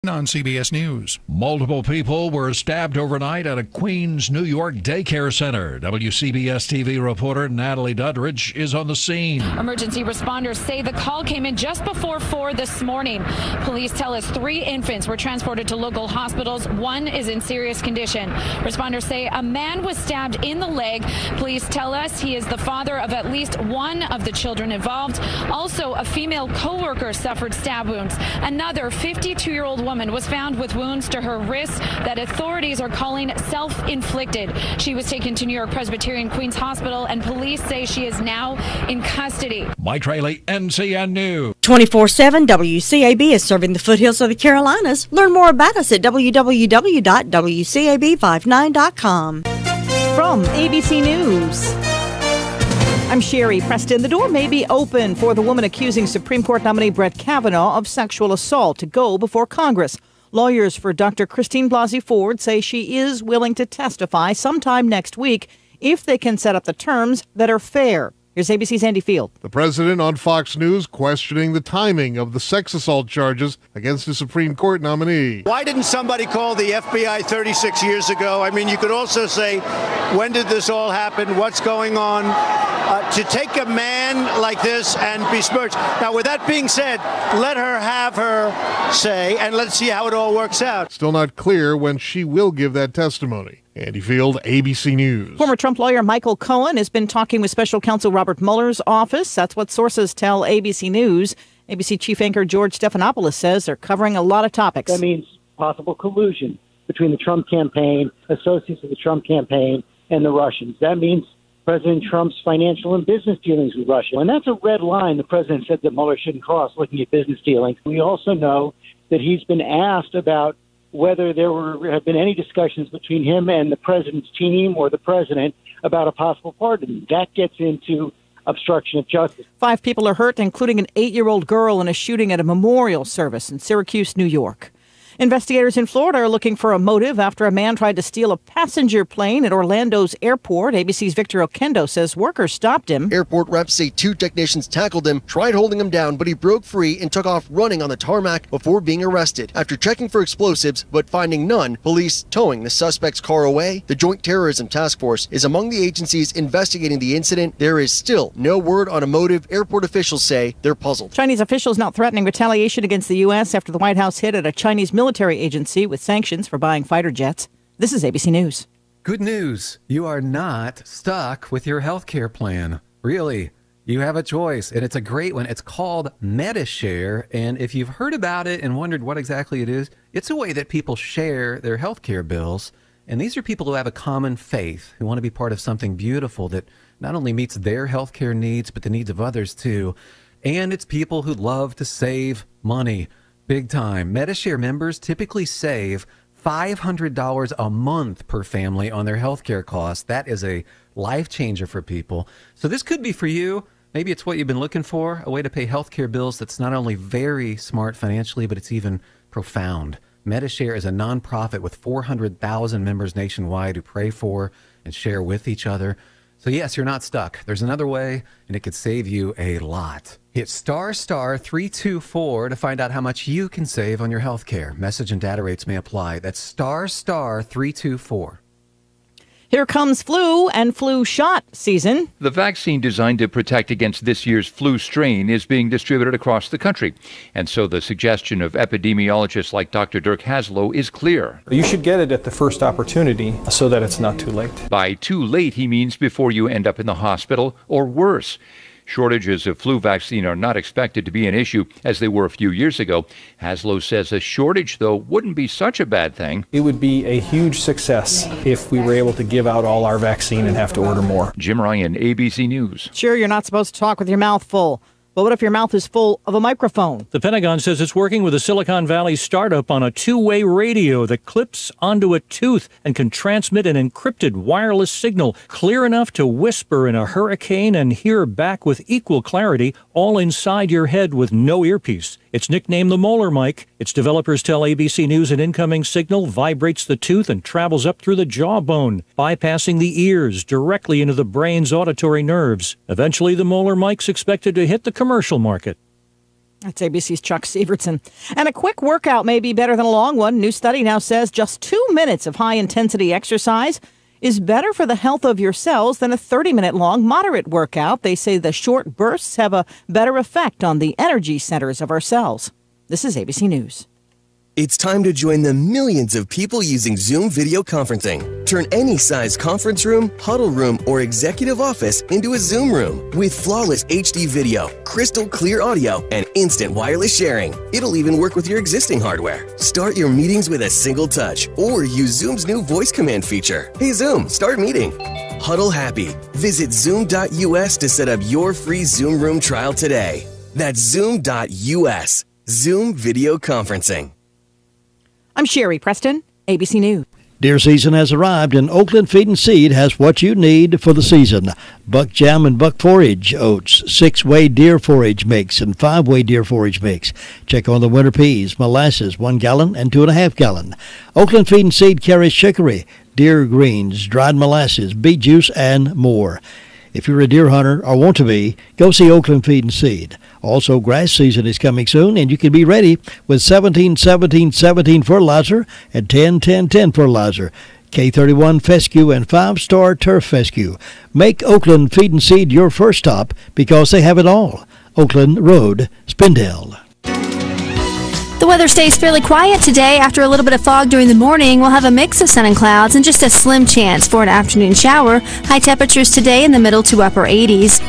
On CBS News. Multiple people were stabbed overnight at a Queens, New York daycare center. WCBS TV reporter Natalie Duddridge is on the scene. Emergency responders say the call came in just before 4 this morning. Police tell us 3 infants were transported to local hospitals. 1 is in serious condition. Responders say a man was stabbed in the leg. Police tell us he is the father of at least 1 of the children involved. Also, a female co-worker suffered stab wounds. Another 52-year-old woman was found with wounds to her wrists that authorities are calling self-inflicted. She was taken to New York Presbyterian Queens Hospital, and police say she is now in custody. Mike Rayleigh, NCN News. 24/7 WCAB is serving the foothills of the Carolinas. Learn more about us at www.wcab59.com. From ABC News, I'm Sherry Preston. The door may be open for the woman accusing Supreme Court nominee Brett Kavanaugh of sexual assault to go before Congress. Lawyers for Dr. Christine Blasey Ford say she is willing to testify sometime next week if they can set up the terms that are fair. Here's ABC's Andy Field. The president on Fox News questioning the timing of the sex assault charges against the Supreme Court nominee. Why didn't somebody call the FBI 36 years ago? I mean, you could also say, when did this all happen? What's going on? To take a man like this and besmirch. Now, with that being said, let her have her say, and let's see how it all works out. Still not clear when she will give that testimony. Andy Field, ABC News. Former Trump lawyer Michael Cohen has been talking with special counsel Robert Mueller's office. That's what sources tell ABC News. ABC chief anchor George Stephanopoulos says they're covering a lot of topics. That means possible collusion between the Trump campaign, associates of the Trump campaign, and the Russians. That means President Trump's financial and business dealings with Russia. And that's a red line the president said that Mueller shouldn't cross, looking at business dealings. We also know that he's been asked about whether have been any discussions between him and the president's team or the president about a possible pardon. That gets into obstruction of justice. 5 people are hurt, including an 8-year-old girl in a shooting at a memorial service in Syracuse, New York. Investigators in Florida are looking for a motive after a man tried to steal a passenger plane at Orlando's airport. ABC's Victor Oquendo says workers stopped him. Airport reps say 2 technicians tackled him, tried holding him down, but he broke free and took off running on the tarmac before being arrested. After checking for explosives but finding none, police towing the suspect's car away. The Joint Terrorism Task Force is among the agencies investigating the incident. There is still no word on a motive. Airport officials say they're puzzled. Chinese officials now threatening retaliation against the U.S. after the White House hit at a Chinese military agency with sanctions for buying fighter jets. This is ABC News. Good news. You are not stuck with your health care plan. Really. You have a choice, and it's a great one. It's called MediShare, and if you've heard about it and wondered what exactly it is, it's a way that people share their health care bills, and these are people who have a common faith, who want to be part of something beautiful that not only meets their health care needs, but the needs of others too. And it's people who love to save money. Big time. MediShare members typically save $500 a month per family on their healthcare costs. That is a life changer for people. So this could be for you. Maybe it's what you've been looking for, a way to pay healthcare bills that's not only very smart financially, but it's even profound. MediShare is a nonprofit with 400,000 members nationwide who pray for and share with each other. So yes, you're not stuck. There's another way, and it could save you a lot. Hit *324 to find out how much you can save on your health care. Message and data rates may apply. That's *324. Here comes flu and flu shot season. The vaccine designed to protect against this year's flu strain is being distributed across the country. And so the suggestion of epidemiologists like Dr. Dirk Haslow is clear. You should get it at the first opportunity so that it's not too late. By too late, he means before you end up in the hospital or worse. Shortages of flu vaccine are not expected to be an issue as they were a few years ago. Haslow says a shortage, though, wouldn't be such a bad thing. It would be a huge success if we were able to give out all our vaccine and have to order more. Jim Ryan, ABC News. Sure, you're not supposed to talk with your mouth full. But what if your mouth is full of a microphone? The Pentagon says it's working with a Silicon Valley startup on a 2-way radio that clips onto a tooth and can transmit an encrypted wireless signal clear enough to whisper in a hurricane and hear back with equal clarity, all inside your head with no earpiece. It's nicknamed the molar mic. Its developers tell ABC News an incoming signal vibrates the tooth and travels up through the jawbone, bypassing the ears directly into the brain's auditory nerves. Eventually, the molar mic's expected to hit the commercial market. That's ABC's Chuck Severson. And a quick workout may be better than a long one. New study now says just 2 minutes of high-intensity exercise is better for the health of your cells than a 30-minute long moderate workout. They say the short bursts have a better effect on the energy centers of our cells. This is ABC News. It's time to join the millions of people using Zoom video conferencing. Turn any size conference room, huddle room, or executive office into a Zoom room with flawless HD video, crystal clear audio, and instant wireless sharing. It'll even work with your existing hardware. Start your meetings with a single touch or use Zoom's new voice command feature. Hey Zoom, start meeting. Huddle happy. Visit zoom.us to set up your free Zoom room trial today. That's zoom.us. Zoom video conferencing. I'm Sherry Preston, ABC News. Deer season has arrived, and Oakland Feed and Seed has what you need for the season. Buck Jam and Buck Forage Oats, 6-way deer forage mix, and 5-way deer forage mix. Check on the winter peas, molasses, 1 gallon and 2.5 gallon. Oakland Feed and Seed carries chicory, deer greens, dried molasses, beet juice, and more. If you're a deer hunter or want to be, go see Oakland Feed and Seed. Also, grass season is coming soon, and you can be ready with 17-17-17 fertilizer and 10-10-10 fertilizer, K31 fescue, and 5-star turf fescue. Make Oakland Feed and Seed your first stop because they have it all. Oakland Road, Spindale. The weather stays fairly quiet today. After a little bit of fog during the morning, we'll have a mix of sun and clouds and just a slim chance for an afternoon shower. High temperatures today in the middle to upper 80s.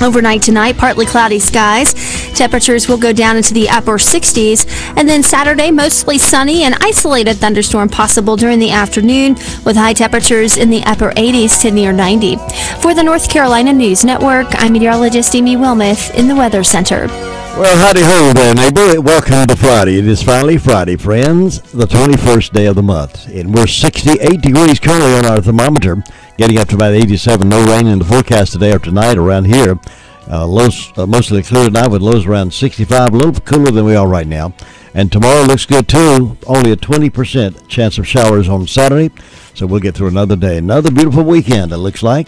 Overnight tonight, partly cloudy skies. Temperatures will go down into the upper 60s. And then Saturday, mostly sunny and isolated thunderstorm possible during the afternoon with high temperatures in the upper 80s to near 90. For the North Carolina News Network, I'm meteorologist Amy Wilmoth in the Weather Center. Well, howdy ho there, neighbor. Welcome to Friday. It is finally Friday, friends, the 21st day of the month. And we're 68 degrees currently on our thermometer, getting up to about 87. No rain in the forecast today or tonight around here. Lows mostly clear tonight with lows around 65, a little cooler than we are right now. And tomorrow looks good, too. Only a 20% chance of showers on Saturday. So we'll get through another day. Another beautiful weekend, it looks like,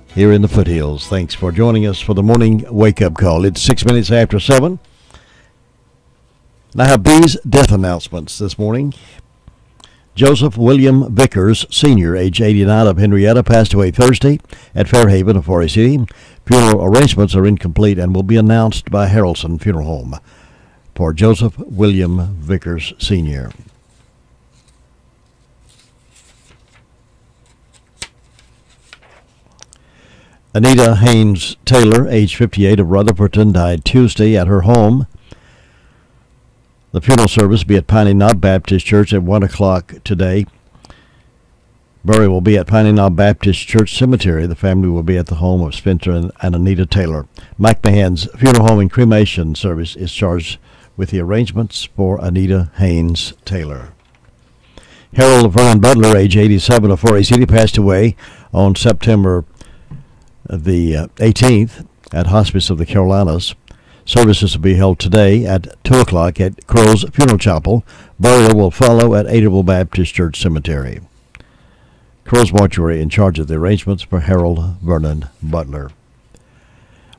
here in the foothills. Thanks for joining us for the morning wake-up call. It's 6 minutes after 7. And I have these death announcements this morning. Joseph William Vickers, Sr., age 89, of Henrietta, passed away Thursday at Fairhaven of Forest City. Funeral arrangements are incomplete and will be announced by Harrelson Funeral Home for Joseph William Vickers, Sr. Anita Haynes Taylor, age 58, of Rutherfordton, died Tuesday at her home. The funeral service will be at Piney Knob Baptist Church at 1 o'clock today. Burial will be at Piney Knob Baptist Church Cemetery. The family will be at the home of Spencer and Anita Taylor. Mike Mahan's funeral home and cremation service is charged with the arrangements for Anita Haynes Taylor. Harold Vernon Butler, age 87, of Forest City, passed away on September the 18th at Hospice of the Carolinas. Services will be held today at 2 o'clock at Crow's Funeral Chapel. Burial will follow at Adderville Baptist Church Cemetery. Crow's Mortuary in charge of the arrangements for Harold Vernon Butler.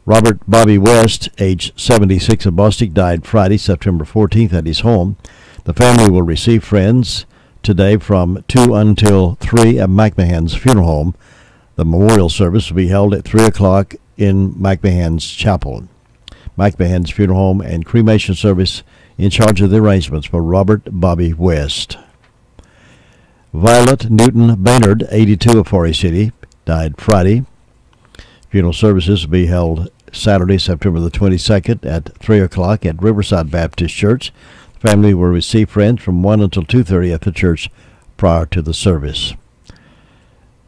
Robert Bobby West, age 76, of Bostic, died Friday, September 14th at his home. The family will receive friends today from 2 until 3 at McMahon's Funeral Home. The memorial service will be held at 3 o'clock in McMahon's Chapel. McMahon's Funeral Home and cremation service in charge of the arrangements for Robert Bobby West. Violet Newton Baynard, 82, of Forest City, died Friday. Funeral services will be held Saturday, September the 22nd at 3 o'clock at Riverside Baptist Church. The family will receive friends from 1 until 2:30 at the church prior to the service.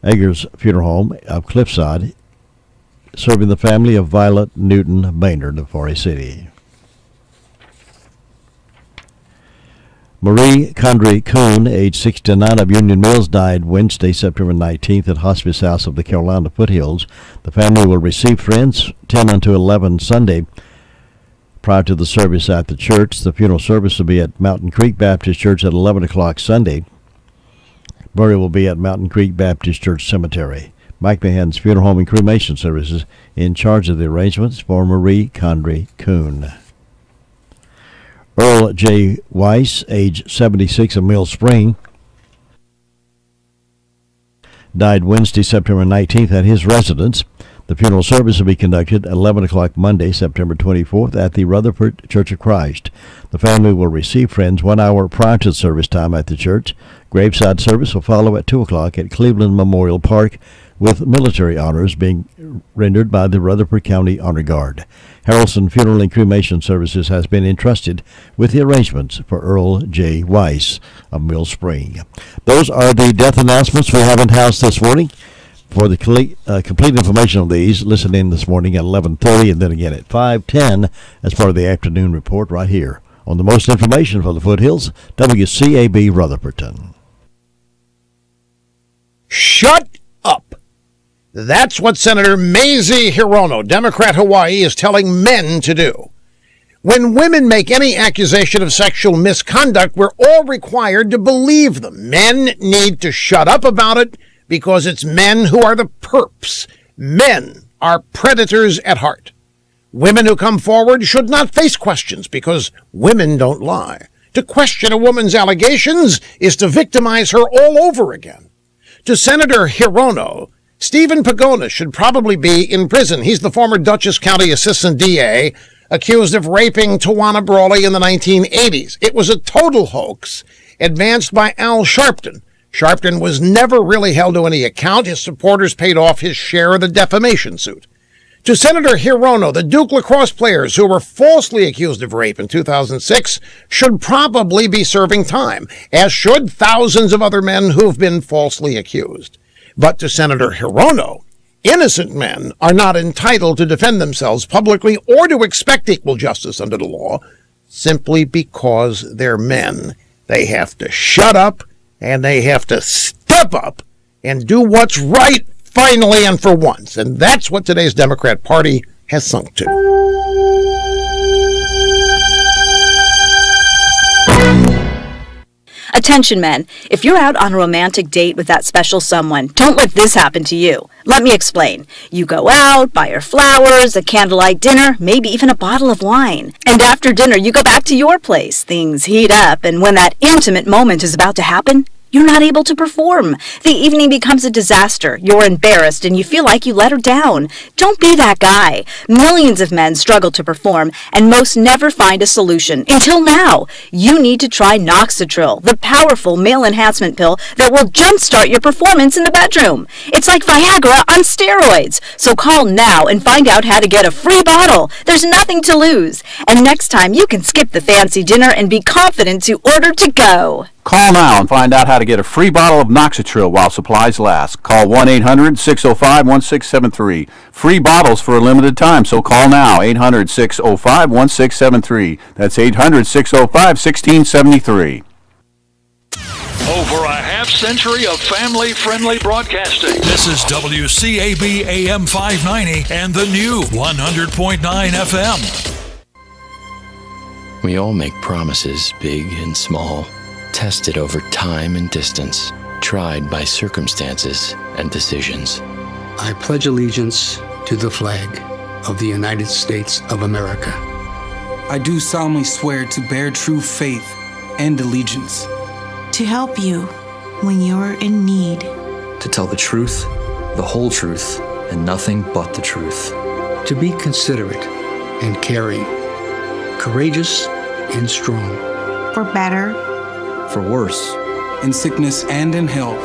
Eggers Funeral Home of Cliffside, serving the family of Violet Newton Baynard of Forest City. Marie Condrey Kuhn, age 69, of Union Mills, died Wednesday, September 19th at Hospice House of the Carolina Foothills. The family will receive friends 10 until 11 Sunday prior to the service at the church. The funeral service will be at Mountain Creek Baptist Church at 11 o'clock Sunday. Burial will be at Mountain Creek Baptist Church Cemetery. Mike Mahan's Funeral Home and Cremation Services in charge of the arrangements for Marie Condrey Kuhn. Earl J. Weiss, age 76, of Mill Spring, died Wednesday, September 19th at his residence. The funeral service will be conducted at 11 o'clock Monday, September 24th at the Rutherford Church of Christ. The family will receive friends 1 hour prior to the service time at the church. Graveside service will follow at 2 o'clock at Cleveland Memorial Park, with military honors being rendered by the Rutherford County Honor Guard. Harrelson Funeral and Cremation Services has been entrusted with the arrangements for Earl J. Weiss of Mill Spring. Those are the death announcements we have in house this morning. For the complete information on these, listen in this morning at 11:30 and then again at 5:10 as part of the afternoon report right here on the most information from the foothills, WCAB Rutherfordton. Shut up! That's what Senator Mazie Hirono, Democrat Hawaii, is telling men to do. When women make any accusation of sexual misconduct, we're all required to believe them. Men need to shut up about it, because it's men who are the perps. Men are predators at heart. Women who come forward should not face questions because women don't lie. To question a woman's allegations is to victimize her all over again. To Senator Hirono, Stephen Pagona should probably be in prison. He's the former Dutchess County Assistant DA accused of raping Tawana Brawley in the 1980s. It was a total hoax advanced by Al Sharpton. Sharpton was never really held to any account. His supporters paid off his share of the defamation suit. To Senator Hirono, the Duke lacrosse players who were falsely accused of rape in 2006 should probably be serving time, as should thousands of other men who've been falsely accused. But to Senator Hirono, innocent men are not entitled to defend themselves publicly or to expect equal justice under the law simply because they're men. They have to shut up, and they have to step up and do what's right finally and for once. And that's what today's Democrat Party has sunk to. Attention men, if you're out on a romantic date with that special someone, don't let this happen to you. Let me explain. You go out, buy her flowers, a candlelight dinner, maybe even a bottle of wine. And after dinner, you go back to your place. Things heat up, and when that intimate moment is about to happen, you're not able to perform. The evening becomes a disaster. You're embarrassed and you feel like you let her down. Don't be that guy. Millions of men struggle to perform and most never find a solution. Until now, you need to try Noxatril, the powerful male enhancement pill that will jumpstart your performance in the bedroom. It's like Viagra on steroids. So call now and find out how to get a free bottle. There's nothing to lose. And next time you can skip the fancy dinner and be confident to order to go. Call now and find out how to get a free bottle of Noxatril while supplies last. Call 1-800-605-1673. Free bottles for a limited time, so call now. 800-605-1673. That's 800-605-1673. Over a half-century of family-friendly broadcasting. This is WCAB AM 590 and the new 100.9 FM. We all make promises, big and small, tested over time and distance, tried by circumstances and decisions. I pledge allegiance to the flag of the United States of America. I do solemnly swear to bear true faith and allegiance. To help you when you're in need. To tell the truth, the whole truth, and nothing but the truth. To be considerate and caring, courageous and strong. For better, for worse, in sickness and in health.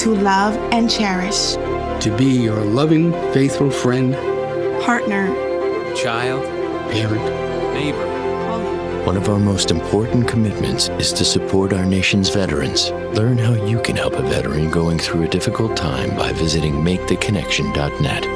To love and cherish. To be your loving, faithful friend, partner, child, parent, neighbor. One of our most important commitments is to support our nation's veterans. Learn how you can help a veteran going through a difficult time by visiting maketheconnection.net.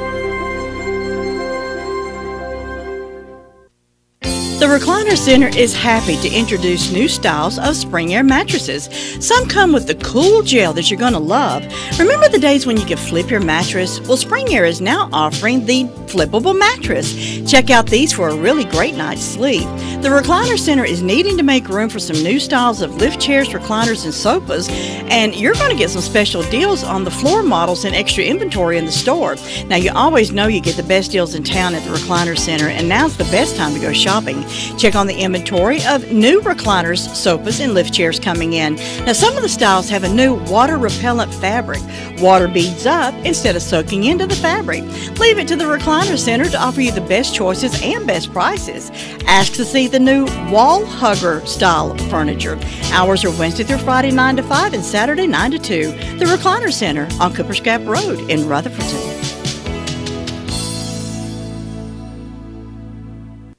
The Recliner Center is happy to introduce new styles of Spring Air mattresses. Some come with the cool gel that you're going to love. Remember the days when you could flip your mattress? Well, Spring Air is now offering the flippable mattress. Check out these for a really great night's sleep. The Recliner Center is needing to make room for some new styles of lift chairs, recliners, and sofas, and you're going to get some special deals on the floor models and extra inventory in the store. Now, you always know you get the best deals in town at the Recliner Center, and now's the best time to go shopping. Check on the inventory of new recliners, sofas, and lift chairs coming in. Now, some of the styles have a new water-repellent fabric. Water beads up instead of soaking into the fabric. Leave it to the Recliner Center to offer you the best choices and best prices. Ask to see the new wall hugger style furniture. Hours are Wednesday through Friday 9 to 5 and Saturday 9 to 2. The Recliner Center on Cooper's Gap Road in Rutherfordton.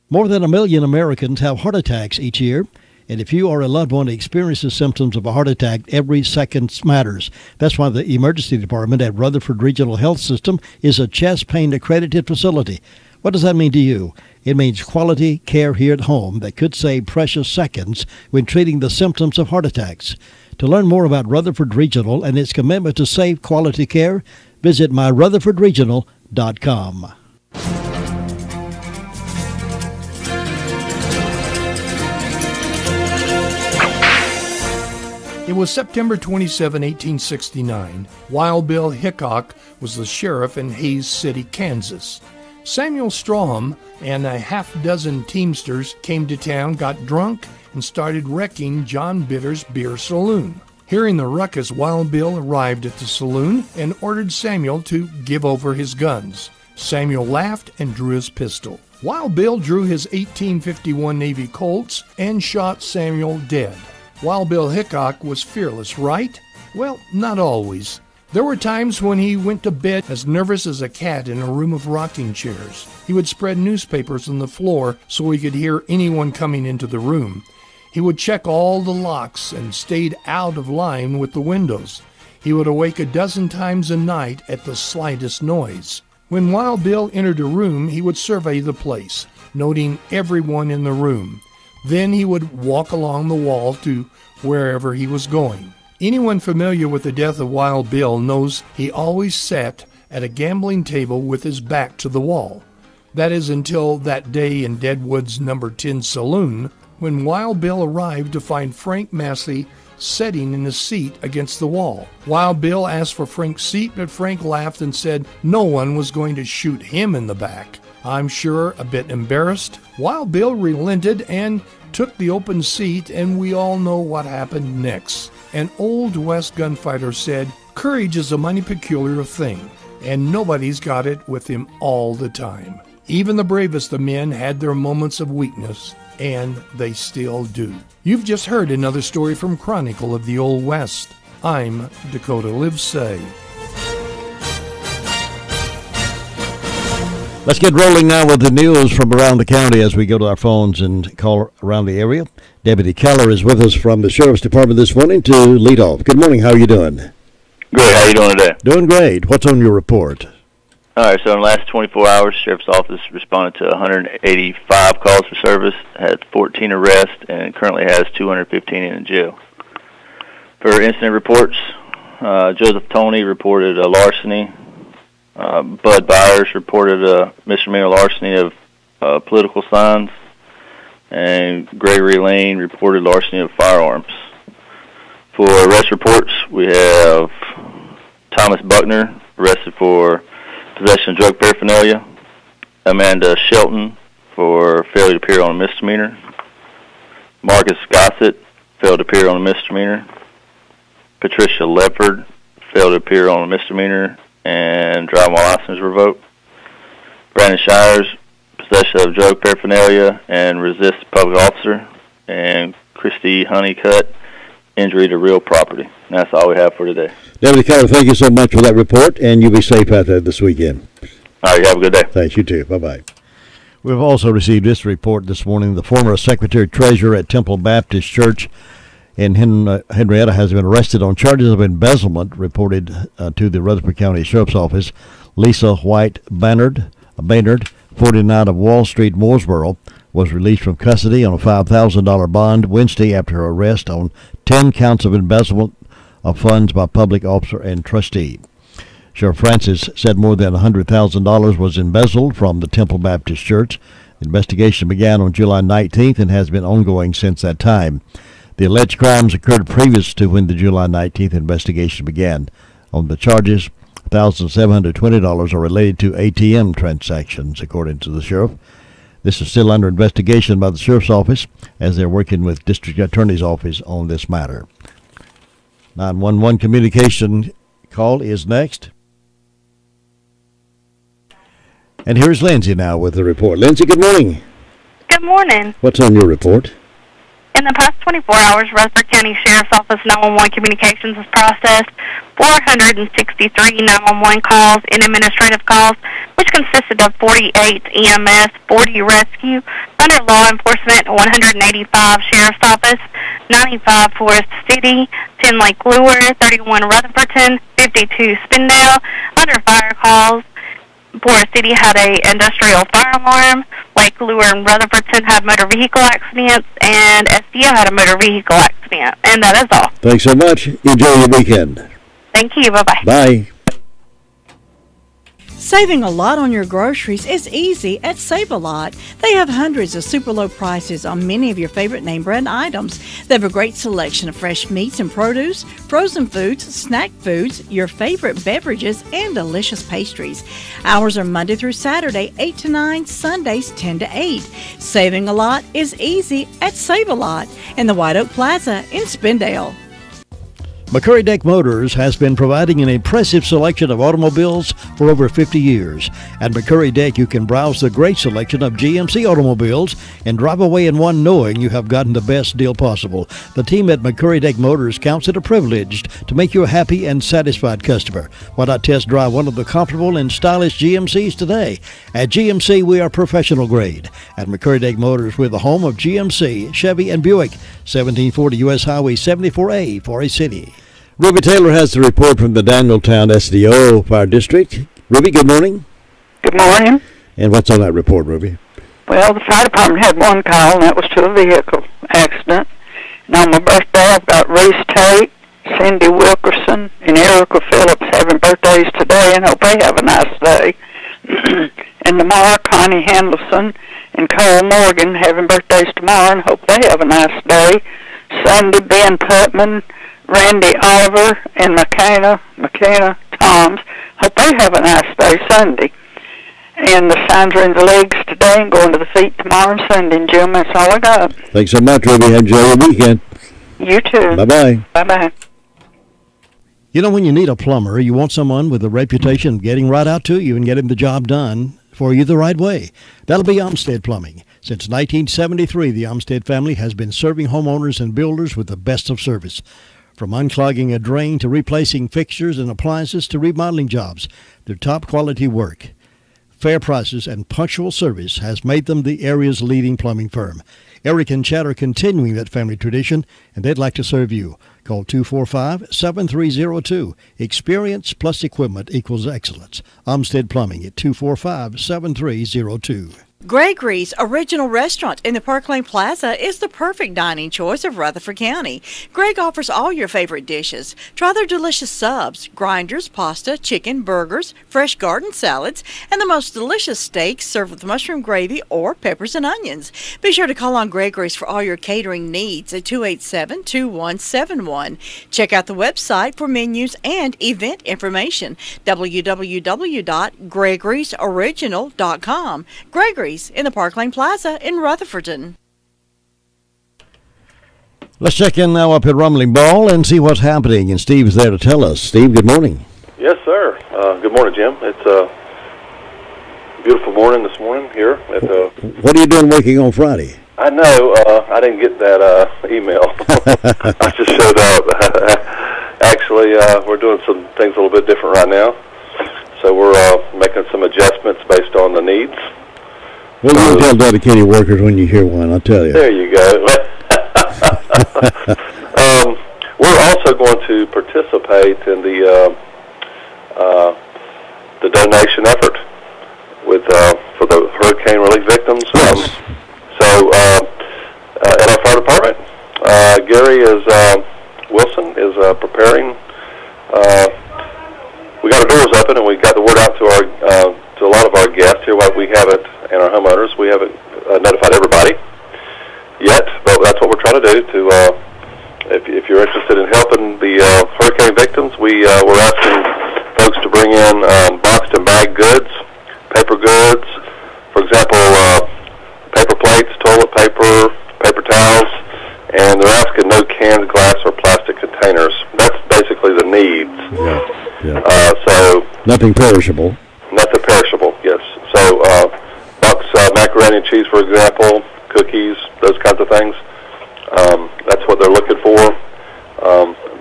More than 1 million Americans have heart attacks each year. And if you or a loved one experiences symptoms of a heart attack, every second matters. That's why the emergency department at Rutherford Regional Health System is a chest pain accredited facility. What does that mean to you? It means quality care here at home that could save precious seconds when treating the symptoms of heart attacks. To learn more about Rutherford Regional and its commitment to safe quality care, visit myrutherfordregional.com. It was September 27, 1869. Wild Bill Hickok was the sheriff in Hays City, Kansas. Samuel Strawham and a half-dozen teamsters came to town, got drunk, and started wrecking John Bitter's beer saloon. Hearing the ruckus, Wild Bill arrived at the saloon and ordered Samuel to give over his guns. Samuel laughed and drew his pistol. Wild Bill drew his 1851 Navy Colts and shot Samuel dead. Wild Bill Hickok was fearless, right? Well, not always. There were times when he went to bed as nervous as a cat in a room of rocking chairs. He would spread newspapers on the floor so he could hear anyone coming into the room. He would check all the locks and stayed out of line with the windows. He would awake a dozen times a night at the slightest noise. When Wild Bill entered a room, he would survey the place, noting everyone in the room. Then he would walk along the wall to wherever he was going. Anyone familiar with the death of Wild Bill knows he always sat at a gambling table with his back to the wall. That is until that day in Deadwood's No. 10 Saloon, when Wild Bill arrived to find Frank Massey sitting in a seat against the wall. Wild Bill asked for Frank's seat, but Frank laughed and said no one was going to shoot him in the back. I'm sure a bit embarrassed, Wild Bill relented and took the open seat, and we all know what happened next. An Old West gunfighter said, "Courage is a mighty peculiar thing, and nobody's got it with him all the time." Even the bravest of men had their moments of weakness, and they still do. You've just heard another story from Chronicle of the Old West. I'm Dakota Livesay. Let's get rolling now with the news from around the county as we go to our phones and call around the area. Deputy Keller is with us from the Sheriff's Department this morning to lead off. Good morning. How are you doing? Great. How are you doing today? Doing great. What's on your report? All right. So in the last 24 hours, Sheriff's Office responded to 185 calls for service, had 14 arrests, and currently has 215 in jail. For incident reports, Joseph Toney reported a larceny. Bud Byers reported a misdemeanor larceny of political signs, and Gregory Lane reported larceny of firearms. For arrest reports, we have Thomas Buckner arrested for possession of drug paraphernalia, Amanda Shelton for failure to appear on a misdemeanor, Marcus Gossett failed to appear on a misdemeanor, Patricia Ledford failed to appear on a misdemeanor and driving while license revoked. Brandon Shires, possession of drug paraphernalia and resist public officer. And Christy Honeycutt, injury to real property. And that's all we have for today. Deputy Keller, thank you so much for that report, and you be safe out there this weekend. All right, have a good day. Thanks, you too. Bye-bye. We've also received this report this morning. The former Secretary-Treasurer at Temple Baptist Church in Henrietta has been arrested on charges of embezzlement, reported to the Rutherford County Sheriff's Office. Lisa White Baynard, 49 of Wall Street, Mooresboro, was released from custody on a $5,000 bond Wednesday after her arrest on 10 counts of embezzlement of funds by public officer and trustee. Sheriff Francis said more than $100,000 was embezzled from the Temple Baptist Church. The investigation began on July 19th and has been ongoing since that time. The alleged crimes occurred previous to when the July 19th investigation began. On the charges, $1,720 are related to ATM transactions, according to the sheriff. This is still under investigation by the sheriff's office as they're working with district attorney's office on this matter. 911 communication call is next. And here's Lindsay now with the report. Lindsay, good morning. Good morning. What's on your report? In the past 24 hours, Rutherford County Sheriff's Office 911 communications has processed 463 911 calls and administrative calls, which consisted of 48 EMS, 40 rescue, under law enforcement, 185 Sheriff's Office, 95 Forest City, 10 Lake Lure, 31 Rutherfordton, 52 Spindale, under fire calls. Forest City had a industrial fire alarm. Lake Lure and Rutherfordton had motor vehicle accidents, and SDO had a motor vehicle accident. And that is all. Thanks so much. Enjoy your weekend. Thank you. Bye-bye. Bye. Saving a lot on your groceries is easy at Save-A-Lot. They have hundreds of super low prices on many of your favorite name brand items. They have a great selection of fresh meats and produce, frozen foods, snack foods, your favorite beverages, and delicious pastries. Hours are Monday through Saturday, 8 to 9, Sundays 10 to 8. Saving a lot is easy at Save-A-Lot in the White Oak Plaza in Spindale. McCurry Deck Motors has been providing an impressive selection of automobiles for over 50 years. At McCurry Deck, you can browse the great selection of GMC automobiles and drive away in one knowing you have gotten the best deal possible. The team at McCurry Deck Motors counts it a privilege to make you a happy and satisfied customer. Why not test drive one of the comfortable and stylish GMCs today? At GMC, we are professional grade. At McCurry Deck Motors, we're the home of GMC, Chevy, and Buick. 1740 U.S. Highway 74A, Forest City. Ruby Taylor has the report from the Danieltown SDO Fire District. Ruby, good morning. Good morning. And what's on that report, Ruby? Well, the fire department had one call, and that was to a vehicle accident. And on my birthday, I've got Reese Tate, Cindy Wilkerson, and Erica Phillips having birthdays today, and hope they have a nice day. And tomorrow, Connie Handelson and Cole Morgan having birthdays tomorrow, and hope they have a nice day. Sunday, Ben Putman, Randy Oliver, and McKenna Toms. Hope they have a nice day Sunday. And the signs are in the legs today and going to the feet tomorrow and Sunday. And Jim, that's all I got. Thanks so much, Ruby. Enjoy your weekend. You too. Bye-bye. Bye-bye. You know, when you need a plumber, you want someone with a reputation of getting right out to you and getting the job done for you the right way. That'll be Olmsted Plumbing. Since 1973, the Olmsted family has been serving homeowners and builders with the best of service. From unclogging a drain to replacing fixtures and appliances to remodeling jobs, their top quality work, fair prices, and punctual service has made them the area's leading plumbing firm. Eric and Chad are continuing that family tradition, and they'd like to serve you. Call 245-7302. Experience plus equipment equals excellence. Olmsted Plumbing at 245-7302. Gregory's Original Restaurant in the Park Lane Plaza is the perfect dining choice of Rutherford County. Greg offers all your favorite dishes. Try their delicious subs, grinders, pasta, chicken, burgers, fresh garden salads, and the most delicious steaks served with mushroom gravy or peppers and onions. Be sure to call on Gregory's for all your catering needs at 287-2171. Check out the website for menus and event information, www.gregorysoriginal.com. Gregory's in the Park Lane Plaza in Rutherfordton. Let's check in now up at Rumbling Ball and see what's happening. And Steve's there to tell us. Steve, good morning. Yes, sir. Good morning, Jim. It's a beautiful morning this morning here. What are you doing working on Friday? I know. I didn't get that email. I just showed up. Actually, we're doing some things a little bit different right now. So we're making some adjustments based on the needs. Well, you tell dedicated workers when you hear one, I'll tell you. There you go. We're also going to participate in the donation effort with for the hurricane relief victims. So at our fire department, Gary Wilson is preparing we got our doors open and we got the word out to our to a lot of our guests here. What we haven't, and our homeowners, we haven't notified everybody yet, but that's what we're trying to do. If you're interested in helping the hurricane victims, we're asking folks to bring in boxed and bagged goods, paper goods, for example, paper plates, toilet paper, paper towels, and they're asking no cans, glass, or plastic containers. That's basically the needs. So nothing perishable. Nothing perishable, yes. So box macaroni and cheese, for example, cookies, those kinds of things. That's what they're looking for.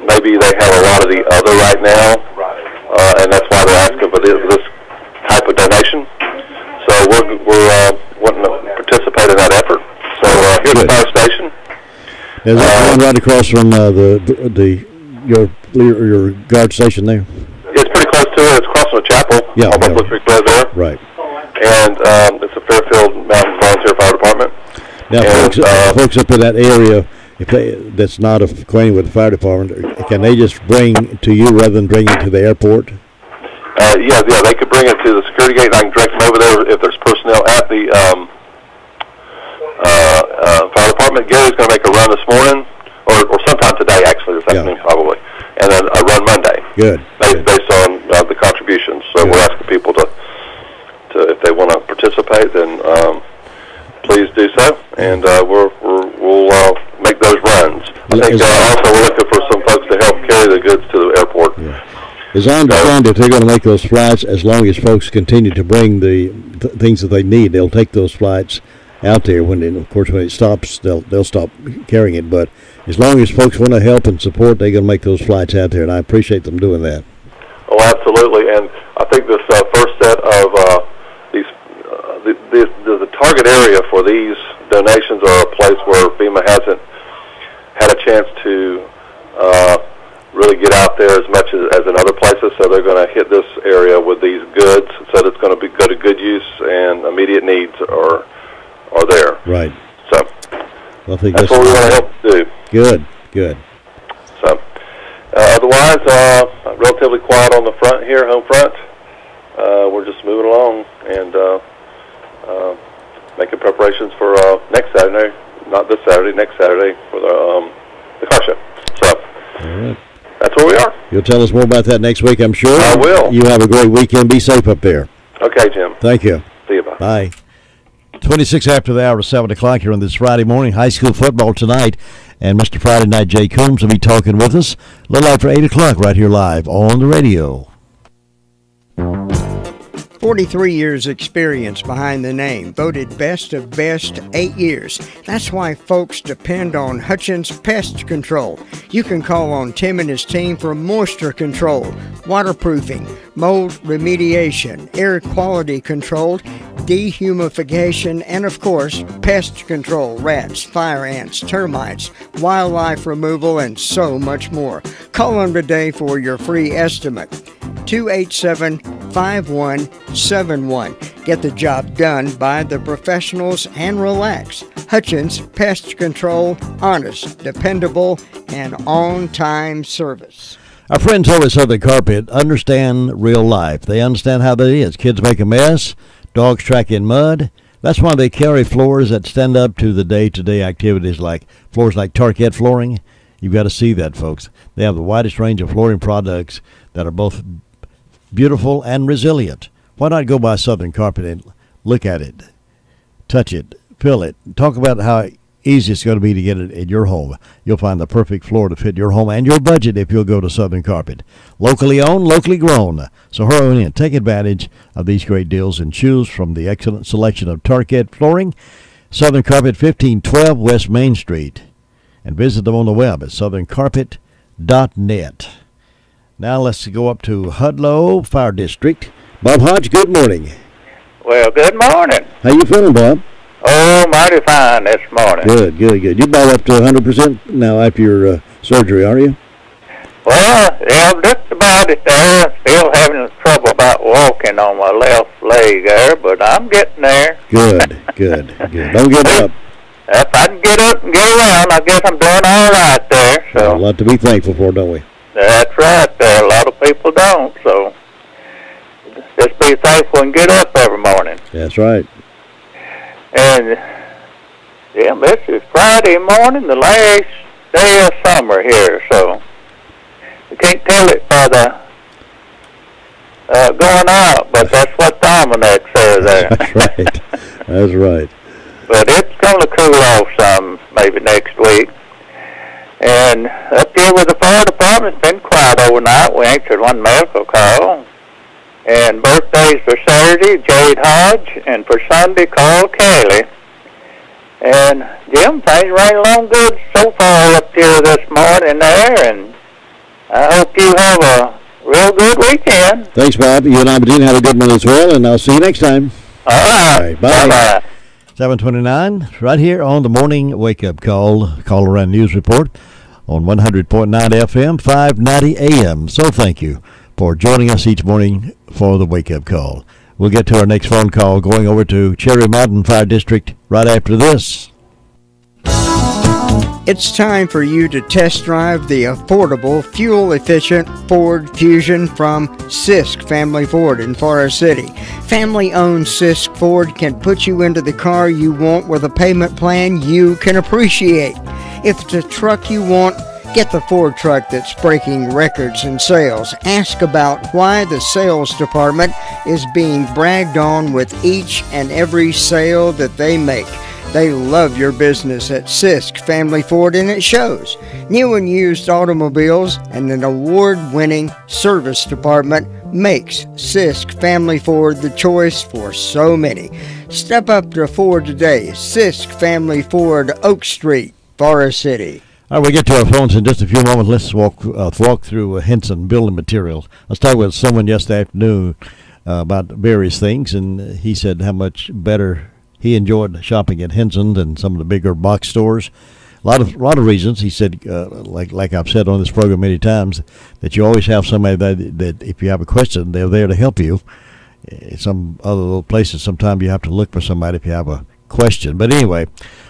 Maybe they have a lot of the other right now, and that's why they're asking for this type of donation. So we're wanting to participate in that effort. So here's the fire station. Is that one right across from your guard station there? It's pretty close to it. It's across from the chapel. Yeah. Almost Creek Road there. Right. And it's a Fairfield Mountain Volunteer Fire Department. Now, and, folks up in that area, that's not acquainted with the fire department, can they just bring to you rather than bring it to the airport? Yeah, they could bring it to the security gate, and I can direct them over there if there's personnel at the fire department. Gary's going to make a run this morning, or sometime today, actually, this afternoon probably, and then a run Monday. Good. Based on the contributions. So we're asking people to if they want to participate, then please do so, and we'll make those runs. I think also we're looking for some folks to help carry the goods to the airport. Yeah. As I understand it, they're going to make those flights as long as folks continue to bring the things that they need. They'll take those flights out there. When it stops, they'll stop carrying it. But as long as folks want to help and support, they're going to make those flights out there, and I appreciate them doing that. Oh, absolutely. And I think this first set of these the target area for these donations are a place where FEMA hasn't had a chance to really get out there as much as in other places, so they're going to hit this area with these goods, so it's going to go to good use, and immediate needs are there. Right. So I think that's what we want to help do. Good. So otherwise, relatively quiet on the front here, home front. We're just moving along and making preparations for next Saturday, not this Saturday, next Saturday for the car show. So all right. That's where we are. You'll tell us more about that next week, I'm sure. I will. You have a great weekend. Be safe up there. Okay, Jim. Thank you. See you. Bye. Bye. 26 after the hour of 7 o'clock here on this Friday morning. High school football tonight. And Mr. Friday Night Jay Coombs will be talking with us a little after 8 o'clock right here live on the radio. 43 years experience behind the name, voted best of best 8 years. That's why folks depend on Hutchins Pest Control. You can call on Tim and his team for moisture control, waterproofing, mold remediation, air quality control, dehumidification, and of course, pest control, rats, fire ants, termites, wildlife removal, and so much more. Call them today for your free estimate. 287-5171. Get the job done by the professionals and relax. Hutchins Pest Control, honest, dependable, and on-time service. Our friends over at Southern Carpet understand real life. They understand how that is. Kids make a mess, dogs track in mud. That's why they carry floors that stand up to the day-to-day activities like floors like Tarkett flooring. You've got to see that, folks. They have the widest range of flooring products that are both beautiful and resilient. Why not go by Southern Carpet and look at it, touch it, feel it, talk about how easy it's going to be to get it in your home. You'll find the perfect floor to fit your home and your budget if you'll go to Southern Carpet. Locally owned, locally grown. So hurry on in. Take advantage of these great deals and choose from the excellent selection of Tarkett flooring. Southern Carpet, 1512 West Main Street. And visit them on the web at southerncarpet.net. Now let's go up to Hudlow Fire District. Bob Hodge, good morning. Well, good morning. How you feeling, Bob? Oh, mighty fine this morning. Good. You about up to 100% now after your surgery, are you? Well, yeah, I'm just about it there. Still having trouble about walking on my left leg there, but I'm getting there. Good. Don't give up. If I can get up and get around, I guess I'm doing all right there. So a lot to be thankful for, don't we? That's right. A lot of people don't. So Just be thankful and get up every morning. That's right. And, Jim, this is Friday morning, the last day of summer here, so you can't tell it by the going out, but that's what the almanac says there. That's right. That's right. But it's going to cool off some maybe next week. And up here with the fire department, it's been quiet overnight. We answered one medical call. And birthdays for Saturday, Jade Hodge, and for Sunday, Carl Kelly. And, Jim, things ran along good so far up here this morning there, and I hope you have a real good weekend. Thanks, Bob. You and Aberdeen have a good one as well, and I'll see you next time. All right. Bye. Bye-bye. 7:29, right here on the Morning Wake-Up Call Around News Report on 100.9 FM, 590 AM. So thank you for joining us each morning for the Wake-Up Call. We'll get to our next phone call going over to Cherry Mountain Fire District right after this. It's time for you to test drive the affordable, fuel-efficient Ford Fusion from Sisk Family Ford in Forest City. Family-owned Sisk Ford can put you into the car you want with a payment plan you can appreciate. If it's a truck you want, get the Ford truck that's breaking records in sales. Ask about why the sales department is being bragged on with each and every sale that they make. They love your business at Sisk Family Ford, and it shows. New and used automobiles and an award-winning service department makes Sisk Family Ford the choice for so many. Step up to Ford today. Sisk Family Ford, Oak Street, Forest City. All right, we'll get to our phones in just a few moments. Let's walk through Henson Building Materials. I was talking with someone yesterday afternoon about various things, and he said how much better he enjoyed shopping at Henson than some of the bigger box stores. A lot of reasons. He said, like I've said on this program many times, that you always have somebody that if you have a question, they're there to help you. Some other little places, sometimes you have to look for somebody if you have a question. But anyway,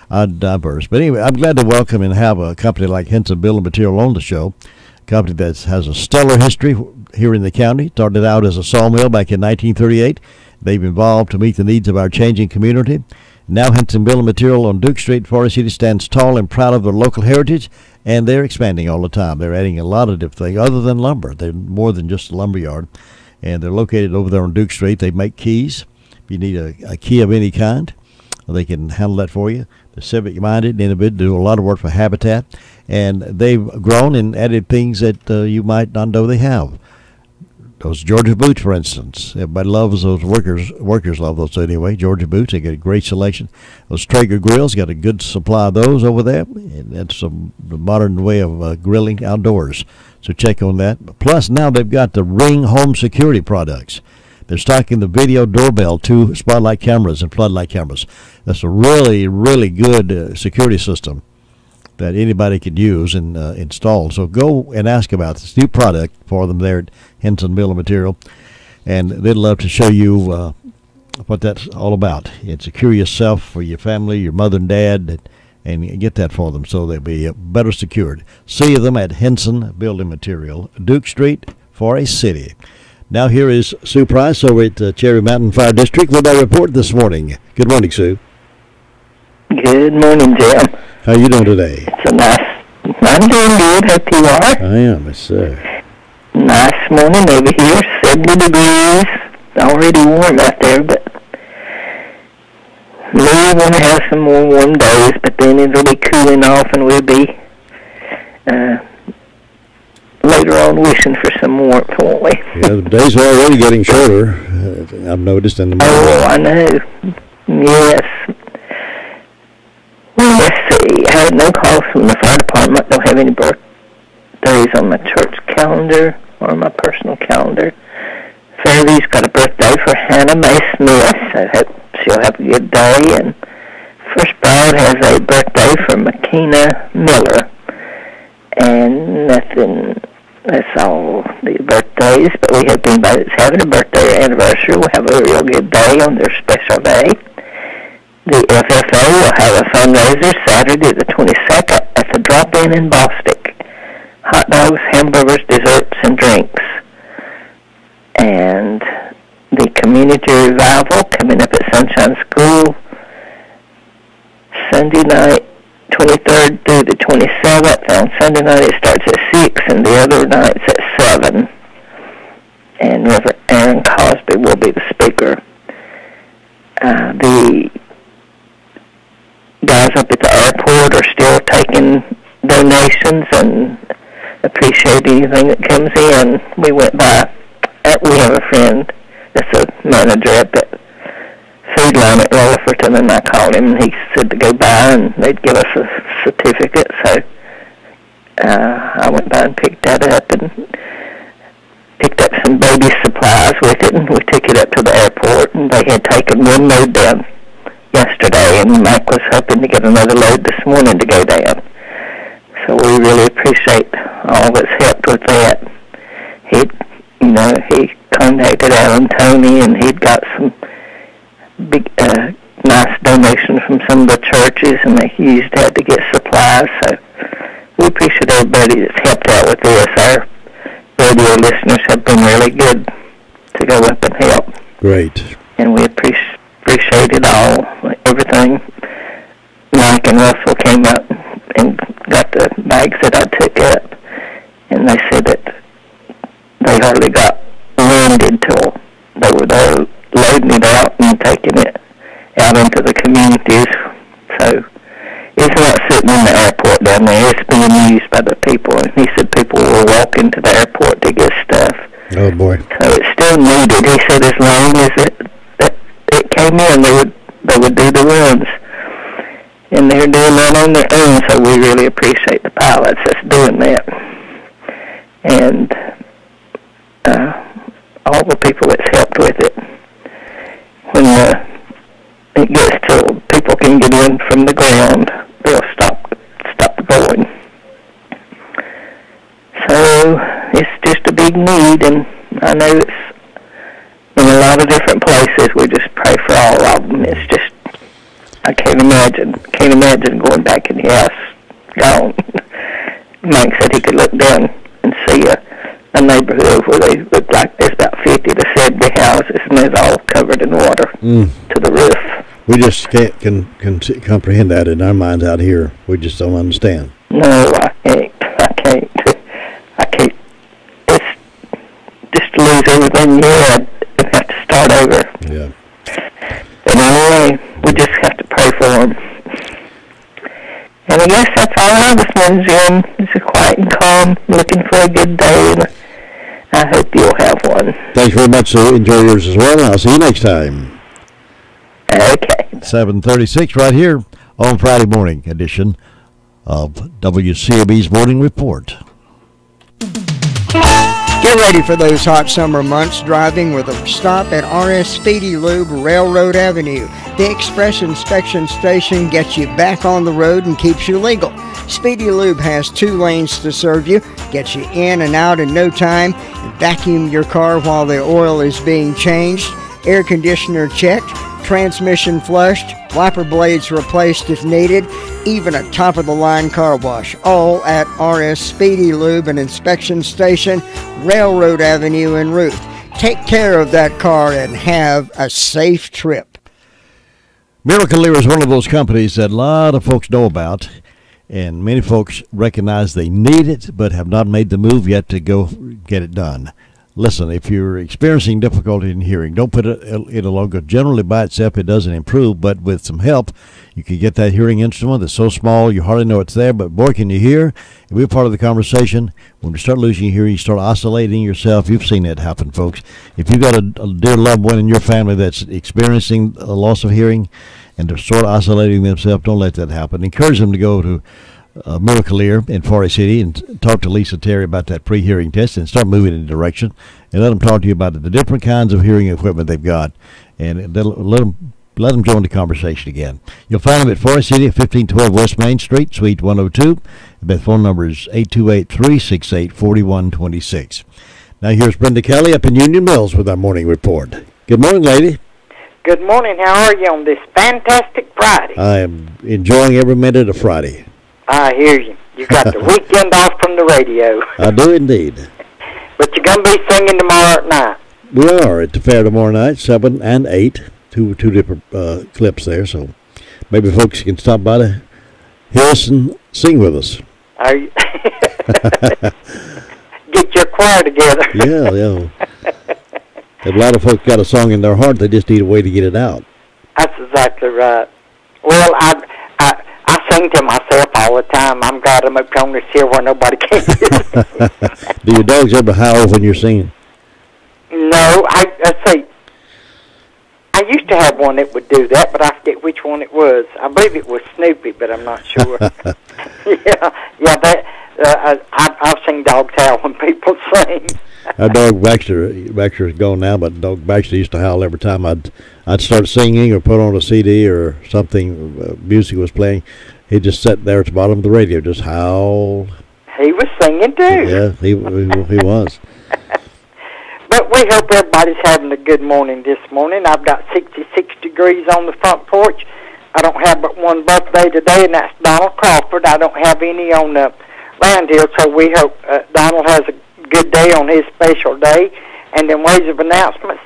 I diverse. But anyway, I'm glad to welcome and have a company like Henson Building Material on the show. A company that has a stellar history here in the county. Started out as a sawmill back in 1938. They've evolved to meet the needs of our changing community. Now Henson Building Material on Duke Street, Forest City, stands tall and proud of their local heritage, and they're expanding all the time. They're adding a lot of different things other than lumber. They're more than just a lumber yard, and they're located over there on Duke Street. They make keys. If you need a key of any kind, they can handle that for you. They're civic-minded individuals, do a lot of work for Habitat, and they've grown and added things that you might not know they have. Those Georgia boots, for instance. Everybody loves those workers. Workers love those anyway. Georgia boots, they get a great selection. Those Traeger grills, got a good supply of those over there. And that's the modern way of grilling outdoors. So check on that. Plus, now they've got the Ring home security products. They're stocking the video doorbell, 2 spotlight cameras and floodlight cameras. That's a really, really good security system that anybody could use and install. So go and ask about this new product for them there at Henson Building Material, and they'd love to show you what that's all about. And secure yourself for your family, your mother and dad, and get that for them so they'll be better secured. See them at Henson Building Material, Duke Street, Forest City. Now here is Sue Price over at Cherry Mountain Fire District with our report this morning. Good morning, Sue. Good morning, Jim. How are you doing today? It's a nice. I'm doing good. Hope you are. I am, yes, sir. Nice morning over here. 70 degrees. Already warm out there, but we're going to have some more warm days. But then it'll be cooling off, and we'll be later on wishing for some warmth, won't we? Yeah, the days are already getting shorter. I've noticed in the morning. Oh, I know. Yes. Well, let's see. I had no calls from the fire department. Don't have any birthdays on my church calendar or my personal calendar. Fairview's got a birthday for Hannah Mae Smith. I hope she'll have a good day. And First Bride has a birthday for Makina Miller. And nothing. That's all the birthdays. But we hope anybody that's having a birthday or anniversary will have a real good day on their special day. The FFA will have a fundraiser Saturday the 22nd at the Drop-In in Bostic. Hot dogs, hamburgers, desserts, and drinks. And the community revival coming up at Sunshine School Sunday night, 23rd through the 27th. On Sunday night it starts at 6 and the other nights at 7. And Reverend Aaron Cosby will be the speaker. The guys up at the airport are still taking donations and appreciate anything that comes in. We went by, we have a friend that's a manager at the food line at Rutherford, and I called him and he said to go by and they'd give us a certificate. So I went by and picked that up and picked up some baby supplies with it, and we took it up to the airport, and they had taken one load down yesterday, and Mike was hoping to get another load this morning to go down. So we really appreciate all that's helped with that. He contacted Alan Tony, and he'd got some big, nice donations from some of the churches, and they used that to get supplies. So we appreciate everybody that's helped out with this. Our radio listeners have been really good to go up and help. Great. And we appreciate it all, everything. Mike and Russell came up and got the bags that I took up, and they said that they hardly got winded till they were there loading it out and taking it out into the communities. So it's not sitting in the airport down there. It's being used by the people. And he said people were walking to the airport to get stuff. Oh, boy. So it's still needed. He said as long as it came in, they would do the runs. And they're doing that on their own, so we really appreciate the pilots that's doing that. And all the people that's helped with it. When it gets till people can get in from the ground, they'll stop going. So it's just a big need, and I know it's in a lot of different places. We just pray for all of them. It's just, I can't imagine going back in the house gone. Mike said he could look down and see a neighborhood where they look like there's about 50 to 70 houses, and they're all covered in water to the roof. We just can't comprehend that in our minds out here. We just don't understand. No, I can't. It's just to lose everything you had and have to start over. Yeah. But anyway, we just have to pray for them. And I guess that's all I was mentioning. It's a quiet and calm, looking for a good day, and I hope you'll have one. Thanks very much. So enjoy yours as well. I'll see you next time. Okay. 7:36 right here on Friday morning edition of WCAB's Morning Report. Get ready for those hot summer months driving with a stop at RS Speedy Lube, Railroad Avenue. The Express Inspection Station gets you back on the road and keeps you legal. Speedy Lube has 2 lanes to serve you, gets you in and out in no time, vacuum your car while the oil is being changed, air conditioner checked, transmission flushed, wiper blades replaced if needed, even a top-of-the-line car wash, all at RS Speedy Lube and Inspection Station, Railroad Avenue in Ruth. Take care of that car and have a safe trip. Miracle Lear is one of those companies that a lot of folks know about, and many folks recognize they need it but have not made the move yet to go get it done. Listen, if you're experiencing difficulty in hearing, don't put it along. Generally, by itself, it doesn't improve, but with some help, you can get that hearing instrument that's so small you hardly know it's there, but boy, can you hear. And we're part of the conversation. When you start losing your hearing, you start oscillating yourself. You've seen that happen, folks. If you've got a dear loved one in your family that's experiencing a loss of hearing and they're sort of oscillating themselves, don't let that happen. Encourage them to go to Miracle Ear in Forest City and talk to Lisa Terry about that pre-hearing test and start moving in a direction, and let them talk to you about the different kinds of hearing equipment they've got, and let them join the conversation again. You'll find them at Forest City at 1512 West Main Street, Suite 102. The phone number is 828-368-4126. Now here's Brenda Kelly up in Union Mills with our morning report. Good morning, lady. Good morning. How are you on this fantastic Friday? I am enjoying every minute of Friday. I hear you. You got the weekend off from the radio. I do indeed. But you're going to be singing tomorrow at night. We are at the fair tomorrow night, 7 and 8. Two different clips there, so maybe folks can stop by to hear us and sing with us. Are you get your choir together. Yeah. A lot of folks got a song in their heart. They just need a way to get it out. That's exactly right. Well, I sing to myself all the time. I'm glad I'm up on this here where nobody can hear me. Do your dogs ever howl when you're singing? No, I say I used to have one that would do that, but I forget which one it was. I believe it was Snoopy, but I'm not sure. I've seen dogs howl when people sing. Our dog Baxter is gone now, but dog Baxter used to howl every time I'd start singing or put on a CD or something, music was playing. He'd just sit there at the bottom of the radio, just howl. He was singing too. Yeah, he was. But we hope everybody's having a good morning this morning. I've got 66 degrees on the front porch. I don't have but one birthday today, and that's Donald Crawford. I don't have any on the land here, so we hope Donald has a good day on his special day. And in ways of announcements,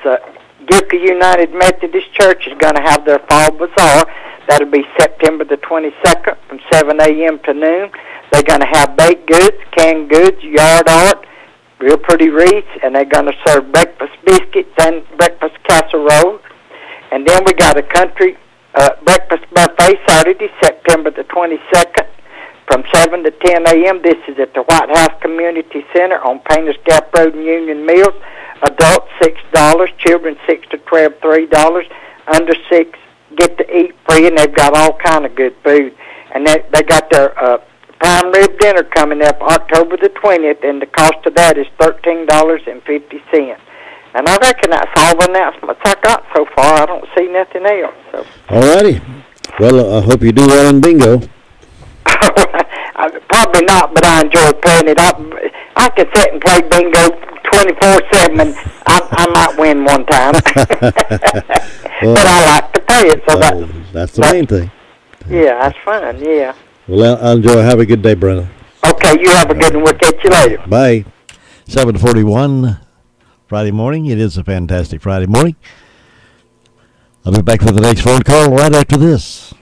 Gilka United Methodist Church is going to have their fall bazaar. That'll be September the 22nd from 7 a.m. to noon. They're going to have baked goods, canned goods, yard art, real pretty wreaths, and they're going to serve breakfast biscuits and breakfast casserole. And then we got a country breakfast buffet Saturday, September the 22nd from 7 to 10 a.m. This is at the White House Community Center on Painters Gap Road in Union Mills. Adults, $6. Children, 6 to 12, $3. Under 6, get to eat free, and they've got all kind of good food. And they got their prime rib dinner coming up October the 20th, and the cost of that is $13.50. And I reckon that's all the announcements I got so far. I don't see nothing else. So. All righty. Well, I hope you do well in bingo. Probably not, but I enjoy playing it. I can sit and play bingo 24/7, and I might win one time. Well, but I like to play it, so that's the main thing. Yeah, that's fun, yeah. Well, I'll enjoy. Have a good day, Brenda. Okay, you have a good one. We'll catch you later. Bye. 7:41 Friday morning. It is a fantastic Friday morning. I'll be back for the next phone call right after this.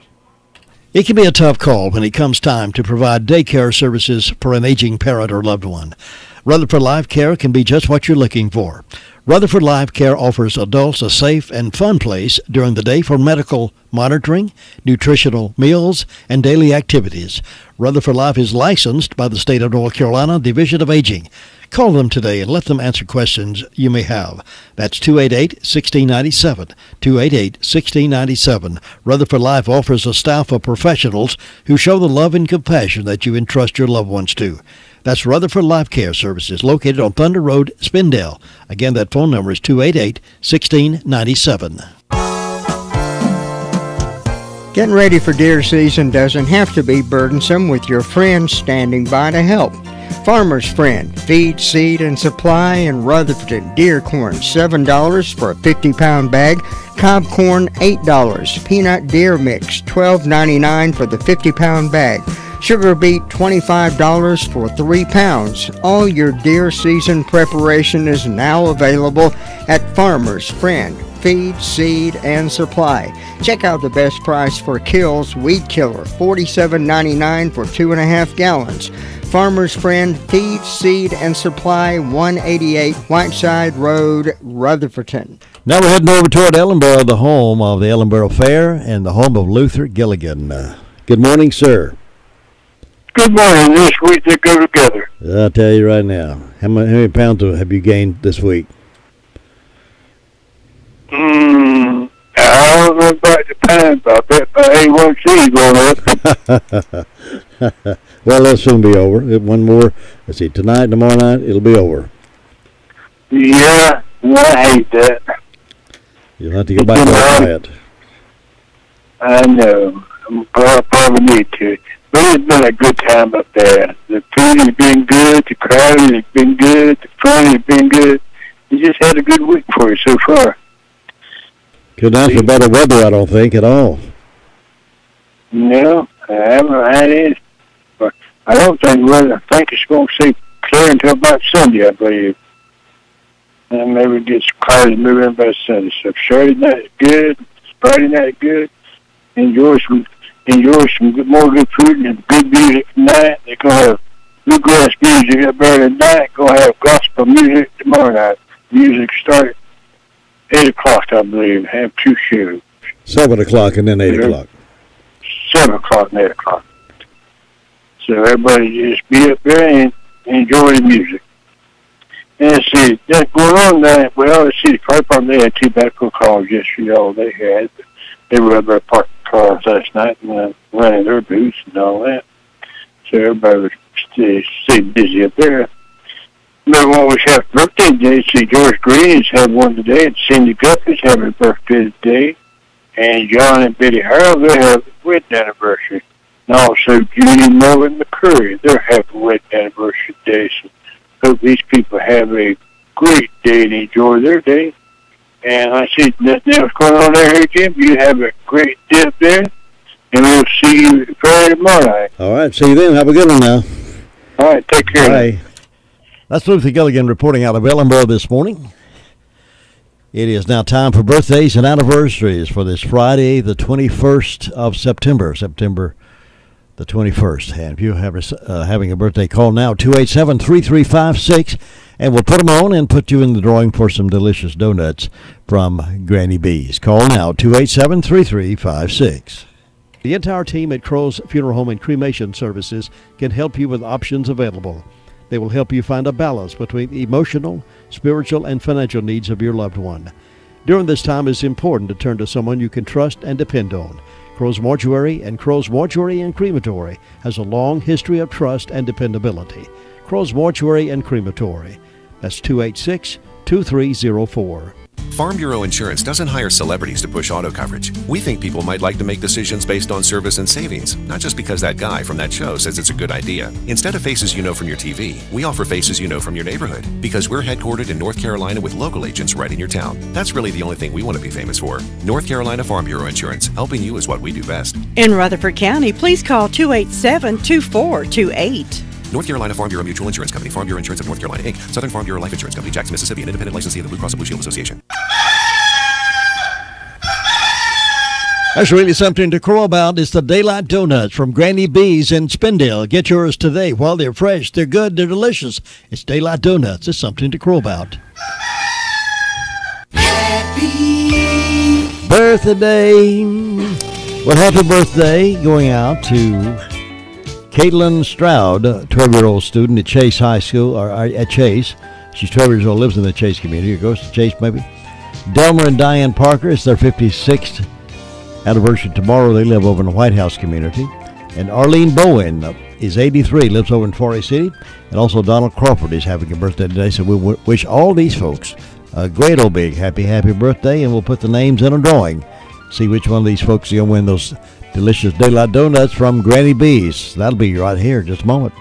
It can be a tough call when it comes time to provide daycare services for an aging parent or loved one. Rutherford Life Care can be just what you're looking for. Rutherford Life Care offers adults a safe and fun place during the day for medical monitoring, nutritional meals, and daily activities. Rutherford Life is licensed by the state of North Carolina Division of Aging. Call them today and let them answer questions you may have. That's 288-1697, 288-1697. Rutherford Life offers a staff of professionals who show the love and compassion that you entrust your loved ones to. That's Rutherford Life Care Services, located on Thunder Road, Spindale. Again, that phone number is 288-1697. Getting ready for deer season doesn't have to be burdensome with your friends standing by to help. Farmer's Friend, feed, seed, and supply in Rutherford. Deer corn, $7 for a 50-pound bag. Cob corn, $8. Peanut deer mix, $12.99 for the 50-pound bag. Sugar beet, $25 for 3 pounds. All your deer season preparation is now available at Farmer's Friend. Feed, seed, and supply. Check out the best price for Kills Weed Killer, $47.99 for 2.5 gallons. Farmer's Friend, Feed, Seed, and Supply, 188 Whiteside Road, Rutherfordton. Now we're heading over toward Ellenboro, the home of the Ellenboro Fair and the home of Luther Gilligan. Good morning, sir. Good morning. This week they go together. I'll tell you right now. How many pounds have you gained this week? I don't know about the pounds. I bet my A1C is going up. Well, that'll soon be over. One more. Let's see, tonight, tomorrow night, it'll be over. Yeah, I hate that. You'll have to go back to the diet. I know. I probably need to. But it's been a good time up there. The food has been good. The crowd has been good. The fun has been good. You just had a good week for you so far. Couldn't ask for better weather, I don't think, at all. No, I haven't had it. But I don't think weather. I think it's going to stay clear until about Sunday, I believe. And maybe get some cars moving by Sunday. So Saturday night good, Friday night good. Enjoy some more good food and good music tonight. They're gonna have bluegrass music up there tonight. Gonna have gospel music tomorrow night. Music start at 8 o'clock, I believe. Have 2 shows. 7 o'clock and then 8 o'clock. 7 o'clock and 8 o'clock. So everybody just be up there and enjoy the music. And see, that's going on now. Well, let's see, the car department, they had 2 medical calls yesterday. All they had. They were up there parking cars last night and running their booths and all that. So everybody was stay busy up there. But we always have birthday days. See, George Green's had one today, and Cindy Guffey's having a birthday today. And John and Betty Harrell, they have a wedding anniversary. And also Judy Merlin McCurry, they're having a wedding anniversary today. So hope these people have a great day and enjoy their day. And I see nothing else going on there here, Jim. You have a great day up there. And we'll see you Friday tomorrow night. All right, see you then. Have a good one now. All right, take care. Bye. That's Luther Gilligan reporting out of Ellenboro this morning. It is now time for birthdays and anniversaries for this Friday, the 21st of September, September the 21st. And if you have having a birthday, call now, 287-3356, and we'll put them on and put you in the drawing for some delicious donuts from Granny B's. Call now, 287-3356. The entire team at Crow's Funeral Home and Cremation Services can help you with options available. They will help you find a balance between emotional, spiritual, and financial needs of your loved one. During this time, it's important to turn to someone you can trust and depend on. Crow's Mortuary and Crow's Mortuary and Crematory has a long history of trust and dependability. Crow's Mortuary and Crematory. That's 286-2304. Farm Bureau Insurance doesn't hire celebrities to push auto coverage. We think people might like to make decisions based on service and savings, not just because that guy from that show says it's a good idea. Instead of faces you know from your TV, we offer faces you know from your neighborhood, because we're headquartered in North Carolina with local agents right in your town. That's really the only thing we want to be famous for. North Carolina Farm Bureau Insurance, helping you is what we do best. In Rutherford County, please call 287-2428. North Carolina Farm Bureau Mutual Insurance Company, Farm Bureau Insurance of North Carolina, Inc., Southern Farm Bureau Life Insurance Company, Jackson, Mississippi, an independent licensee of the Blue Cross and Blue Shield Association. That's really something to crow about. It's the Daylight Donuts from Granny B's in Spindale. Get yours today while they're fresh. They're good. They're delicious. It's Daylight Donuts. It's something to crow about. Happy birthday. Well, happy birthday going out to Caitlin Stroud, a 12-year-old student at Chase High School, or at Chase. She's 12 years old, lives in the Chase community, goes to Chase maybe. Delmer and Diane Parker, it's their 56th anniversary tomorrow. They live over in the White House community. And Arlene Bowen is 83, lives over in Forest City. And also Donald Crawford is having a birthday today. So we wish all these folks a great old big happy birthday, and we'll put the names in a drawing. See which one of these folks is going to win those delicious Daylight Donuts from Granny B's. That'll be right here in just a moment.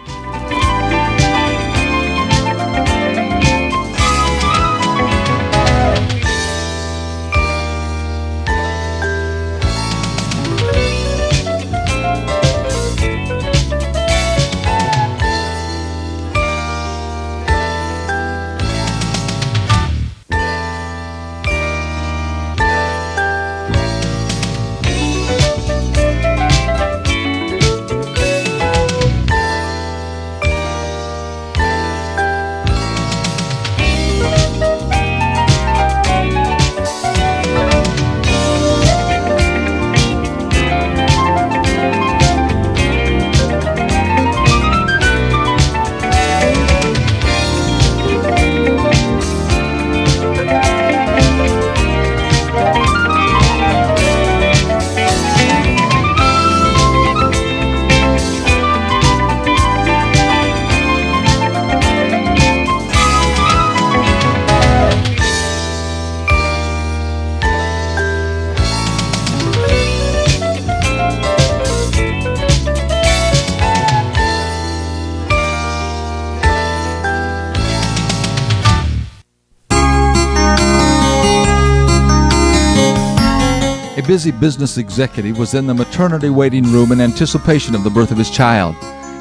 A busy business executive was in the maternity waiting room in anticipation of the birth of his child.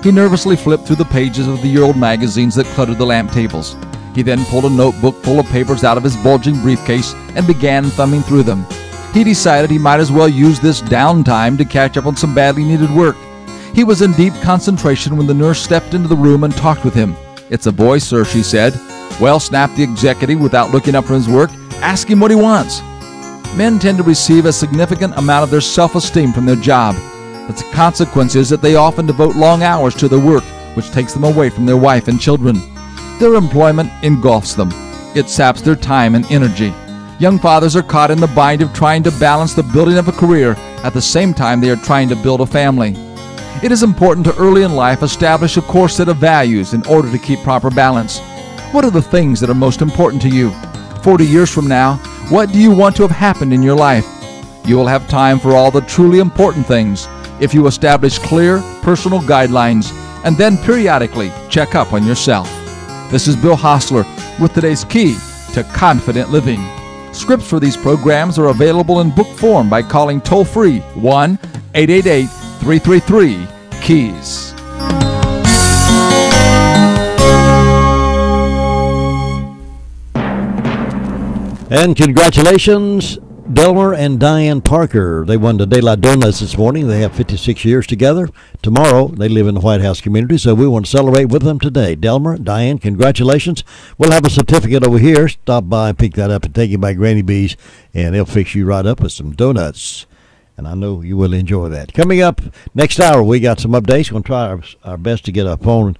He nervously flipped through the pages of the year-old magazines that cluttered the lamp tables. He then pulled a notebook full of papers out of his bulging briefcase and began thumbing through them. He decided he might as well use this downtime to catch up on some badly needed work. He was in deep concentration when the nurse stepped into the room and talked with him. "It's a boy, sir," she said. "Well," snapped the executive without looking up from his work, "ask him what he wants." Men tend to receive a significant amount of their self-esteem from their job. But the consequence is that they often devote long hours to their work, which takes them away from their wife and children. Their employment engulfs them. It saps their time and energy. Young fathers are caught in the bind of trying to balance the building of a career at the same time they are trying to build a family. It is important to early in life establish a core set of values in order to keep proper balance. What are the things that are most important to you? 40 years from now, what do you want to have happened in your life? You will have time for all the truly important things if you establish clear, personal guidelines and then periodically check up on yourself. This is Bill Hostler with today's Key to Confident Living. Scripts for these programs are available in book form by calling toll-free 1-888-333-KEYS. And congratulations, Delmer and Diane Parker. They won the Daylight Donuts this morning. They have 56 years together. Tomorrow, they live in the White House community, so we want to celebrate with them today. Delmer, Diane, congratulations. We'll have a certificate over here. Stop by and pick that up and take it by Granny B's, and they'll fix you right up with some donuts. And I know you will enjoy that. Coming up next hour, we got some updates. We're going to try our best to get a phone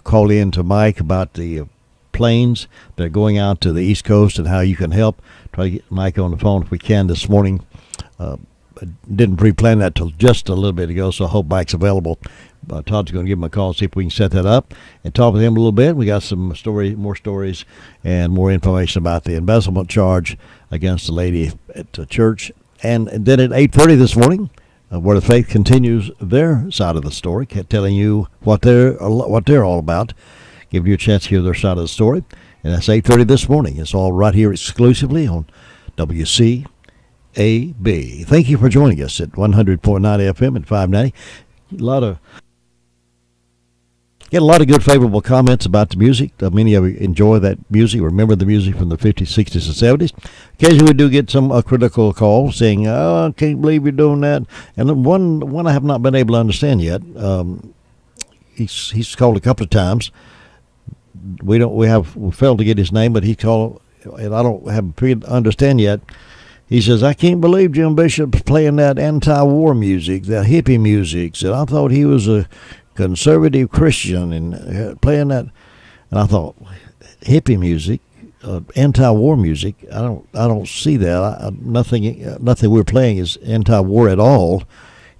call in to Mike about the planes that are going out to the East Coast and how you can help. Try to get Mike on the phone if we can this morning. Didn't pre-plan that till just a little bit ago, so I hope Mike's available. Todd's going to give him a call, see if we can set that up and talk with him a little bit. We got some more stories and more information about the embezzlement charge against the lady at the church. And then at 8:30 this morning, Word of Faith continues their side of the story, telling you what they're all about, giving you a chance to hear their side of the story. And that's 8:30 this morning. It's all right here exclusively on WCAB. Thank you for joining us at 100.9 FM and 590. Get a lot of good, favorable comments about the music. Many of you enjoy that music, remember the music from the 50s, 60s, and 70s. Occasionally we do get some critical calls saying, "Oh, I can't believe you're doing that." And one I have not been able to understand yet. He's called a couple of times. We failed to get his name, but he called, and I don't have understand yet. He says, "I can't believe Jim Bishop's playing that anti-war music, that hippie music. Said I thought he was a conservative Christian and playing that." And I thought, hippie music, anti-war music. I don't see that. Nothing we're playing is anti-war at all.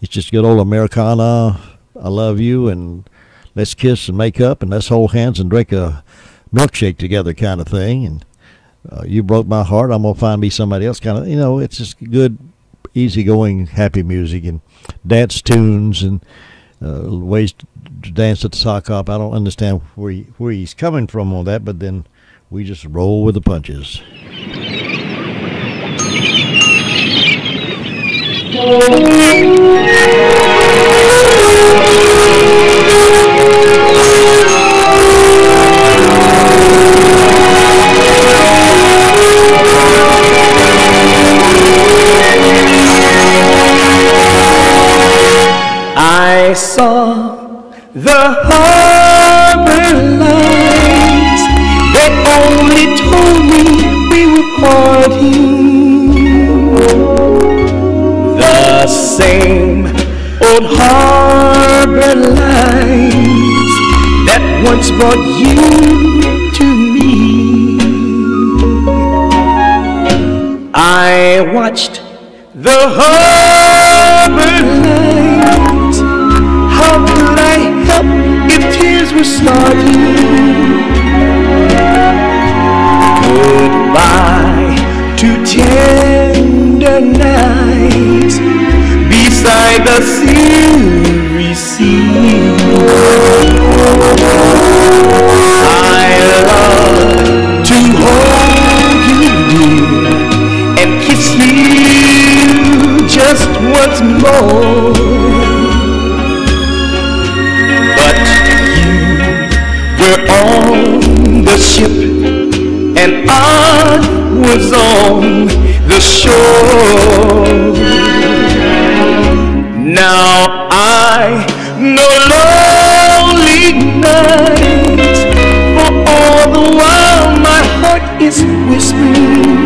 It's just good old Americana. I love you and let's kiss and make up and let's hold hands and drink a milkshake together kind of thing. And you broke my heart. I'm gonna find me somebody else kind of. It's just good, easygoing, happy music and dance tunes and ways to dance at the sock hop. I don't understand where he's coming from on that, but then we just roll with the punches. I saw the harbor lights that only told me we were parting. The same old harbor lights that once brought you to me. I watched the harbor lights. How could I help if tears were starting? Goodbye to tender nights beside the silvery sea. I love to hold you dear and kiss you just once more. But you were all and I was on the shore. Now I know lonely nights, for all the while my heart is whispering.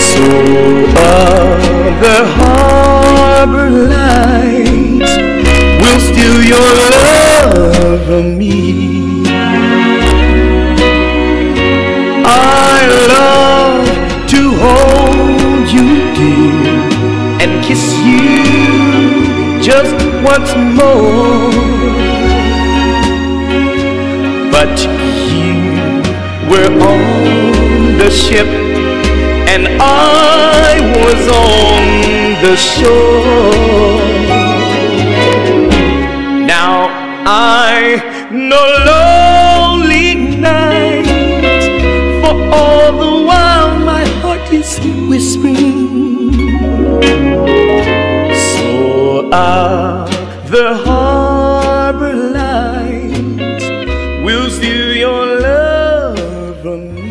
So other harbor lights will steal your love from me. I love to hold you dear and kiss you just once more, but you were on the ship and I was on the shore. Now I know lonely nights, for all the while my heart is whispering. So the harbor lights will steal your love from me.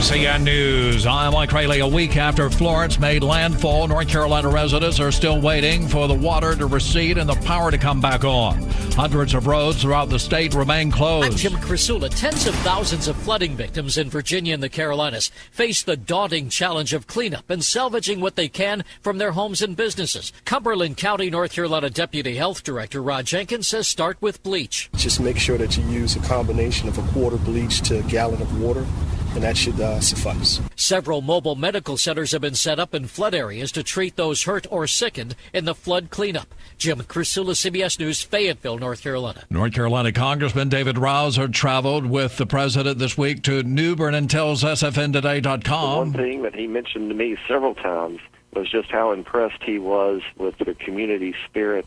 WCAB News. I'm Mike Rayleigh. A week after Florence made landfall, North Carolina residents are still waiting for the water to recede and the power to come back on. Hundreds of roads throughout the state remain closed. I'm Jim Crisula. Tens of thousands of flooding victims in Virginia and the Carolinas face the daunting challenge of cleanup and salvaging what they can from their homes and businesses. Cumberland County, North Carolina Deputy Health Director Rod Jenkins says start with bleach. Just make sure that you use a combination of a quarter bleach to a gallon of water, and that should suffice. Several mobile medical centers have been set up in flood areas to treat those hurt or sickened in the flood cleanup. Jim Crisula, CBS News, Fayetteville, North Carolina. North Carolina Congressman David Rouser traveled with the president this week to New Bern and tells SFNtoday.com. One thing that he mentioned to me several times was just how impressed he was with the community spirit,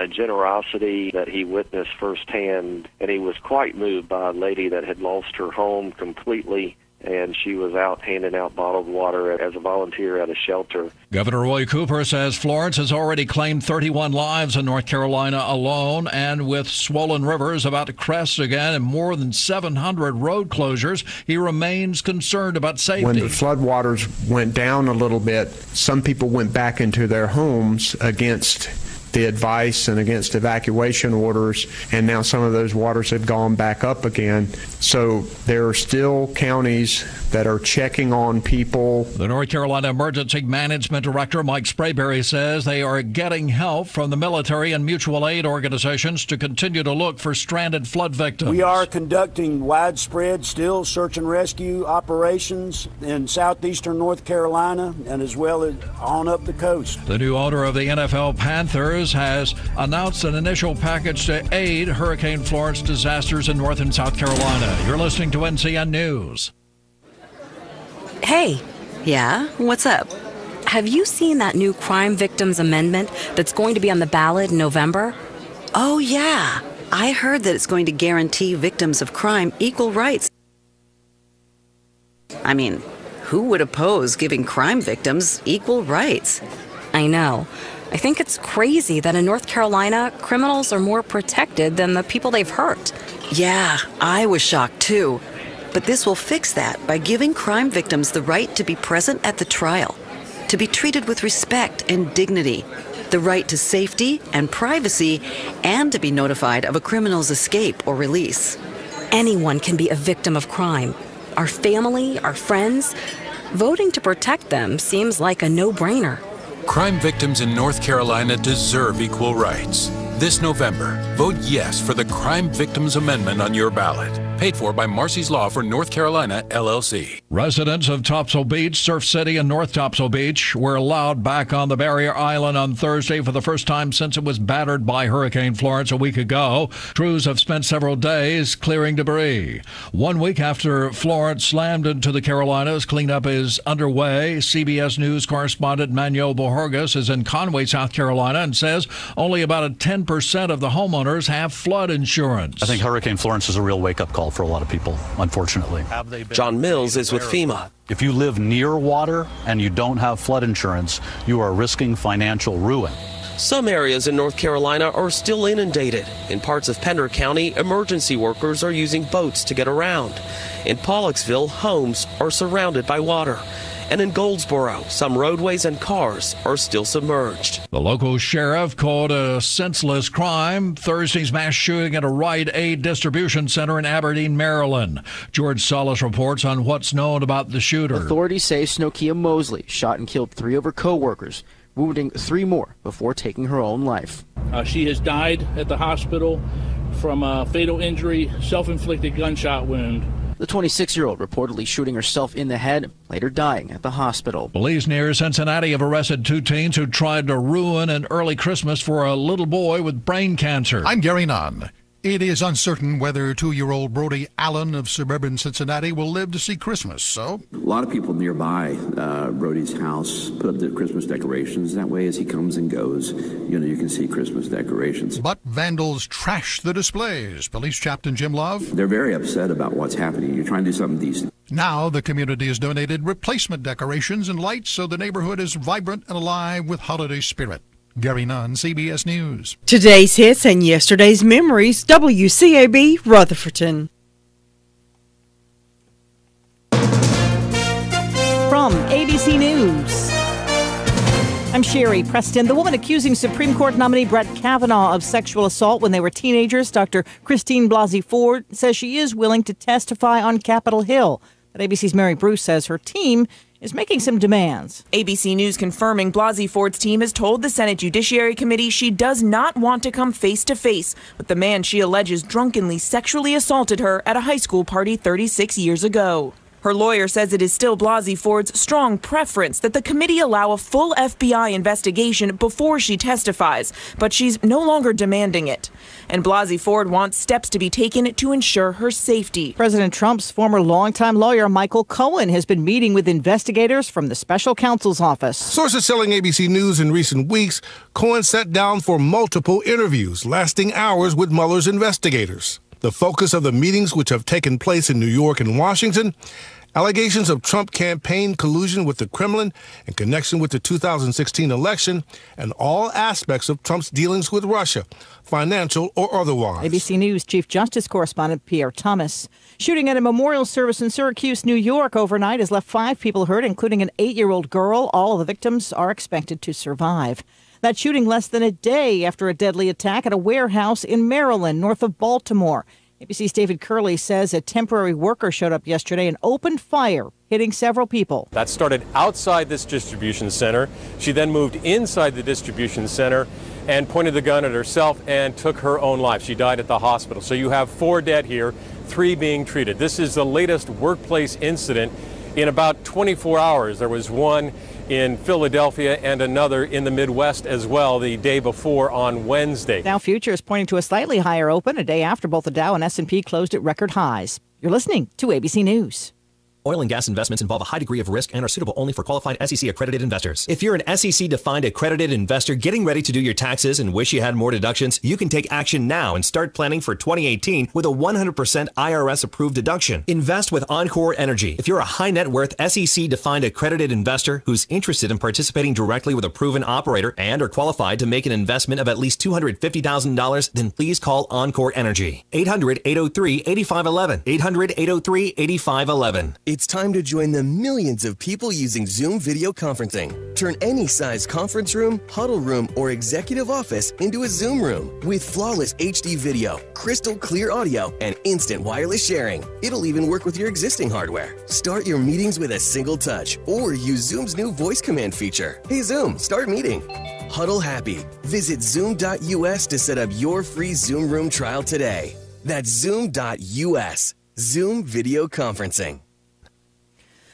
generosity that he witnessed firsthand, and he was quite moved by a lady that had lost her home completely, and she was out handing out bottled water as a volunteer at a shelter. Governor Roy Cooper says Florence has already claimed 31 lives in North Carolina alone, and with swollen rivers about to crest again and more than 700 road closures, he remains concerned about safety. When the floodwaters went down a little bit, some people went back into their homes against the advice and against evacuation orders, and now some of those waters have gone back up again. So there are still counties that are checking on people. The North Carolina Emergency Management Director Mike Sprayberry says they are getting help from the military and mutual aid organizations to continue to look for stranded flood victims. We are conducting widespread still search and rescue operations in southeastern North Carolina and as well as on up the coast. The new owner of the NFL Panthers has announced an initial package to aid Hurricane Florence disasters in North and South Carolina. You're listening to NCN News. Hey. Yeah? What's up? Have you seen that new Crime Victims Amendment that's going to be on the ballot in November? Oh, yeah. I heard that it's going to guarantee victims of crime equal rights. I mean, who would oppose giving crime victims equal rights? I know. I think it's crazy that in North Carolina, criminals are more protected than the people they've hurt. Yeah, I was shocked too. But this will fix that by giving crime victims the right to be present at the trial, to be treated with respect and dignity, the right to safety and privacy, and to be notified of a criminal's escape or release. Anyone can be a victim of crime. Our family, our friends. Voting to protect them seems like a no-brainer. Crime victims in North Carolina deserve equal rights. This November, vote yes for the Crime Victims Amendment on your ballot. Paid for by Marcy's Law for North Carolina, LLC. Residents of Topsail Beach, Surf City, and North Topsail Beach were allowed back on the barrier island on Thursday for the first time since it was battered by Hurricane Florence a week ago. Crews have spent several days clearing debris. 1 week after Florence slammed into the Carolinas, cleanup is underway. CBS News correspondent Manuel Bohorgas is in Conway, South Carolina, and says only about 10% of the homeowners have flood insurance. I think Hurricane Florence is a real wake-up call for a lot of people, unfortunately. John Mills is with FEMA. If you live near water and you don't have flood insurance, you are risking financial ruin. Some areas in North Carolina are still inundated. In parts of Pender County, emergency workers are using boats to get around. In Pollocksville, homes are surrounded by water. And in Goldsboro, some roadways and cars are still submerged. The local sheriff called a senseless crime Thursday's mass shooting at a Rite Aid distribution center in Aberdeen, Maryland. George Solis reports on what's known about the shooter. Authorities say Snokia Mosley shot and killed 3 of her co-workers, wounding 3 more before taking her own life. She has died at the hospital from a fatal injury, self-inflicted gunshot wound. The 26-year-old reportedly shooting herself in the head, later dying at the hospital. Police near Cincinnati have arrested 2 teens who tried to ruin an early Christmas for a little boy with brain cancer. I'm Gary Nunn. It is uncertain whether 2-year-old Brody Allen of suburban Cincinnati will live to see Christmas, so... A lot of people nearby Brody's house put up the Christmas decorations. That way, as he comes and goes, you can see Christmas decorations. But vandals trash the displays. Police Captain Jim Love. They're very upset about what's happening. You're trying to do something decent. Now the community has donated replacement decorations and lights so the neighborhood is vibrant and alive with holiday spirit. Gary Nunn, CBS News. Today's hits and yesterday's memories, WCAB Rutherfordton. From ABC News, I'm Sherry Preston. The woman accusing Supreme Court nominee Brett Kavanaugh of sexual assault when they were teenagers, Dr. Christine Blasey Ford, says she is willing to testify on Capitol Hill. But ABC's Mary Bruce says her team is making some demands. ABC News confirming Blasey Ford's team has told the Senate Judiciary Committee she does not want to come face to face with the man she alleges drunkenly sexually assaulted her at a high school party 36 years ago. Her lawyer says it is still Blasey Ford's strong preference that the committee allow a full FBI investigation before she testifies, but she's no longer demanding it. And Blasey Ford wants steps to be taken to ensure her safety. President Trump's former longtime lawyer Michael Cohen has been meeting with investigators from the special counsel's office. Sources telling ABC News in recent weeks, Cohen sat down for multiple interviews, lasting hours with Mueller's investigators. The focus of the meetings, which have taken place in New York and Washington, allegations of Trump campaign collusion with the Kremlin in connection with the 2016 election, and all aspects of Trump's dealings with Russia, financial or otherwise. ABC News Chief Justice correspondent Pierre Thomas. Shooting at a memorial service in Syracuse, New York overnight has left 5 people hurt, including an 8-year-old girl. All of the victims are expected to survive. That shooting less than a day after a deadly attack at a warehouse in Maryland, north of Baltimore. ABC's David Curley says a temporary worker showed up yesterday and opened fire, hitting several people. That started outside this distribution center. She then moved inside the distribution center and pointed the gun at herself and took her own life. She died at the hospital. So you have 4 dead here, 3 being treated. This is the latest workplace incident in about 24 hours. There was one in Philadelphia and another in the Midwest as well the day before on Wednesday. Dow futures pointing to a slightly higher open a day after both the Dow and S&P closed at record highs. You're listening to ABC News. Oil and gas investments involve a high degree of risk and are suitable only for qualified SEC-accredited investors. If you're an SEC-defined accredited investor getting ready to do your taxes and wish you had more deductions, you can take action now and start planning for 2018 with a 100% IRS-approved deduction. Invest with Encore Energy. If you're a high-net-worth SEC-defined accredited investor who's interested in participating directly with a proven operator and are qualified to make an investment of at least $250,000, then please call Encore Energy. 800-803-8511. 800-803-8511. It's time to join the millions of people using Zoom video conferencing. Turn any size conference room, huddle room, or executive office into a Zoom room with flawless HD video, crystal clear audio, and instant wireless sharing. It'll even work with your existing hardware. Start your meetings with a single touch or use Zoom's new voice command feature. Hey Zoom, start meeting. Huddle happy. Visit zoom.us to set up your free Zoom room trial today. That's zoom.us. Zoom video conferencing.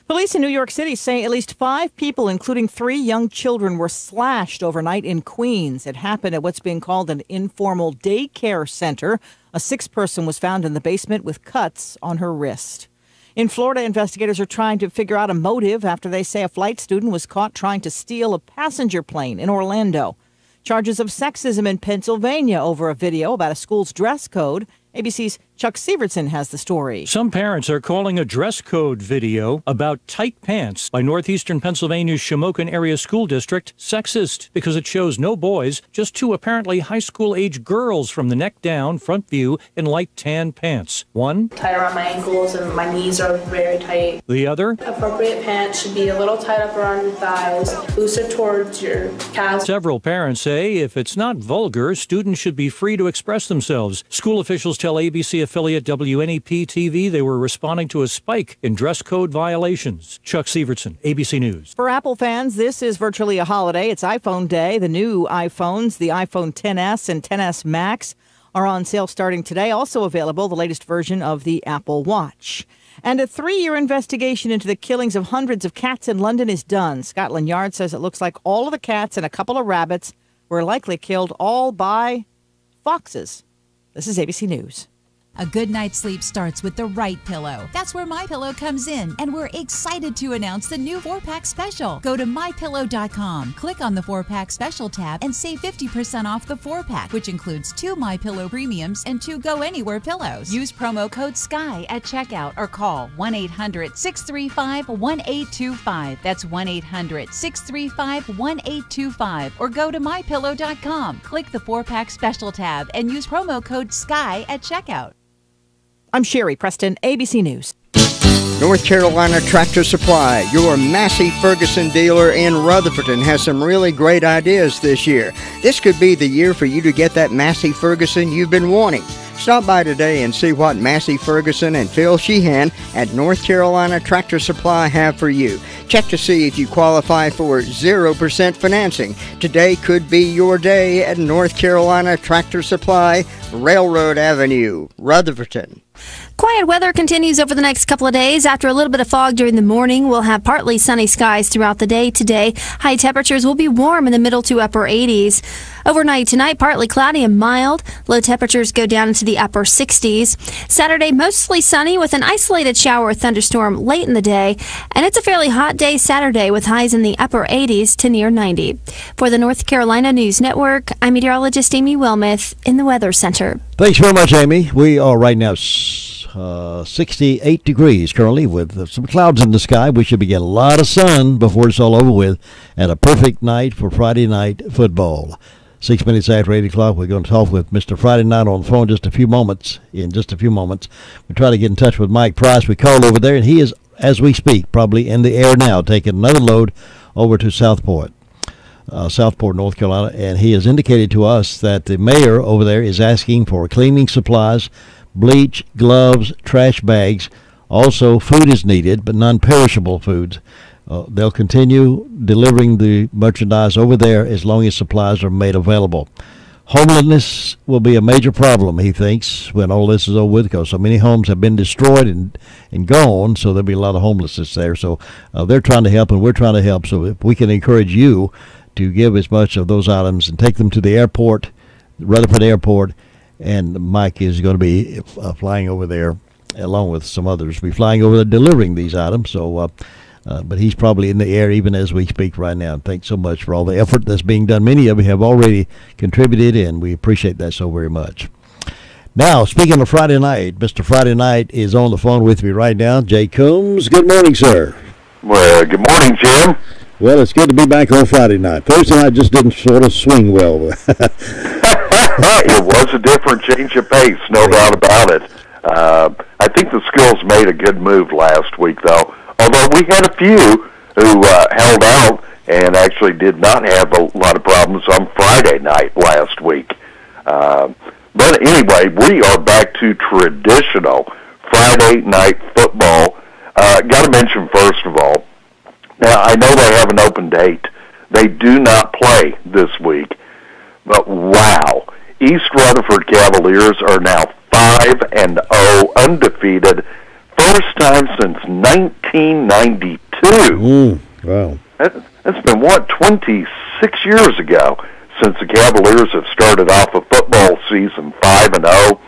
Police in New York City say at least 5 people, including 3 young children, were slashed overnight in Queens. It happened at what's being called an informal daycare center. A 6th person was found in the basement with cuts on her wrist. In Florida, investigators are trying to figure out a motive after they say a flight student was caught trying to steal a passenger plane in Orlando. Charges of sexism in Pennsylvania over a video about a school's dress code. ABC's Chuck Sievertson has the story. Some parents are calling a dress code video about tight pants by northeastern Pennsylvania's Shamokin Area School District sexist because it shows no boys, just two apparently high school-age girls from the neck down, front view, in light tan pants. One, tight around my ankles and my knees are very tight. The other, appropriate pants should be a little tight up around your thighs, looser towards your calves. Several parents say if it's not vulgar, students should be free to express themselves. School officials tell ABC affiliate WNEP-TV they were responding to a spike in dress code violations. Chuck Sievertson, ABC News. For Apple fans, this is virtually a holiday. It's iPhone Day. The new iPhones, the iPhone XS and XS Max, are on sale starting today. Also available, the latest version of the Apple Watch. And a 3-year investigation into the killings of hundreds of cats in London is done. Scotland Yard says it looks like all of the cats and a couple of rabbits were likely killed all by foxes. This is ABC News. A good night's sleep starts with the right pillow. That's where MyPillow comes in, and we're excited to announce the new 4-pack special. Go to MyPillow.com, click on the 4-pack special tab, and save 50% off the 4-pack, which includes 2 MyPillow premiums and 2 Go Anywhere pillows. Use promo code SKY at checkout or call 1-800-635-1825. That's 1-800-635-1825. Or go to MyPillow.com, click the 4-pack special tab, and use promo code SKY at checkout. I'm Sherry Preston, ABC News. North Carolina Tractor Supply, your Massey Ferguson dealer in Rutherfordton, has some really great ideas this year. This could be the year for you to get that Massey Ferguson you've been wanting. Stop by today and see what Massey Ferguson and Phil Sheehan at North Carolina Tractor Supply have for you. Check to see if you qualify for 0% financing. Today could be your day at North Carolina Tractor Supply, Railroad Avenue, Rutherfordton. Quiet weather continues over the next couple of days. After a little bit of fog during the morning, we'll have partly sunny skies throughout the day today. High temperatures will be warm in the middle to upper 80s. Overnight tonight, partly cloudy and mild. Low temperatures go down into the upper 60s. Saturday, mostly sunny with an isolated shower or thunderstorm late in the day. And it's a fairly hot day Saturday with highs in the upper 80s to near 90. For the North Carolina News Network, I'm meteorologist Amy Wilmoth in the Weather Center. Thanks very much, Amy. We are right now 68 degrees currently with some clouds in the sky. We should be getting a lot of sun before it's all over with, and a perfect night for Friday night football. 6 minutes after 8 o'clock, we're going to talk with Mr. Friday Night on the phone in just a few moments. We try to get in touch with Mike Price. We called over there, and he is, as we speak, probably in the air now, taking another load over to Southport, North Carolina, and he has indicated to us that the mayor over there is asking for cleaning supplies, bleach, gloves, trash bags. Also, food is needed, but non-perishable foods. They'll continue delivering the merchandise over there as long as supplies are made available. Homelessness will be a major problem, he thinks, when all this is over with, because so many homes have been destroyed and gone, so there'll be a lot of homelessness there. So they're trying to help, and we're trying to help. So if we can encourage you to give as much of those items and take them to the airport, Rutherford Airport, and Mike is going to be flying over there along with some others. We're flying over there delivering these items, so but he's probably in the air even as we speak right now. Thanks so much for all the effort that's being done. Many of you have already contributed, and we appreciate that so very much. Now, speaking of Friday night, Mr. Friday Night is on the phone with me right now. Jay Coombs, good morning, sir. Well, good morning, Jim. Well, it's good to be back on Friday night. Thursday night just didn't sort of swing well. It was a different change of pace, no doubt about it. I think the schools made a good move last week, though. Although we had a few who held out and actually did not have a lot of problems on Friday night last week. But anyway, we are back to traditional Friday night football. Got to mention, first of all, now I know they have an open date. They do not play this week. But wow, East Rutherford Cavaliers are now 5-0, undefeated. First time since 1992. Wow. That's been, 26 years ago since the Cavaliers have started off a football season 5-0.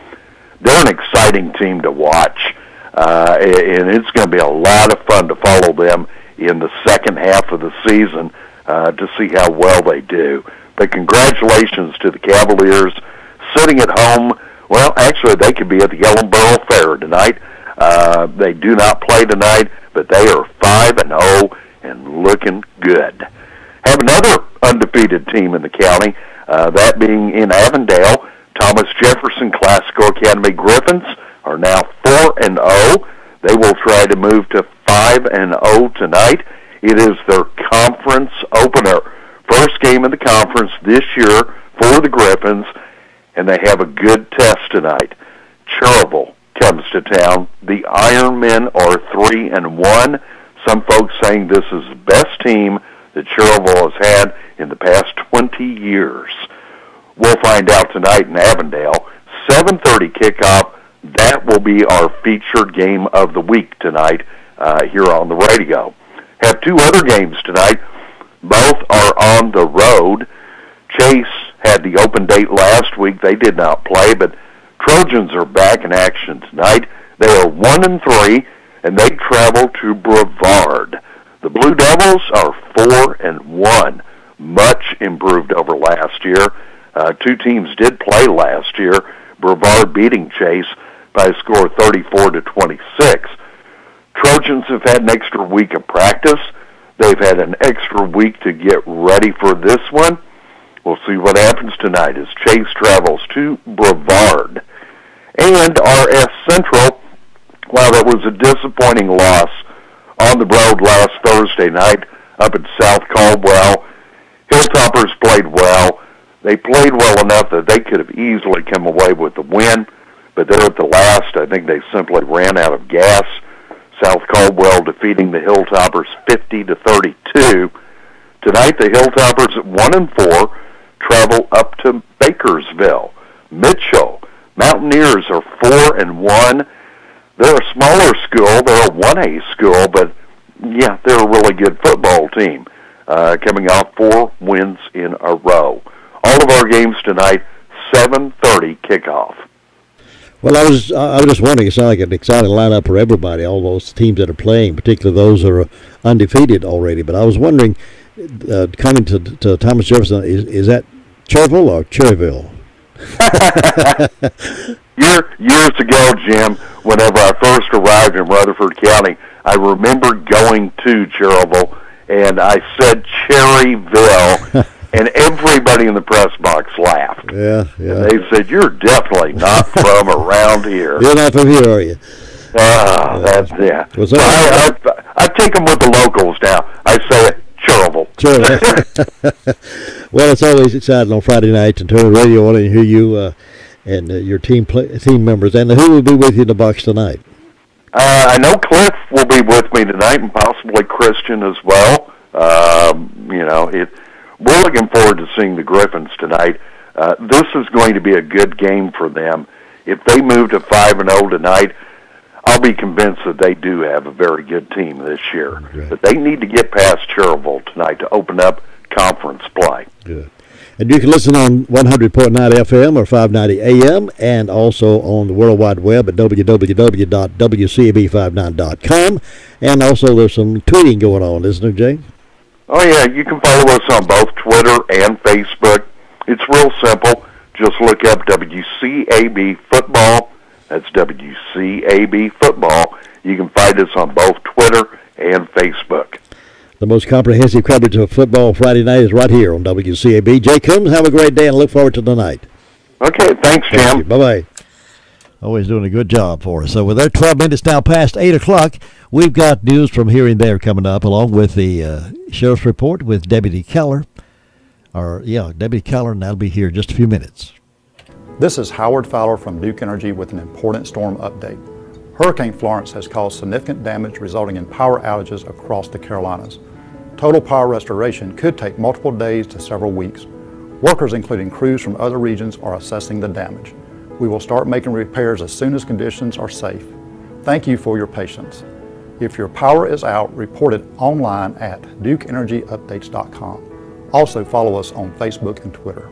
They're an exciting team to watch, and it's going to be a lot of fun to follow them in the second half of the season to see how well they do. But congratulations to the Cavaliers sitting at home Well, actually, they could be at the Ellenboro Fair tonight. They do not play tonight, but they are 5-0 and looking good. Have another undefeated team in the county, that being in Avondale. Thomas Jefferson Classical Academy Griffins are now 4-0. They will try to move to 5-0 tonight. It is their conference opener. First game of the conference this year for the Griffins, and they have a good test tonight. Cherville comes to town. The Ironmen are 3-1. Some folks saying this is the best team that Cherville has had in the past 20 years. We'll find out tonight in Avondale. 7:30 kickoff. That will be our featured game of the week tonight here on the radio. Have two other games tonight. Both are on the road. Chase had the open date last week. They did not play, but Trojans are back in action tonight. They are 1-3, and they travel to Brevard. The Blue Devils are 4-1, much improved over last year. Two teams did play last year. Brevard beating Chase by a score of 34-26. Trojans have had an extra week of practice. They've had an extra week to get ready for this one. We'll see what happens tonight as Chase travels to Brevard. And RS Central, while it was a disappointing loss on the road last Thursday night up at South Caldwell, Hilltoppers played well. They played well enough that they could have easily come away with the win, but there at the last, I think they simply ran out of gas. South Caldwell defeating the Hilltoppers 50-32. Tonight, the Hilltoppers at 1-4 travel up to Bakersville. Mitchell Mountaineers are 4-1. They're a smaller school. They're a 1A school, but yeah, they're a really good football team, coming off 4 wins in a row. All of our games tonight, 7:30 kickoff. Well, I was just wondering, it sounds like an exciting lineup for everybody, all those teams that are playing, particularly those that are undefeated already. But I was wondering, coming to Thomas Jefferson, is that Cherville or Cherryville? Years ago, Jim, whenever I first arrived in Rutherford County, I remember going to Cherryville, and I said Cherryville, and everybody in the press box laughed. Yeah. And they said, "You're definitely not from around here." You're not from here, are you? That's, yeah. So I take them with the locals now. I say it, Cherville. Well, it's always exciting on Friday night to turn the radio on and hear you and your team members. And who will be with you in the box tonight? I know Cliff will be with me tonight, and possibly Christian as well. We're looking forward to seeing the Griffins tonight. This is going to be a good game for them. If they move to 5-0 tonight, I'll be convinced that they do have a very good team this year. Right. But they need to get past Cherville tonight to open up conference play. Good. And you can listen on 100.9 FM or 590 AM, and also on the World Wide Web at www.wcab59.com. And also there's some tweeting going on, isn't there, Jay? Oh, yeah. You can follow us on both Twitter and Facebook. It's real simple. Just look up WCAB Football. That's WCAB Football. You can find us on both Twitter and Facebook. The most comprehensive coverage of football Friday night is right here on WCAB. Jay Coombs, have a great day and look forward to tonight. Okay, thanks, Jim. Bye-bye. Always doing a good job for us. So with our 12 minutes now past 8 o'clock, we've got news from here and there coming up, along with the Sheriff's Report with Deputy Keller. Deputy Keller, and that'll be here in just a few minutes. This is Howard Fowler from Duke Energy with an important storm update. Hurricane Florence has caused significant damage, resulting in power outages across the Carolinas. Total power restoration could take multiple days to several weeks. Workers, including crews from other regions, are assessing the damage. We will start making repairs as soon as conditions are safe. Thank you for your patience. If your power is out, report it online at dukeenergyupdates.com. Also follow us on Facebook and Twitter.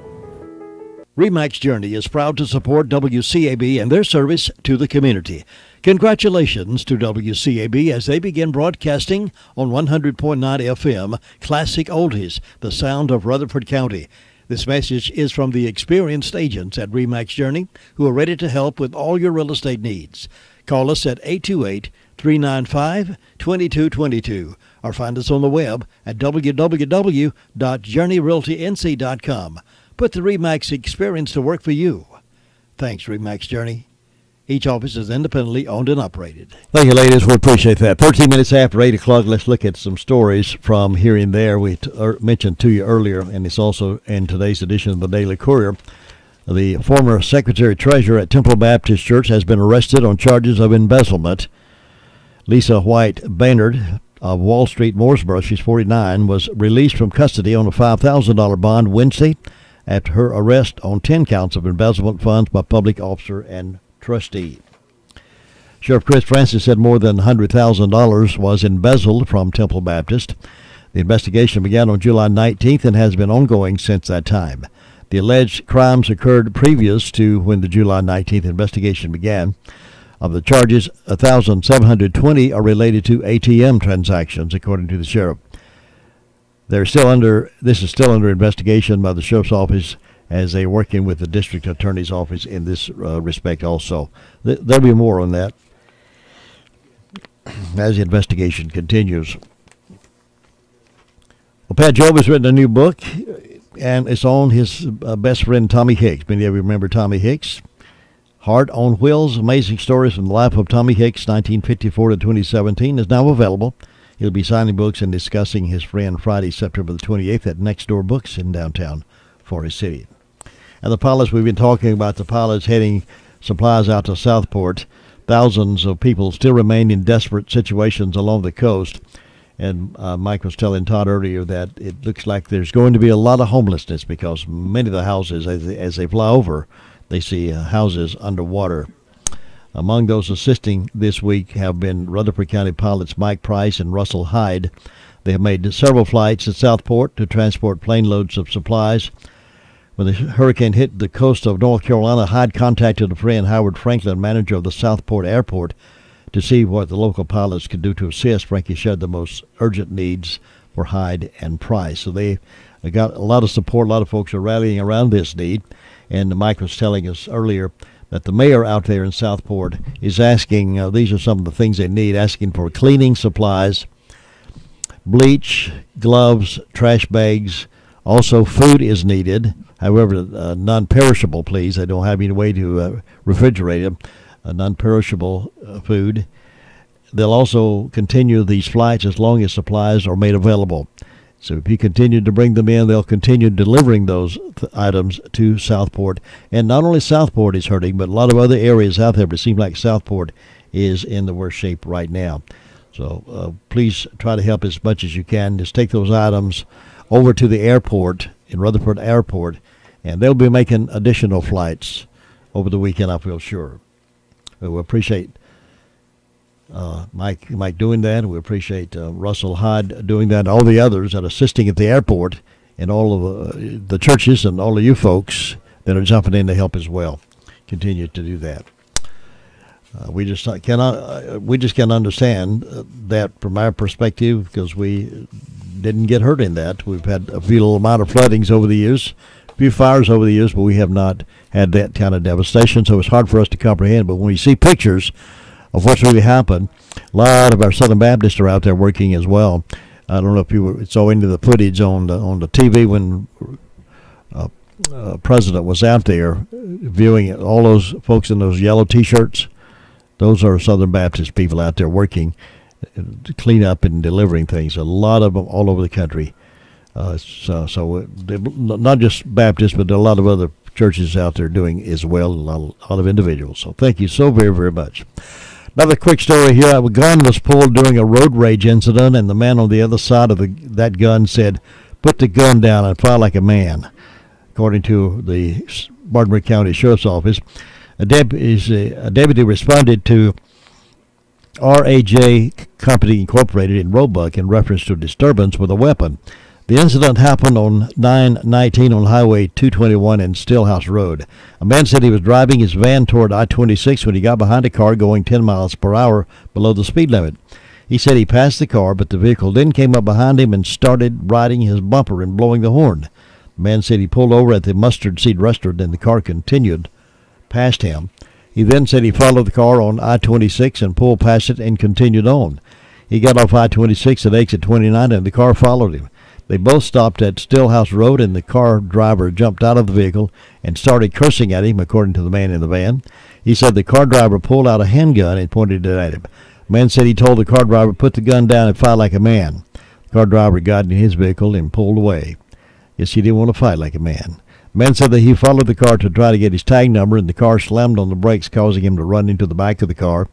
RE/MAX Journey is proud to support WCAB and their service to the community. Congratulations to WCAB as they begin broadcasting on 100.9 FM Classic Oldies, the sound of Rutherford County. This message is from the experienced agents at RE/MAX Journey who are ready to help with all your real estate needs. Call us at 828-395-2222 or find us on the web at www.journeyrealtync.com. Put the RE/MAX experience to work for you. Thanks, RE/MAX Journey. Each office is independently owned and operated. Thank you, ladies. We appreciate that. 13 minutes after 8 o'clock, let's look at some stories from here and there. We mentioned to you earlier, and it's also in today's edition of the Daily Courier. The former Secretary-Treasurer at Temple Baptist Church has been arrested on charges of embezzlement. Lisa White Baynard of Wall Street, Mooresboro, she's 49, was released from custody on a $5,000 bond Wednesday after her arrest on 10 counts of embezzlement funds by public officer and trustee. Sheriff Chris Francis said more than $100,000 was embezzled from Temple Baptist. The investigation began on July 19th and has been ongoing since that time. The alleged crimes occurred previous to when the July 19th investigation began. Of the charges, 1,720 are related to ATM transactions, according to the sheriff. This is still under investigation by the sheriff's office as they're working with the district attorney's office in this respect also. There'll be more on that as the investigation continues. Well, Pat Jobe has written a new book, and it's on his best friend Tommy Hicks. Many of you remember Tommy Hicks. Heart on Wheels, Amazing Stories from the Life of Tommy Hicks, 1954 to 2017, is now available. He'll be signing books and discussing his friend Friday, September the 28th at Next Door Books in downtown Forest City. And the pilots, we've been talking about the pilots heading supplies out to Southport. Thousands of people still remain in desperate situations along the coast. And Mike was telling Todd earlier that it looks like there's going to be a lot of homelessness because many of the houses, as they fly over, they see houses underwater. Among those assisting this week have been Rutherford County pilots Mike Price and Russell Hyde. They have made several flights at Southport to transport plane loads of supplies. When the hurricane hit the coast of North Carolina, Hyde contacted a friend, Howard Franklin, manager of the Southport Airport, to see what the local pilots could do to assist. Frankie shared the most urgent needs for Hyde and Price. So they got a lot of support. A lot of folks are rallying around this need. And Mike was telling us earlier that the mayor out there in Southport is asking, these are some of the things they need, asking for cleaning supplies, bleach, gloves, trash bags. Also, food is needed. However, non-perishable, please. They don't have any way to refrigerate them. Non-perishable food. They'll also continue these flights as long as supplies are made available. So if you continue to bring them in, they'll continue delivering those items to Southport. And not only Southport is hurting, but a lot of other areas out there. But it seems like Southport is in the worst shape right now. So please try to help as much as you can. Just take those items over to the airport, in Rutherford Airport, and they'll be making additional flights over the weekend, I feel sure. We appreciate Mike doing that. We appreciate Russell Hyde doing that, all the others that are assisting at the airport, and all of the churches and all of you folks that are jumping in to help as well. Continue to do that. We just can't understand that from our perspective because we didn't get hurt in that. We've had a few little amount of floodings over the years, a few fires over the years, but we have not had that kind of devastation, so it's hard for us to comprehend. But when we see pictures of what's really happened, a lot of our Southern Baptists are out there working as well. I don't know if you saw into the footage on the TV when President was out there viewing it. All those folks in those yellow T-shirts, those are Southern Baptist people out there working to clean up and delivering things. A lot of them all over the country. So not just Baptists, but there are a lot of other churches out there doing as well, a lot of individuals. So thank you so very, very much. Another quick story here. A gun was pulled during a road rage incident, and the man on the other side of that gun said, "Put the gun down and fight like a man." According to the Baltimore County Sheriff's Office, a deputy responded to RAJ Company Incorporated in Roebuck in reference to disturbance with a weapon. The incident happened on 919 on Highway 221 and Stillhouse Road. A man said he was driving his van toward I-26 when he got behind a car going 10 miles per hour below the speed limit. He said he passed the car, but the vehicle then came up behind him and started riding his bumper and blowing the horn. The man said he pulled over at the Mustard Seed restaurant and the car continued past him. He then said he followed the car on I-26 and pulled past it and continued on. He got off I-26 at exit 29 and the car followed him. They both stopped at Stillhouse Road and the car driver jumped out of the vehicle and started cursing at him, according to the man in the van. He said the car driver pulled out a handgun and pointed it at him. The man said he told the car driver, put the gun down and fight like a man. The car driver got in his vehicle and pulled away. Yes, he didn't want to fight like a man. The man said that he followed the car to try to get his tag number, and the car slammed on the brakes, causing him to run into the back of the car.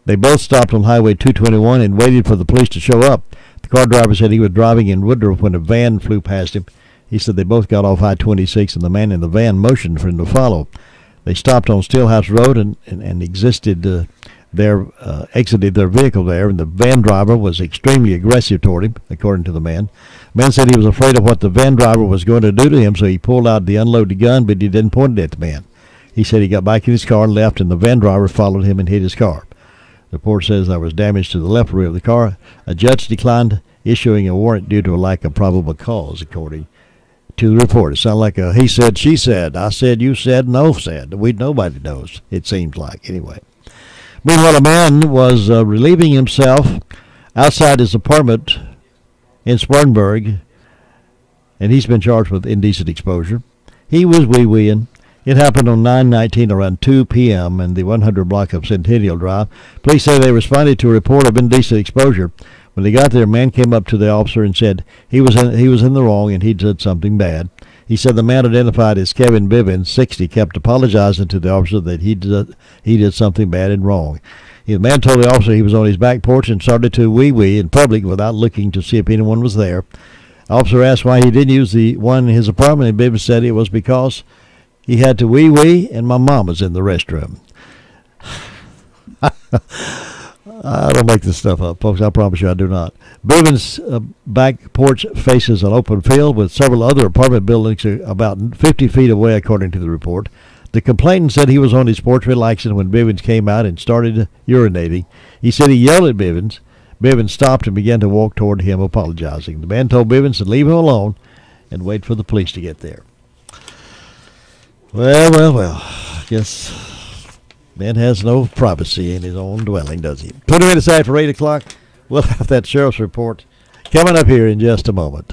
They both stopped on Highway 221 and waited for the police to show up. The car driver said he was driving in Woodruff when a van flew past him. He said they both got off I-26, and the man in the van motioned for him to follow. They stopped on Stillhouse Road and exited their vehicle there, and the van driver was extremely aggressive toward him, according to the man. The man said he was afraid of what the van driver was going to do to him, so he pulled out the unloaded gun, but he didn't point it at the man. He said he got back in his car and left, and the van driver followed him and hit his car. The report says there was damage to the left rear of the car. A judge declined issuing a warrant due to a lack of probable cause, according to the report. It sounded like a he said, she said, I said, you said, no said. Nobody knows, it seems like, anyway. Meanwhile, a man was relieving himself outside his apartment in Spartanburg, and he's been charged with indecent exposure. He was wee-weeing. It happened on 9/19 around 2 p.m. in the 100 block of Centennial Drive. Police say they responded to a report of indecent exposure. When they got there, a man came up to the officer and said he was in the wrong and he'd said something bad. He said the man, identified as Kevin Bivens, 60, kept apologizing to the officer that he did something bad and wrong. The man told the officer he was on his back porch and started to wee-wee in public without looking to see if anyone was there. The officer asked why he didn't use the one in his apartment, and Bivens said it was because he had to wee-wee and my mom was in the restroom. I don't make this stuff up, folks. I promise you I do not. Bivens' back porch faces an open field with several other apartment buildings about 50 feet away, according to the report. The complainant said he was on his porch relaxing when Bivens came out and started urinating. He said he yelled at Bivens. Bivens stopped and began to walk toward him, apologizing. The man told Bivens to leave him alone and wait for the police to get there. Well. Guess man has no privacy in his own dwelling, does he? 20 minutes after 8 o'clock, we'll have that sheriff's report coming up here in just a moment.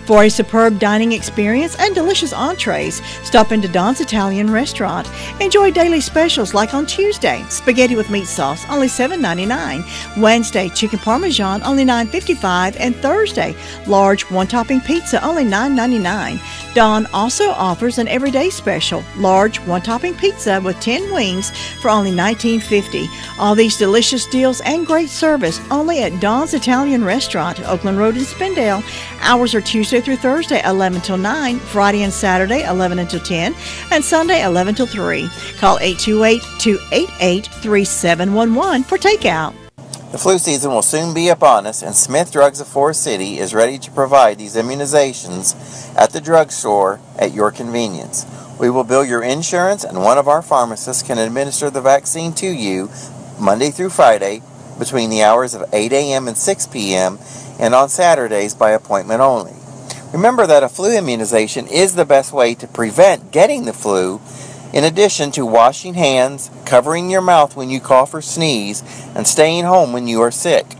For a superb dining experience and delicious entrees, stop into Don's Italian Restaurant. Enjoy daily specials like on Tuesday, spaghetti with meat sauce, only $7.99. Wednesday, chicken parmesan, only $9.55. And Thursday, large one-topping pizza, only $9.99. Don also offers an everyday special, large one-topping pizza with 10 wings for only $19.50. All these delicious deals and great service only at Don's Italian Restaurant, Oakland Road in Spindale. Hours are Tuesday through Thursday, 11 till 9, Friday and Saturday, 11 until 10, and Sunday, 11 till 3. Call 828-288-3711 for takeout. The flu season will soon be upon us, and Smith Drugs of Forest City is ready to provide these immunizations at the drugstore at your convenience. We will bill your insurance, and one of our pharmacists can administer the vaccine to you Monday through Friday between the hours of 8 a.m. and 6 p.m. and on Saturdays by appointment only. Remember that a flu immunization is the best way to prevent getting the flu, in addition to washing hands, covering your mouth when you cough or sneeze, and staying home when you are sick.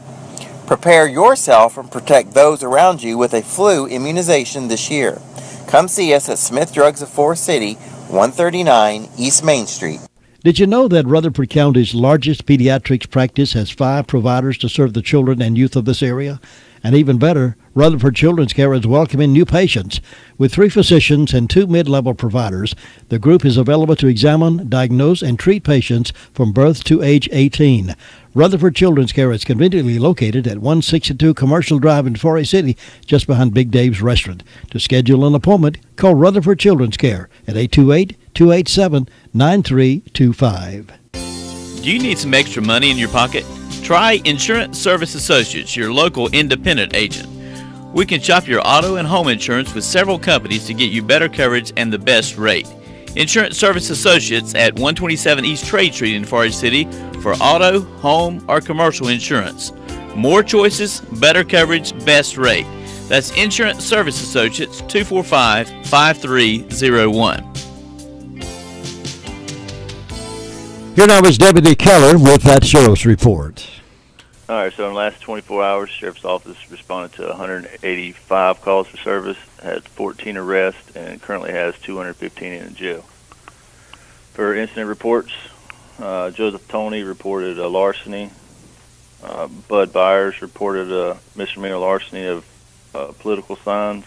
Prepare yourself and protect those around you with a flu immunization this year. Come see us at Smith Drugs of Forest City, 139 East Main Street. Did you know that Rutherford County's largest pediatrics practice has 5 providers to serve the children and youth of this area? And even better, Rutherford Children's Care is welcoming new patients. With 3 physicians and 2 mid-level providers, the group is available to examine, diagnose, and treat patients from birth to age 18. Rutherford Children's Care is conveniently located at 162 Commercial Drive in Forest City, just behind Big Dave's Restaurant. To schedule an appointment, call Rutherford Children's Care at 828-287-9325. Do you need some extra money in your pocket? Try Insurance Service Associates, your local independent agent. We can shop your auto and home insurance with several companies to get you better coverage and the best rate. Insurance Service Associates at 127 East Trade Street in Forest City for auto, home, or commercial insurance. More choices, better coverage, best rate. That's Insurance Service Associates, 245-5301. Here now is Deputy Keller with that sheriff's report. All right, so in the last 24 hours, Sheriff's Office responded to 185 calls for service, had 14 arrests, and currently has 215 in jail. For incident reports, Joseph Toney reported a larceny. Bud Byers reported a misdemeanor larceny of political signs.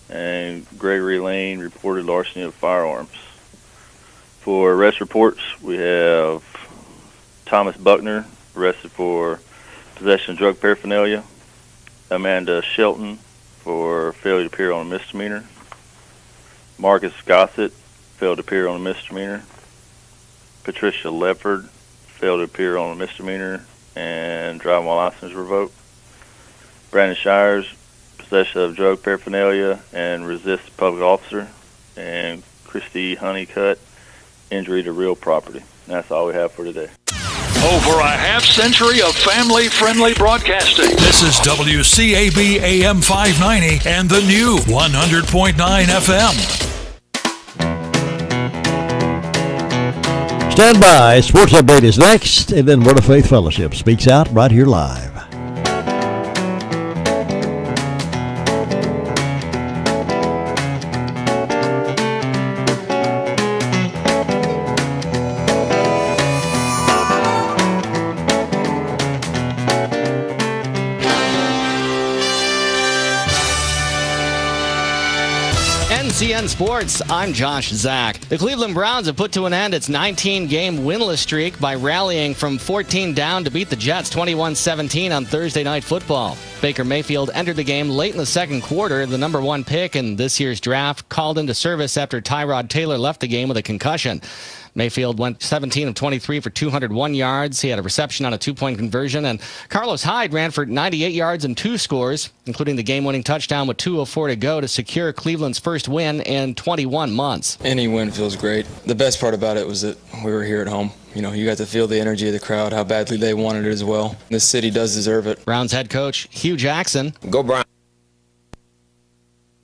And Gregory Lane reported larceny of firearms. For arrest reports, we have Thomas Buckner arrested for possession of drug paraphernalia. Amanda Shelton for failure to appear on a misdemeanor. Marcus Gossett failed to appear on a misdemeanor. Patricia Lefford failed to appear on a misdemeanor and driving while license revoked. Brandon Shires, possession of drug paraphernalia and resist a public officer. And Christy Honeycutt, injury to real property. And that's all we have for today. Over a half-century of family-friendly broadcasting. This is WCAB AM 590 and the new 100.9 FM. Stand by. Sports Update is next, and then Word of Faith Fellowship speaks out right here live. NCN Sports, I'm Josh Zach. The Cleveland Browns have put to an end its 19-game winless streak by rallying from 14 down to beat the Jets 21-17 on Thursday Night Football. Baker Mayfield entered the game late in the second quarter. The number one pick in this year's draft called into service after Tyrod Taylor left the game with a concussion. Mayfield went 17 of 23 for 201 yards. He had a reception on a two-point conversion. And Carlos Hyde ran for 98 yards and 2 scores, including the game-winning touchdown with 2:04 to go to secure Cleveland's first win in 21 months. Any win feels great. The best part about it was that we were here at home. You know, you got to feel the energy of the crowd, how badly they wanted it as well. This city does deserve it. Browns head coach Hugh Jackson. Go Browns.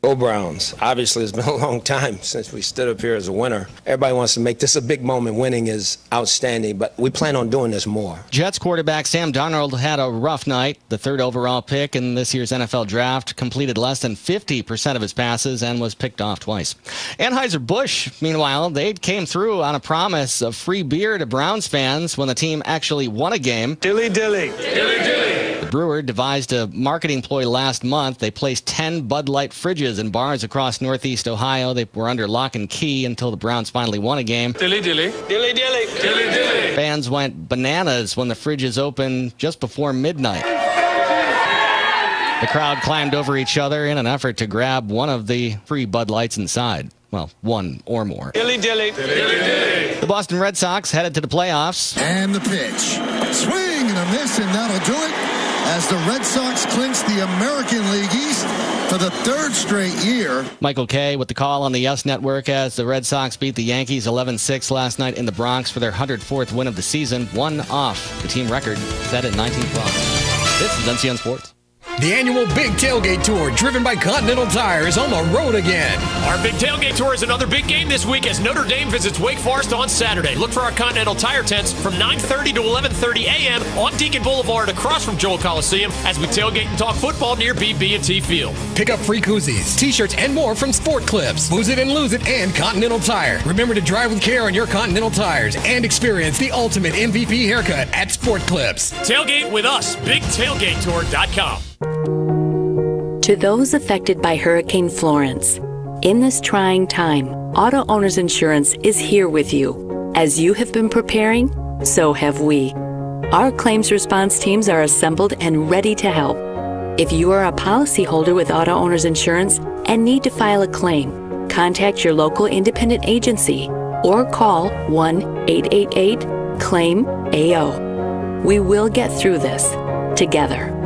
Go Browns. Obviously, it's been a long time since we stood up here as a winner. Everybody wants to make this a big moment. Winning is outstanding, but we plan on doing this more. Jets quarterback Sam Darnold had a rough night. The third overall pick in this year's NFL draft completed less than 50% of his passes and was picked off twice. Anheuser-Busch, meanwhile, they came through on a promise of free beer to Browns fans when the team actually won a game. Dilly dilly. Dilly dilly. The brewer devised a marketing ploy last month. They placed 10 Bud Light fridges in bars across Northeast Ohio. They were under lock and key until the Browns finally won a game. Dilly dilly. Dilly dilly. Dilly dilly. Fans went bananas when the fridges opened just before midnight. The crowd climbed over each other in an effort to grab one of the free Bud Lights inside. Well, one or more. Dilly dilly. Dilly dilly. The Boston Red Sox headed to the playoffs. And the pitch. Swing and a miss, and that'll do it as the Red Sox clinch the American League East for the third straight year. Michael Kay with the call on the Yes Network as the Red Sox beat the Yankees 11-6 last night in the Bronx for their 104th win of the season, one off the team record set in 1912. This is NCN Sports. The annual Big Tailgate Tour, driven by Continental Tire, is on the road again. Our Big Tailgate Tour is another big game this week as Notre Dame visits Wake Forest on Saturday. Look for our Continental Tire tents from 9:30 to 11:30 a.m. on Deacon Boulevard across from Joel Coliseum as we tailgate and talk football near BB&T Field. Pick up free koozies, t-shirts, and more from Sport Clips, Lose It and Lose It, and Continental Tire. Remember to drive with care on your Continental Tires and experience the ultimate MVP haircut at Sport Clips. Tailgate with us, BigTailgateTour.com. To those affected by Hurricane Florence, in this trying time, Auto Owners Insurance is here with you. As you have been preparing, so have we. Our claims response teams are assembled and ready to help. If you are a policyholder with Auto Owners Insurance and need to file a claim, contact your local independent agency or call 1-888-CLAIM-AO. We will get through this together.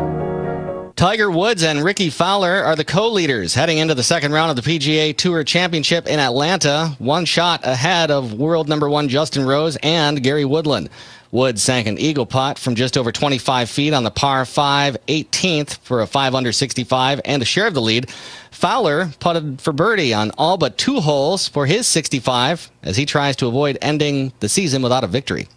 Tiger Woods and Ricky Fowler are the co-leaders heading into the second round of the PGA Tour Championship in Atlanta, one shot ahead of world number one Justin Rose and Gary Woodland. Wood sank an eagle putt from just over 25 feet on the par 5 18th for a 5 under 65 and a share of the lead. Fowler putted for birdie on all but 2 holes for his 65 as he tries to avoid ending the season without a victory.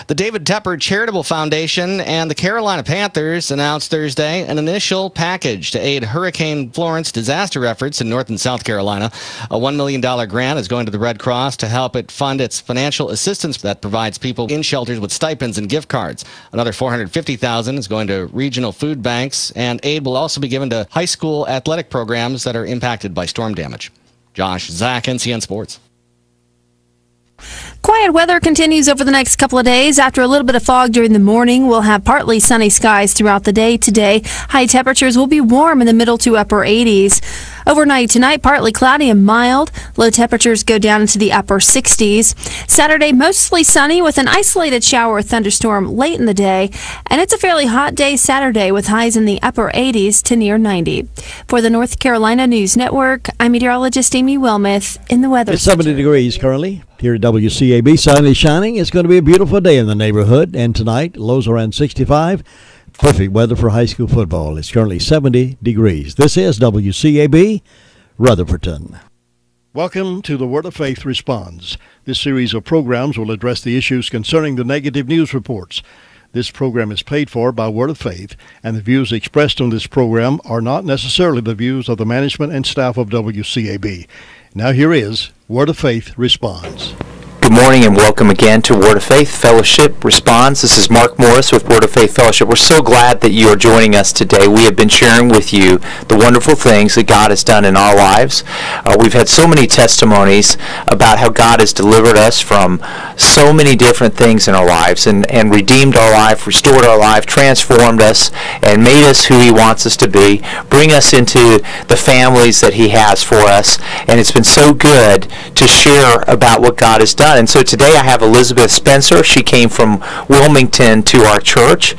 The David Tepper Charitable Foundation and the Carolina Panthers announced Thursday an initial package to aid Hurricane Florence disaster efforts in North and South Carolina. A $1 million grant is going to the Red Cross to help it fund its financial assistance that provides people in shelters with stipends and gift cards. Another $450,000 is going to regional food banks, and aid will also be given to high school athletic programs that are impacted by storm damage. Josh Zach, NCN Sports. Quiet weather continues over the next couple of days. After a little bit of fog during the morning, we'll have partly sunny skies throughout the day today. High temperatures will be warm in the middle to upper 80s. Overnight tonight, partly cloudy and mild. Low temperatures go down into the upper 60s. Saturday, mostly sunny with an isolated shower or thunderstorm late in the day. And it's a fairly hot day Saturday with highs in the upper 80s to near 90. For the North Carolina News Network, I'm meteorologist Amy Wilmoth in the Weather It's 70 degrees currently here at WCAB. Sun is shining. It's going to be a beautiful day in the neighborhood. And tonight, lows around 65. Perfect weather for high school football. It's currently 70 degrees. This is WCAB Rutherfordton. Welcome to the Word of Faith Responds. This series of programs will address the issues concerning the negative news reports. This program is paid for by Word of Faith, and the views expressed on this program are not necessarily the views of the management and staff of WCAB. Now here is Word of Faith Responds. Good morning and welcome again to Word of Faith Fellowship Responds. This is Mark Morris with Word of Faith Fellowship. We're so glad that you are joining us today. We have been sharing with you the wonderful things that God has done in our lives. We've had so many testimonies about how God has delivered us from so many different things in our lives and redeemed our life, restored our life, transformed us, and made us who He wants us to be, bring us into the families that He has for us. And it's been so good to share about what God has done. And so today I have Elizabeth Spencer. She came from Wilmington to our church.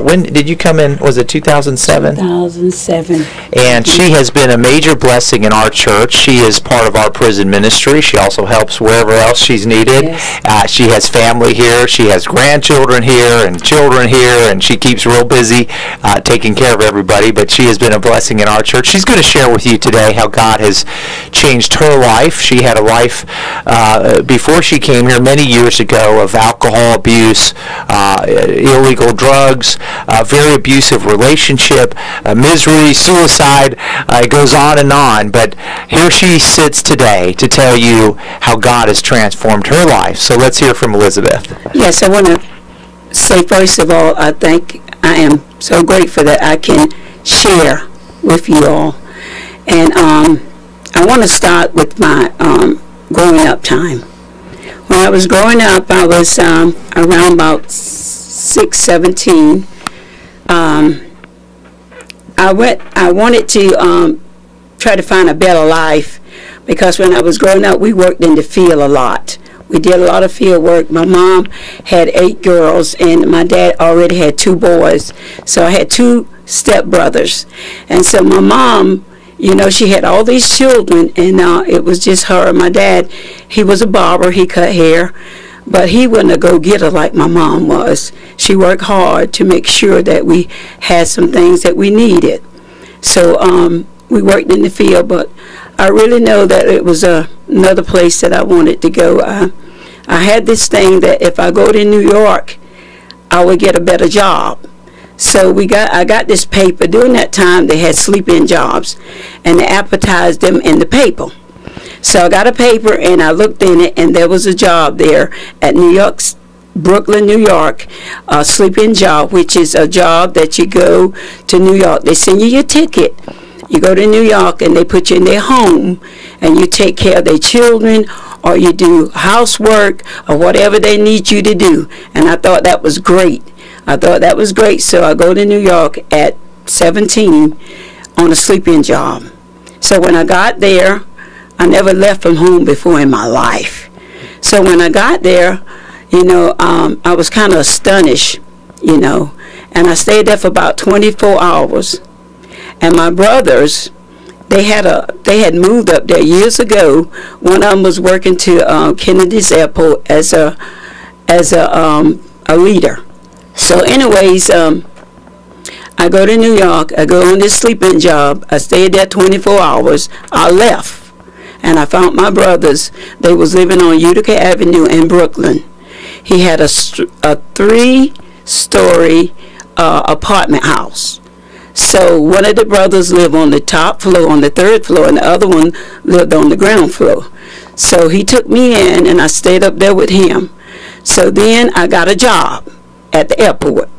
When did you come in? Was it 2007? 2007. And she has been a major blessing in our church. She is part of our prison ministry. She also helps wherever else she's needed. Yes. She has family here. She has grandchildren here and children here, and she keeps real busy taking care of everybody. But she has been a blessing in our church. She's going to share with you today how God has changed her life. She had a life before she came here many years ago of alcohol abuse, illegal drugs, a very abusive relationship, misery, suicide. It goes on and on. But here she sits today to tell you how God has transformed her life. So let's hear from Elizabeth. Yes, I want to say first of all, I am so grateful that I can share with you all. And I want to start with my growing up time. When I was growing up, I was around about 17. I wanted to try to find a better life, because when I was growing up, we worked in the field a lot. We did a lot of field work. My mom had 8 girls, and my dad already had 2 boys. So I had 2 stepbrothers. And so my mom, you know, she had all these children, and it was just her. My dad, he was a barber. He cut hair, but he wasn't a go-getter like my mom was. She worked hard to make sure that we had some things that we needed. So we worked in the field, but I really know that it was another place that I wanted to go. I had this thing that if I go to New York, I would get a better job. So I got this paper. During that time, they had sleep-in jobs, and they advertised them in the paper. So I got a paper, and I looked in it, and there was a job there at Brooklyn, New York, a sleep-in job, which is a job that you go to New York. They send you your ticket. You go to New York, and they put you in their home, and you take care of their children, or you do housework, or whatever they need you to do. And I thought that was great. So I go to New York at 17 on a sleep-in job. So when I got there, I never left from home before in my life. So when I got there, you know, I was kind of astonished, you know, and I stayed there for about 24 hours. And my brothers, they had moved up there years ago. One of them was working to Kennedy's Airport as a a leader. So anyways, I go to New York. I go on this sleeping job. I stayed there 24 hours. I left, and I found my brothers. They was living on Utica Avenue in Brooklyn. He had a 3-story apartment house. So one of the brothers lived on the top floor, on the 3rd floor, and the other one lived on the ground floor. So he took me in, and I stayed up there with him. So then I got a job at the airport,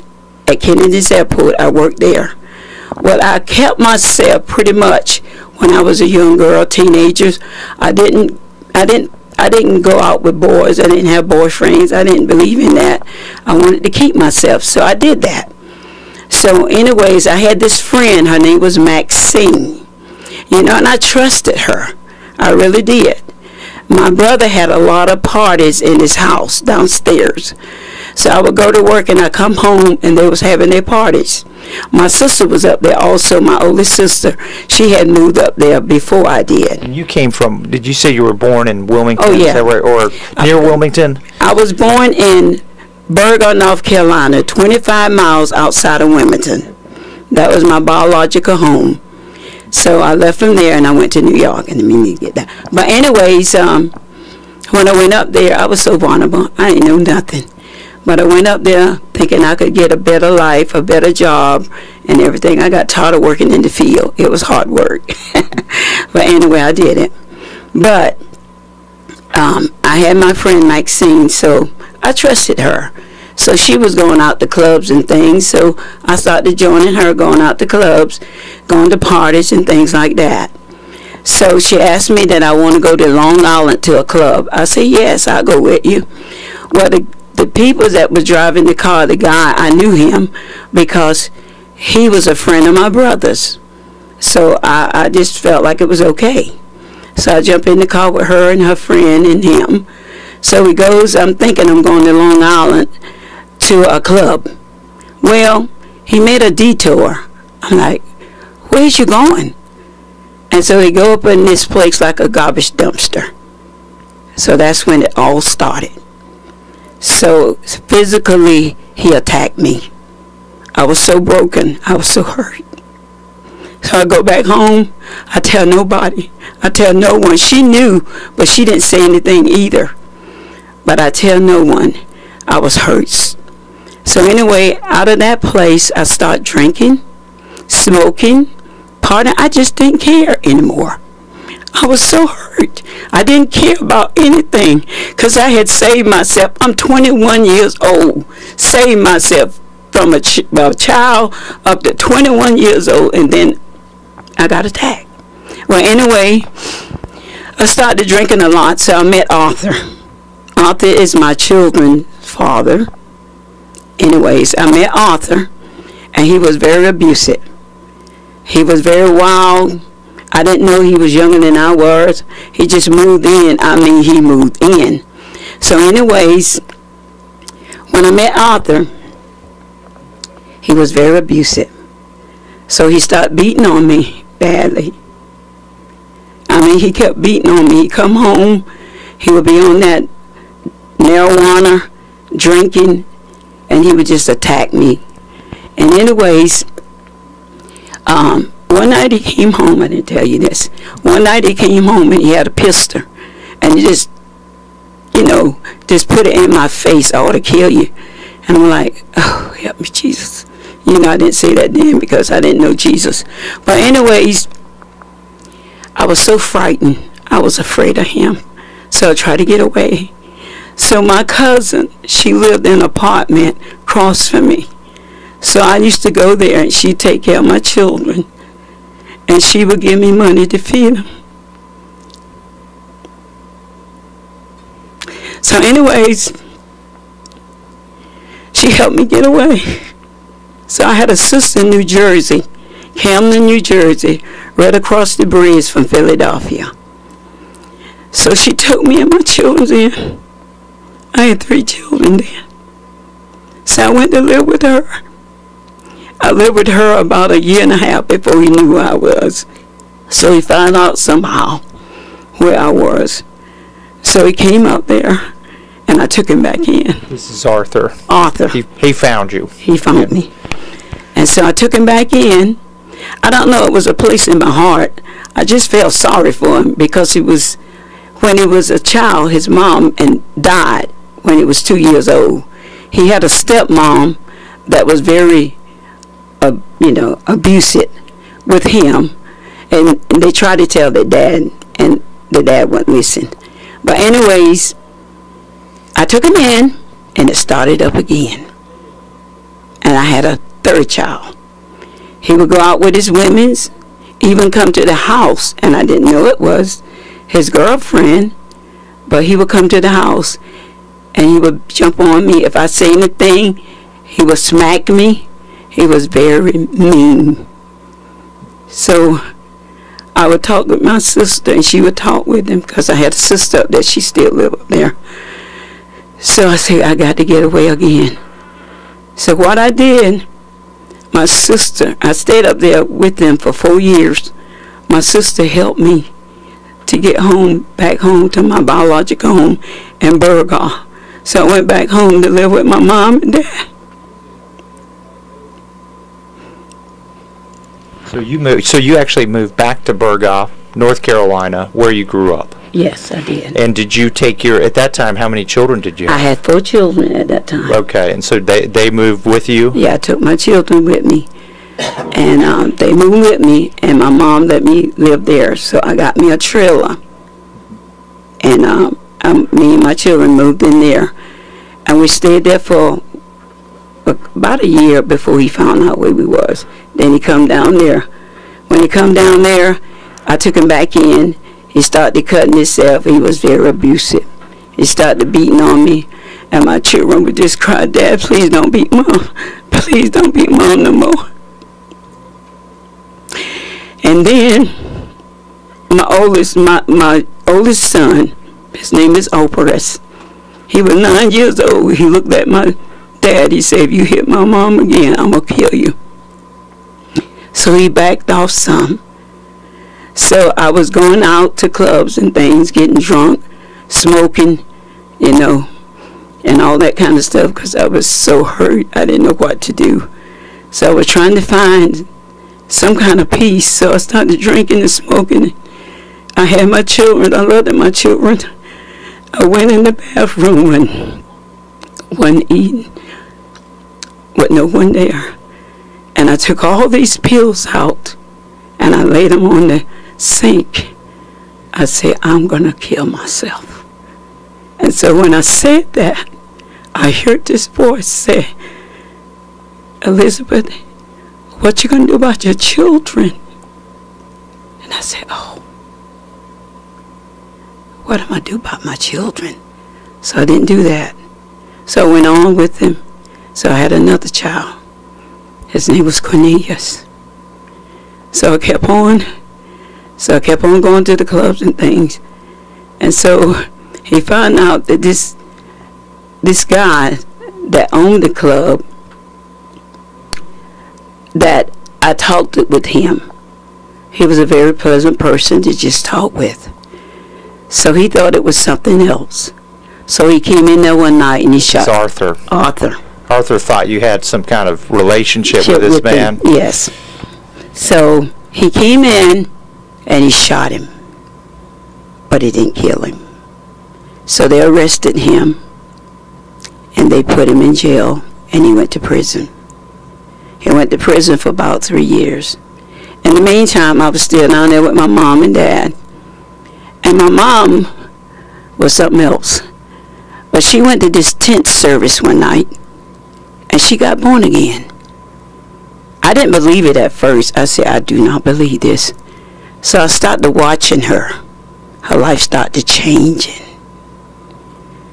at Kennedy's Airport. I worked there. Well, I kept myself pretty much when I was a young girl, teenager. I didn't go out with boys. I didn't have boyfriends. I didn't believe in that. I wanted to keep myself, so I did that. So anyways, I had this friend. Her name was Maxine. You know, and I trusted her. I really did. My brother had a lot of parties in his house downstairs. So I would go to work and I come home and they was having their parties. My sister was up there also, my oldest sister. She had moved up there before I did. And you came from, did you say you were born in Wilmington? Oh, yeah. Is that right? Or near Wilmington? I was born in Burger, North Carolina, 25 miles outside of Wilmington. That was my biological home. So I left from there and I went to New York, and let me get that. But anyways, when I went up there, I was so vulnerable. I didn't know nothing. But I went up there thinking I could get a better life, a better job, and everything. I got tired of working in the field. It was hard work. But anyway, I did it. But I had my friend Maxine, so I trusted her. So she was going out to clubs and things, so I started joining her, going out to clubs, going to parties and things like that. So she asked me that I want to go to Long Island to a club. I said, yes, I'll go with you. Well, the people that was driving the car, the guy, I knew him because he was a friend of my brother's. So I just felt like it was okay. So I jumped in the car with her and her friend and him. So he goes, I'm thinking I'm going to Long Island to a club. Well, he made a detour. I'm like, where's you going? And so he go up in this place like a garbage dumpster. So that's when it all started. So physically, he attacked me. I was so broken. I was so hurt. So I go back home. I tell nobody. I tell no one. She knew, but she didn't say anything either. But I tell no one. I was hurt. So anyway, out of that place, I started drinking, smoking, partying. I just didn't care anymore. I was so hurt. I didn't care about anything because I had saved myself. I'm 21 years old. Saved myself from a child up to 21 years old, and then I got attacked. Well, anyway, I started drinking a lot, so I met Arthur. Arthur is my children's father. Anyways, I met Arthur, and he was very abusive. He was very wild. I didn't know he was younger than I was. He just moved in. He moved in. So anyways, when I met Arthur, he was very abusive. So he started beating on me badly. He kept beating on me. He'd come home, he would be on that marijuana, drinking, and he would just attack me. And anyways, one night he came home. I didn't tell you this. One night he came home and he had a pistol, and he just put it in my face. I ought to kill you. And I'm like, oh, help me, Jesus. I didn't say that then because I didn't know Jesus. But anyways, I was so frightened. I was afraid of him. So I tried to get away. So my cousin, she lived in an apartment across from me. So I used to go there, and she'd take care of my children. And she would give me money to feed them. So anyways, she helped me get away. So I had a sister in New Jersey, Camden, New Jersey, right across the bridge from Philadelphia. So she took me and my children in. I had 3 children then. So I went to live with her. I lived with her about 1.5 years before he knew who I was. So he found out somehow where I was. So he came out there, and I took him back in. This is Arthur. Arthur. He found you. He found me. And so I took him back in. I don't know, it was a place in my heart. I just felt sorry for him because when he was a child, his mom died when he was 2 years old. He had a stepmom that was very, abusive with him. And they tried to tell their dad, and the dad wouldn't listen. But anyways, I took him in, and it started up again. And I had a third child. He would go out with his women's, even come to the house, and I didn't know it was his girlfriend, but he would come to the house, and he would jump on me. If I say anything, he would smack me. He was very mean. So I would talk with my sister, and she would talk with him, because I had a sister up there. She still lived up there. So I said, I got to get away again. So what I did, my sister, I stayed up there with them for 4 years. My sister helped me to get back home to my biological home in Burgaw. So I went back home to live with my mom and dad. So you actually moved back to Burgaw, North Carolina, where you grew up. Yes, I did. And did you take at that time, how many children did you have? I had 4 children at that time. Okay, and so they moved with you? Yeah, I took my children with me. And they moved with me, and my mom let me live there. So I got me a trailer. And me and my children moved in there. And we stayed there for about a year before he found out where we was. Then he come down there. When he come down there, I took him back in. He started cutting himself. He was very abusive. He started beating on me. And my children would just cry, Dad, please don't beat Mom. Please don't beat Mom no more. And then my oldest son, his name is Operas. He was 9 years old. He looked at my dad. He said, if you hit my mom again, I'm going to kill you. So he backed off some. So I was going out to clubs and things, getting drunk, smoking, and all that kind of stuff, because I was so hurt. I didn't know what to do. So I was trying to find some kind of peace. So I started drinking and smoking. I had my children. I loved my children. I went in the bathroom and wasn't eating with no one there. And I took all these pills out and I laid them on the sink. I said, I'm going to kill myself. And so when I said that, I heard this voice say, Elizabeth, what you going to do about your children? And I said, oh, what am I do about my children? So I didn't do that. So I went on with him. So I had another child. His name was Cornelius. So I kept on. So I kept on going to the clubs and things. And so he found out that this guy that owned the club, that I talked with him. He was a very pleasant person to just talk with. So he thought it was something else. So he came in there one night and he shot Arthur. Arthur thought you had some kind of relationship with this man? Him, yes. So he came in and he shot him. But he didn't kill him. So they arrested him and they put him in jail and he went to prison. He went to prison for about 3 years. In the meantime, I was still down there with my mom and dad. And my mom was something else. But she went to this tent service one night, and she got born again. I didn't believe it at first. I said, I do not believe this. So I started watching her. Her life started changing.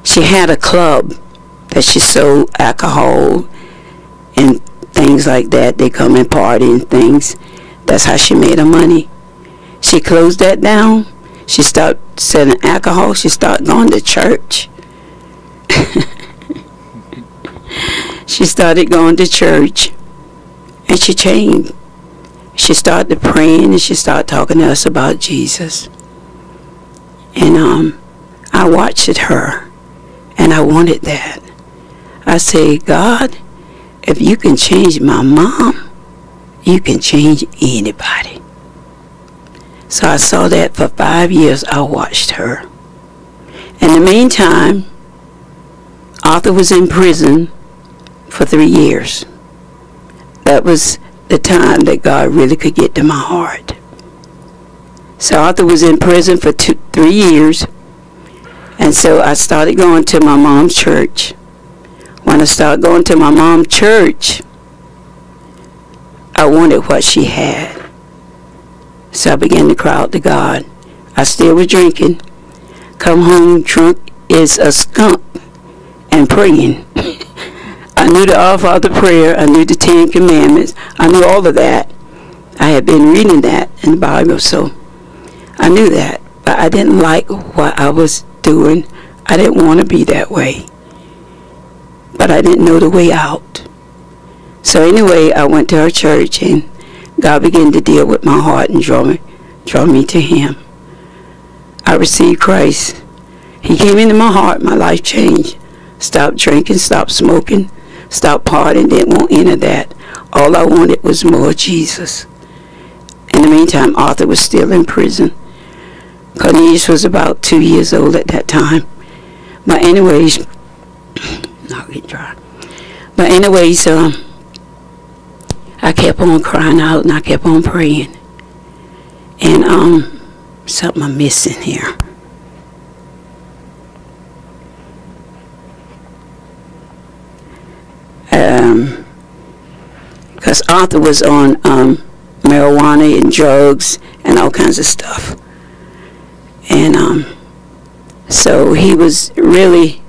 She had a club that she sold alcohol and things like that. They come and party and things. That's how she made her money. She closed that down. She started selling alcohol. She started going to church. She started going to church. And she changed. She started praying and she started talking to us about Jesus. And I watched her. And I wanted that. I said, God, if you can change my mom, you can change anybody. So I saw that for 5 years. I watched her. In the meantime, Arthur was in prison for 3 years. That was the time that God really could get to my heart. So Arthur was in prison for 3 years. And so I started going to my mom's church. When I started going to my mom's church, I wanted what she had. So I began to cry out to God. I still was drinking. Come home drunk as a skunk and praying. I knew the Our Father prayer. I knew the 10 Commandments. I knew all of that. I had been reading that in the Bible, so I knew that. But I didn't like what I was doing. I didn't want to be that way. But I didn't know the way out. So anyway, I went to her church, and God began to deal with my heart and draw me to Him. I received Christ. He came into my heart. My life changed. Stopped drinking, stopped smoking, stopped partying, didn't want any of that. All I wanted was more Jesus. In the meantime, Arthur was still in prison. Cornelius was about 2 years old at that time. But anyways, not get dry. But anyways, I kept on crying out and I kept on praying. And something I'm missing here. Because Arthur was on marijuana and drugs and all kinds of stuff. And so he was really,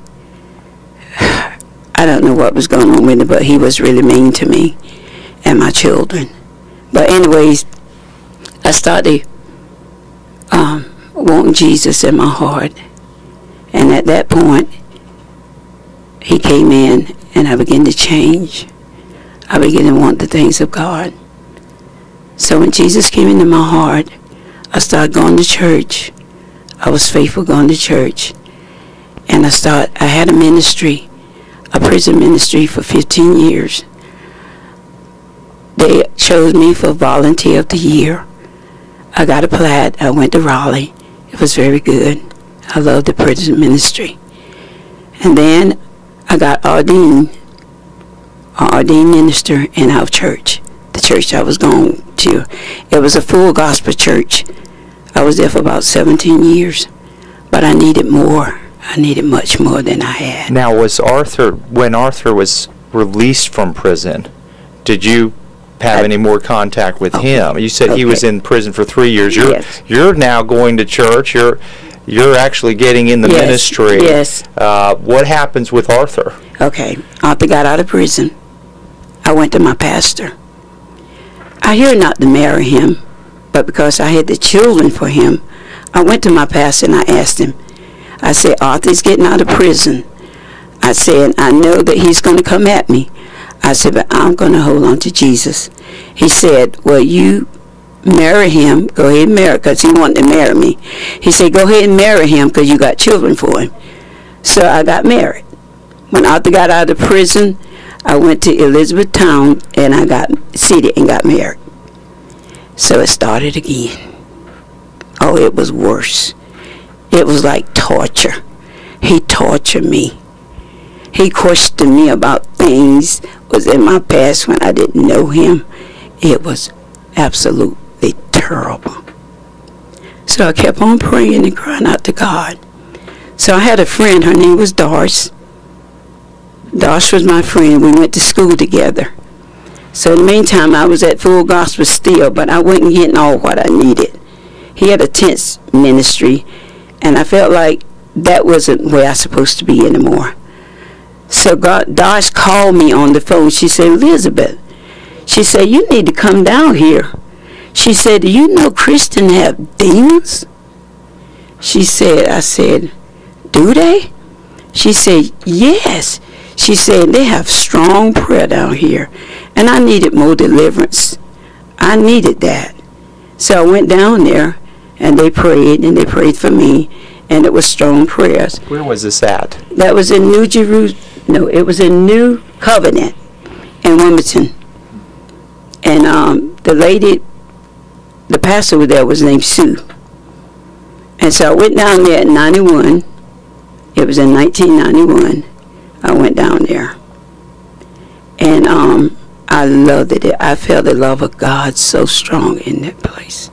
I don't know what was going on with him, but he was really mean to me and my children. But anyways, I started wanting Jesus in my heart. And at that point, He came in and I began to change. I began to want the things of God. So when Jesus came into my heart, I started going to church. I was faithful going to church. And I had a ministry, a prison ministry for 15 years. They chose me for Volunteer of the Year. I got a plaque. I went to Raleigh. It was very good. I loved the prison ministry. And then I got ordained minister in our church, the church I was going to. It was a full gospel church. I was there for about 17 years, but I needed more. I needed much more than I had. Now, when Arthur was released from prison, did you have any more contact with him? You said he was in prison for 3 years. Yes. You're now going to church. You're actually getting in the ministry. Yes. What happens with Arthur? Okay. Arthur got out of prison. I went to my pastor. I heard not to marry him, but because I had the children for him, I went to my pastor and I asked him. I said, Arthur's getting out of prison. I said, I know that he's going to come at me. I said, but I'm going to hold on to Jesus. He said, well, you marry him. Go ahead and marry, because he wanted to marry me. He said, go ahead and marry him because you got children for him. So I got married. When Arthur got out of prison, I went to Elizabethtown and I got seated and got married. So it started again. Oh, it was worse. It was like torture. He tortured me. He questioned me about things was in my past when I didn't know him. It was absolutely terrible. So I kept on praying and crying out to God. So I had a friend, her name was Doris. Doris was my friend. We went to school together. So in the meantime, I was at Full Gospel still, but I wasn't getting all what I needed. He had a tents ministry, and I felt like that wasn't where I was supposed to be anymore. So Doris called me on the phone. She said, Elizabeth, she said, you need to come down here. She said, do you know Christians have demons? She said, I said, do they? She said, yes. She said, they have strong prayer down here. And I needed more deliverance. I needed that. So I went down there, and they prayed for me. and it was Strong Prayers. Where was this at? That was in New Jerusalem. No, it was in New Covenant in Wilmington. And the pastor there was named Sue. And so I went down there in 91. It was in 1991. I went down there. And I loved it. I felt the love of God so strong in that place.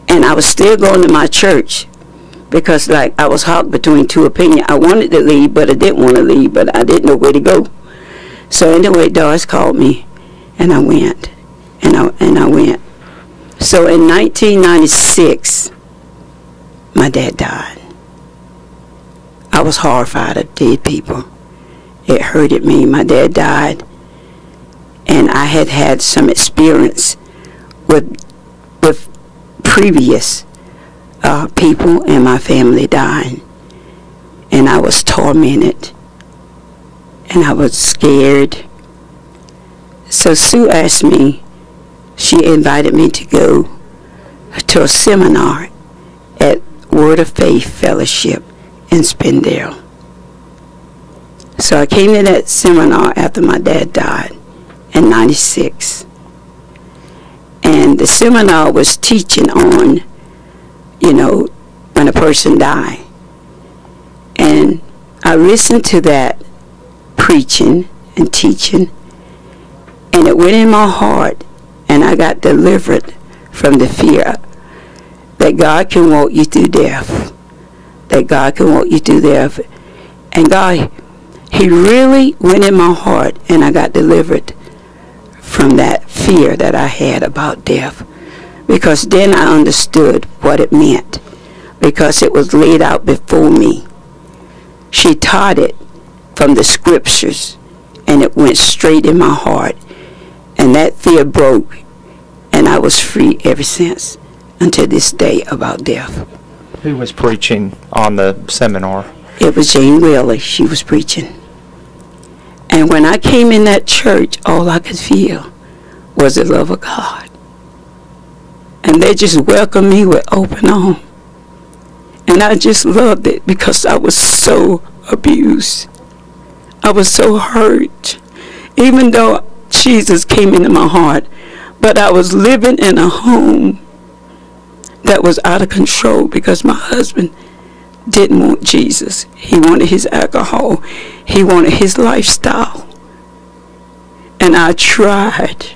And I was still going to my church because, like, I was hawked between two opinions. I wanted to leave, but I didn't want to leave, but I didn't know where to go. So anyway, Doris called me, and I went. And I went. So in 1996, my dad died. I was horrified of dead people. It hurted me. My dad died. And I had had some experience with previous people in my family dying. And I was tormented. And I was scared. So Sue asked me, she invited me to go to a seminar at Word of Faith Fellowship in Spindale. So I came to that seminar after my dad died in 96. And the seminar was teaching on, when a person died. And I listened to that preaching and teaching, and it went in my heart, and I got delivered from the fear that God can walk you through death. That God can walk you through death. And God, He really went in my heart, and I got delivered from that fear that I had about death. Because then I understood what it meant. Because it was laid out before me. She taught it from the scriptures, and it went straight in my heart. And that fear broke, and I was free ever since, until this day, about death. Who was preaching on the seminar? It was Jane Whaley. She was preaching. And when I came in that church, all I could feel was the love of God. And they just welcomed me with open arms. And I just loved it because I was so abused. I was so hurt. Even though Jesus came into my heart, but I was living in a home that was out of control because my husband didn't want Jesus. He wanted his alcohol. He wanted his lifestyle. And I tried.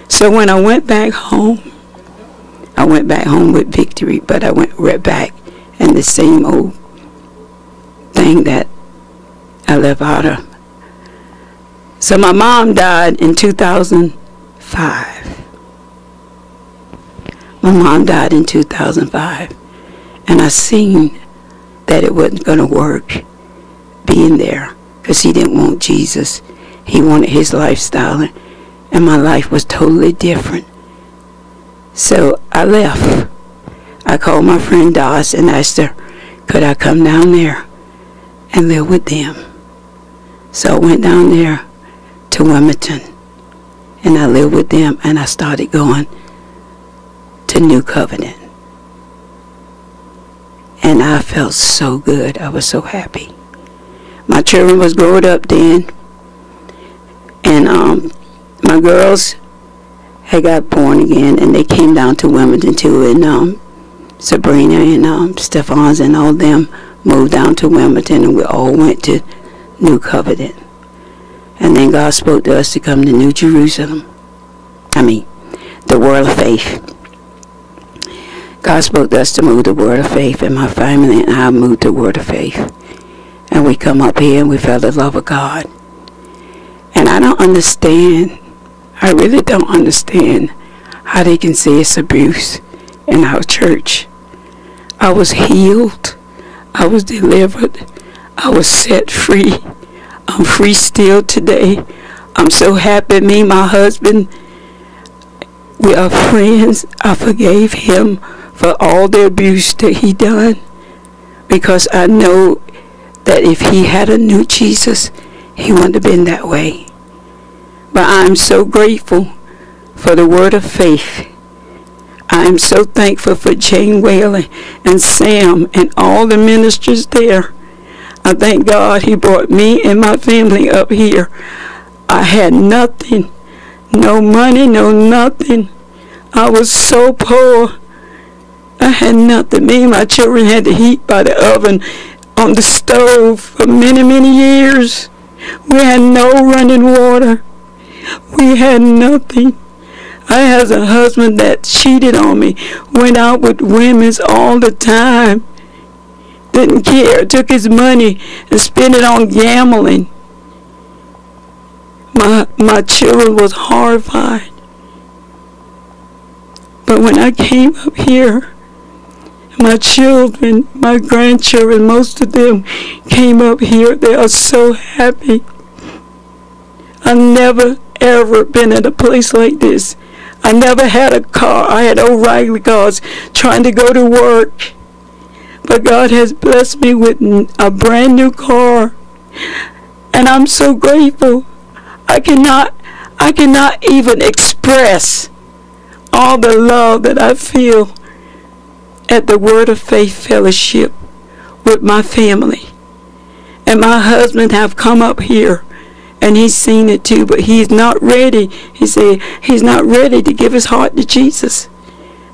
So when I went back home with victory, but I went right back in the same old thing that I left out of. So my mom died in 2005. My mom died in 2005. And I seen that it wasn't going to work being there because he didn't want Jesus. He wanted his lifestyle. And my life was totally different. So I left. I called my friend Doss and asked her, could I come down there and live with them? So I went down there to Wilmington, and I lived with them, and I started going to New Covenant. And I felt so good. I was so happy. My children was growing up then, and my girls had got born again, and they came down to Wilmington too, and Sabrina and Stephans and all them moved down to Wilmington, and we all went to New Covenant. And then God spoke to us to come to New Jerusalem. The World of Faith. God spoke to us to move the Word of Faith, and my family and I moved the Word of Faith. And we come up here and we felt the love of God. And I don't understand, I really don't understand how they can say it's abuse in our church. I was healed. I was delivered. I was set free. I'm free still today. I'm so happy. Me, my husband, we are friends. I forgave him for all the abuse that he done, because I know that if he had a new Jesus, he wouldn't have been that way. But I'm so grateful for the Word of Faith. I am so thankful for Jane Whaley and Sam and all the ministers there. I thank God he brought me and my family up here. I had nothing, no money, no nothing. I was so poor. I had nothing. Me and my children had to heat by the oven on the stove for many, many years. We had no running water. We had nothing. I had a husband that cheated on me, went out with women all the time, didn't care, took his money and spent it on gambling. My children was horrified. But when I came up here, my children, my grandchildren, most of them came up here. They are so happy. I've never, ever been at a place like this. I never had a car. I had O'Reilly cars trying to go to work. But God has blessed me with a brand new car. And I'm so grateful. I cannot even express all the love that I feel at the Word of Faith Fellowship with my family. And my husband have come up here and he's seen it too, but he's not ready. He said he's not ready to give his heart to Jesus.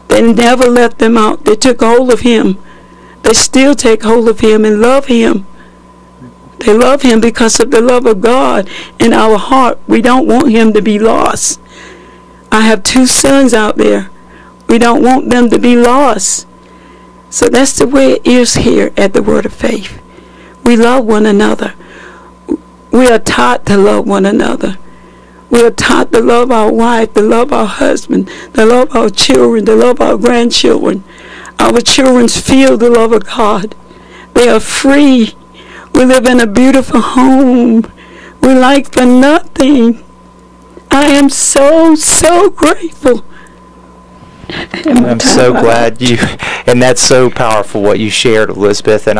They never left him out. They took hold of him. They still take hold of him and love him. They love him because of the love of God in our heart. We don't want him to be lost. I have 2 sons out there. We don't want them to be lost. So that's the way it is here at the Word of Faith. We love one another. We are taught to love one another. We are taught to love our wife, to love our husband, to love our children, to love our grandchildren. Our children feel the love of God. They are free. We live in a beautiful home. We lack for nothing. I am so, so grateful. I'm so glad you, and that's so powerful what you shared, Elizabeth. And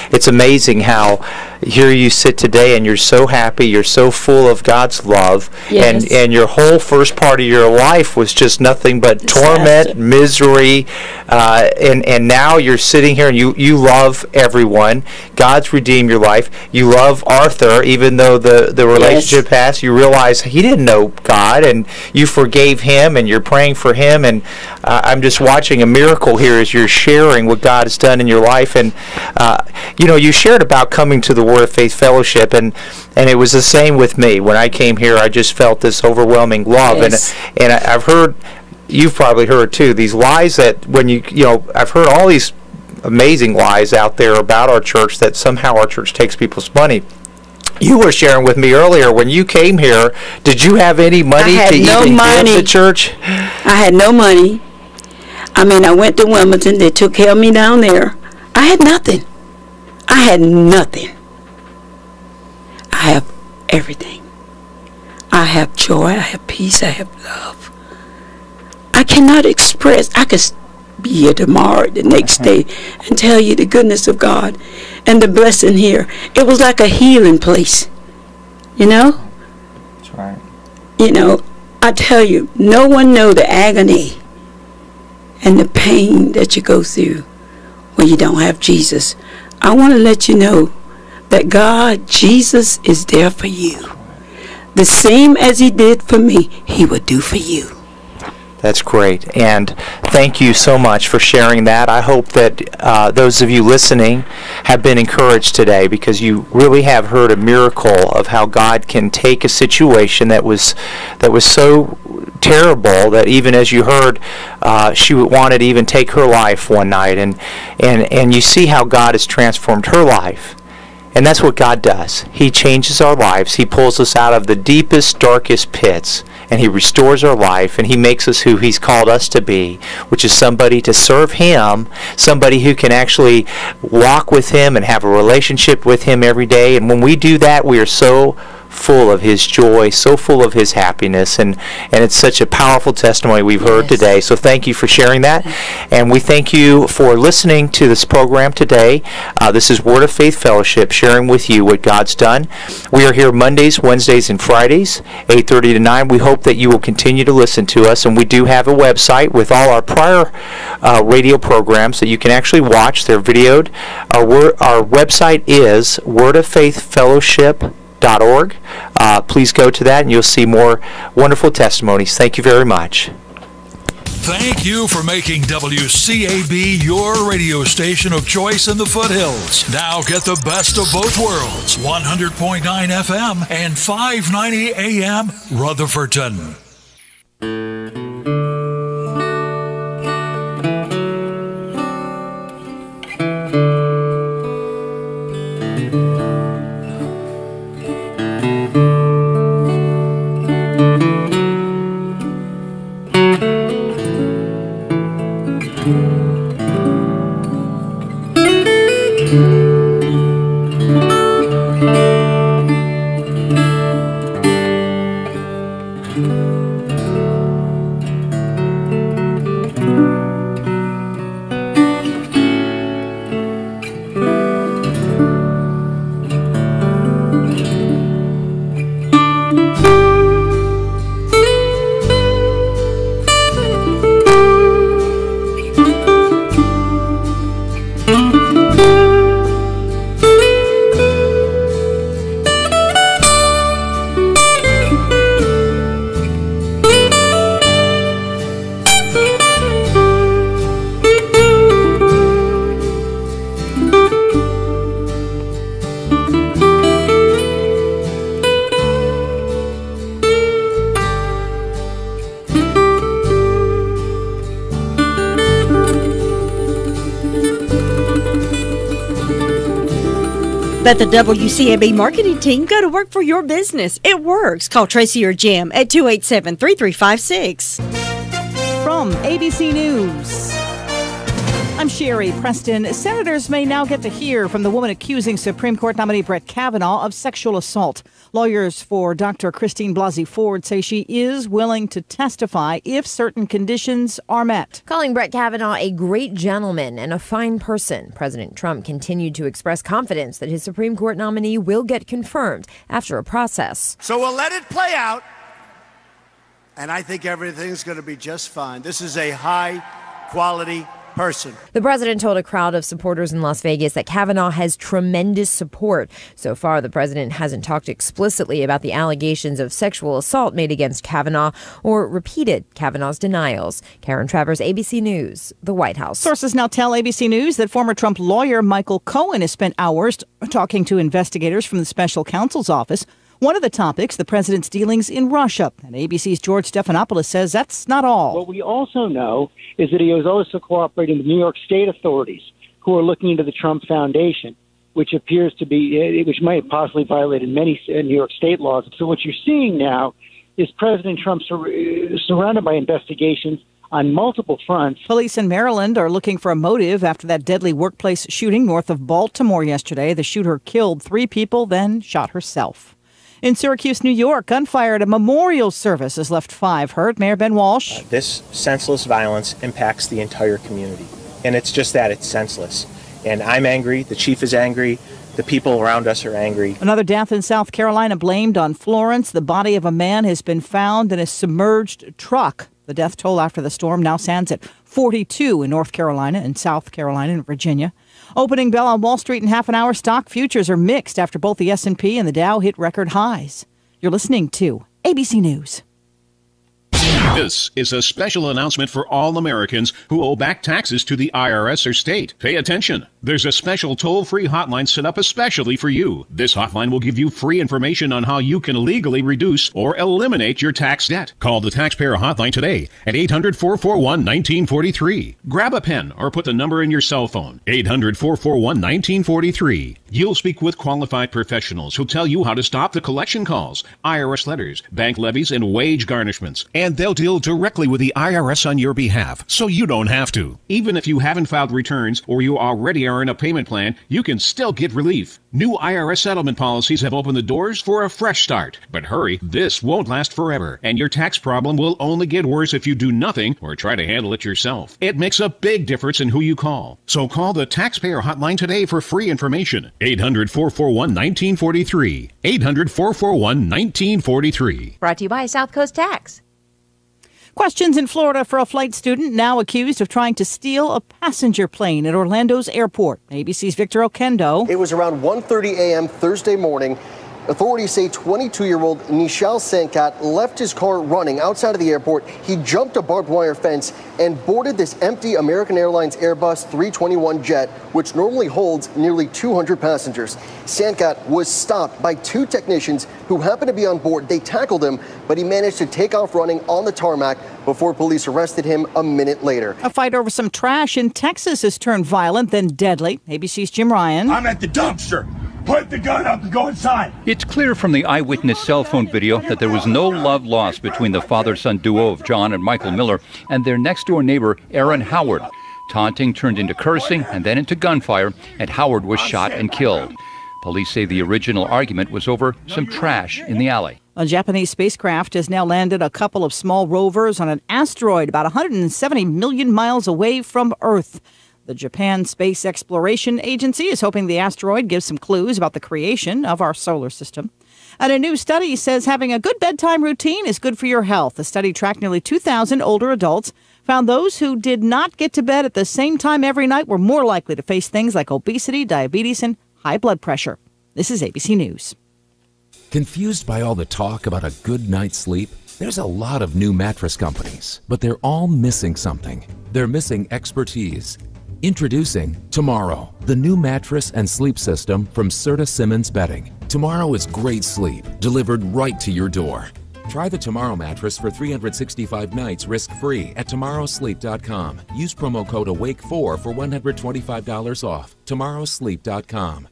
it's amazing how here you sit today and you're so happy, you're so full of God's love, Yes. and your whole first part of your life was just nothing but torment, misery, and now you're sitting here and you love everyone. God's redeemed your life. You love Arthur, even though the relationship passed. You realize he didn't know God, and you forgave him, and you're praying for him. And I'm just watching a miracle here as you're sharing what God has done in your life. And you shared about coming to the Word of Faith Fellowship, and it was the same with me. When I came here, I just felt this overwhelming love. Yes. And I've heard, you've probably heard too, these lies that when I've heard all these amazing lies out there about our church, that somehow our church takes people's money. You were sharing with me earlier, when you came here, did you have any money to even give to church? I had no money. I mean, I went to Wilmington. They took care of me down there. I had nothing. I had nothing. I have everything. I have joy. I have peace. I have love. I cannot express. I could be here tomorrow, the next day, and tell you the goodness of God and the blessing here. It was like a healing place. That's right. I tell you, no one knows the agony and the pain that you go through when you don't have Jesus. I want to let you know that God, Jesus, is there for you. The same as he did for me, he would do for you. That's great, and thank you so much for sharing that. I hope that those of you listening have been encouraged today, because you really have heard a miracle of how God can take a situation that was so terrible that even as you heard, she wanted to even take her life one night, and you see how God has transformed her life. And that's what God does. He changes our lives. He pulls us out of the deepest, darkest pits, and he restores our life, and he makes us who he's called us to be, which is somebody to serve him, somebody who can actually walk with him and have a relationship with him every day. And when we do that, we are so full of His joy, so full of His happiness, and it's such a powerful testimony we've heard today. So thank you for sharing that, and we thank you for listening to this program today. This is Word of Faith Fellowship, sharing with you what God's done. We are here Mondays, Wednesdays, and Fridays, 8:30 to 9. We hope that you will continue to listen to us, and we do have a website with all our prior radio programs that you can actually watch. They're videoed. Our website is wordoffaithfellowship.org. Please go to that and you'll see more wonderful testimonies. Thank you very much. Thank you for making WCAB your radio station of choice in the foothills. Now get the best of both worlds. 100.9 FM and 590 AM Rutherfordton. Let the WCAB marketing team go to work for your business. It works. Call Tracy or Jim at 287-3356. From ABC News, I'm Sherry Preston. Senators may now get to hear from the woman accusing Supreme Court nominee Brett Kavanaugh of sexual assault. Lawyers for Dr. Christine Blasey Ford say she is willing to testify if certain conditions are met. Calling Brett Kavanaugh a great gentleman and a fine person, President Trump continued to express confidence that his Supreme Court nominee will get confirmed after a process. So we'll let it play out, and I think everything's going to be just fine. This is a high-quality person. The president told a crowd of supporters in Las Vegas that Kavanaugh has tremendous support. So far, the president hasn't talked explicitly about the allegations of sexual assault made against Kavanaugh or repeated Kavanaugh's denials. Karen Travers, ABC News, the White House. Sources now tell ABC News that former Trump lawyer Michael Cohen has spent hours talking to investigators from the special counsel's office. One of the topics, the president's dealings in Russia. And ABC's George Stephanopoulos says that's not all. What we also know is that he was also cooperating with New York State authorities who are looking into the Trump Foundation, which appears to be, which might have possibly violated many New York State laws. So what you're seeing now is President Trump surrounded by investigations on multiple fronts. Police in Maryland are looking for a motive after that deadly workplace shooting north of Baltimore yesterday. The shooter killed 3 people, then shot herself. In Syracuse, New York, gunfire at a memorial service has left 5 hurt. Mayor Ben Walsh. This senseless violence impacts the entire community. And it's just that, it's senseless. And I'm angry, the chief is angry, the people around us are angry. Another death in South Carolina blamed on Florence. The body of a man has been found in a submerged truck. The death toll after the storm now stands at 42 in North Carolina and South Carolina and Virginia. Opening bell on Wall Street in half an hour. Stock futures are mixed after both the S&P and the Dow hit record highs. You're listening to ABC News. This is a special announcement for all Americans who owe back taxes to the IRS or state. Pay attention. There's a special toll-free hotline set up especially for you. This hotline will give you free information on how you can legally reduce or eliminate your tax debt. Call the Taxpayer Hotline today at 800-441-1943. Grab a pen or put the number in your cell phone. 800-441-1943. You'll speak with qualified professionals who'll tell you how to stop the collection calls, IRS letters, bank levies, and wage garnishments. And they'll They'll deal directly with the IRS on your behalf, so you don't have to. Even if you haven't filed returns or you already are in a payment plan, you can still get relief. New IRS settlement policies have opened the doors for a fresh start. But hurry, this won't last forever, and your tax problem will only get worse if you do nothing or try to handle it yourself. It makes a big difference in who you call. So call the Taxpayer Hotline today for free information. 800-441-1943. 800-441-1943. Brought to you by South Coast Tax. Questions in Florida for a flight student now accused of trying to steal a passenger plane at Orlando's airport. ABC's Victor Okendo. It was around 1:30 a.m. Thursday morning. Authorities say 22-year-old Nishal Sankat left his car running outside of the airport. He jumped a barbed wire fence and boarded this empty American Airlines Airbus 321 jet, which normally holds nearly 200 passengers. Sankat was stopped by two technicians who happened to be on board. They tackled him, but he managed to take off running on the tarmac before police arrested him a minute later. A fight over some trash in Texas has turned violent, then deadly. ABC's Jim Ryan. I'm at the dumpster. Put the gun up and go inside. It's clear from the eyewitness cell phone video that there was no love lost between the father-son duo of John and Michael Miller and their next-door neighbor, Aaron Howard. Taunting turned into cursing and then into gunfire, and Howard was shot and killed. Police say the original argument was over some trash in the alley. A Japanese spacecraft has now landed a couple of small rovers on an asteroid about 170 million miles away from Earth. The Japan Space Exploration Agency is hoping the asteroid gives some clues about the creation of our solar system. And a new study says having a good bedtime routine is good for your health. The study tracked nearly 2,000 older adults, found those who did not get to bed at the same time every night were more likely to face things like obesity, diabetes, and high blood pressure. This is ABC News. Confused by all the talk about a good night's sleep? There's a lot of new mattress companies, but they're all missing something. They're missing expertise. Introducing Tomorrow, the new mattress and sleep system from Serta Simmons Bedding. Tomorrow is great sleep, delivered right to your door. Try the Tomorrow mattress for 365 nights risk-free at tomorrowsleep.com. Use promo code AWAKE4 for $125 off. tomorrowsleep.com.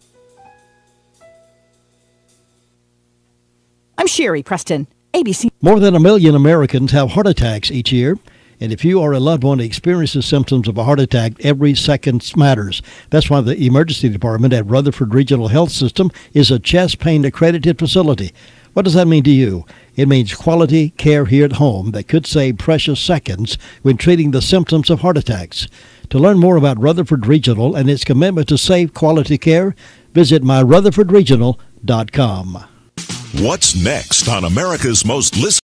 I'm Sherry Preston, ABC. More than 1 million Americans have heart attacks each year. And if you or a loved one experiences symptoms of a heart attack, every second matters. That's why the emergency department at Rutherford Regional Health System is a chest pain accredited facility. What does that mean to you? It means quality care here at home that could save precious seconds when treating the symptoms of heart attacks. To learn more about Rutherford Regional and its commitment to safe quality care, visit myrutherfordregional.com. What's next on America's Most Listened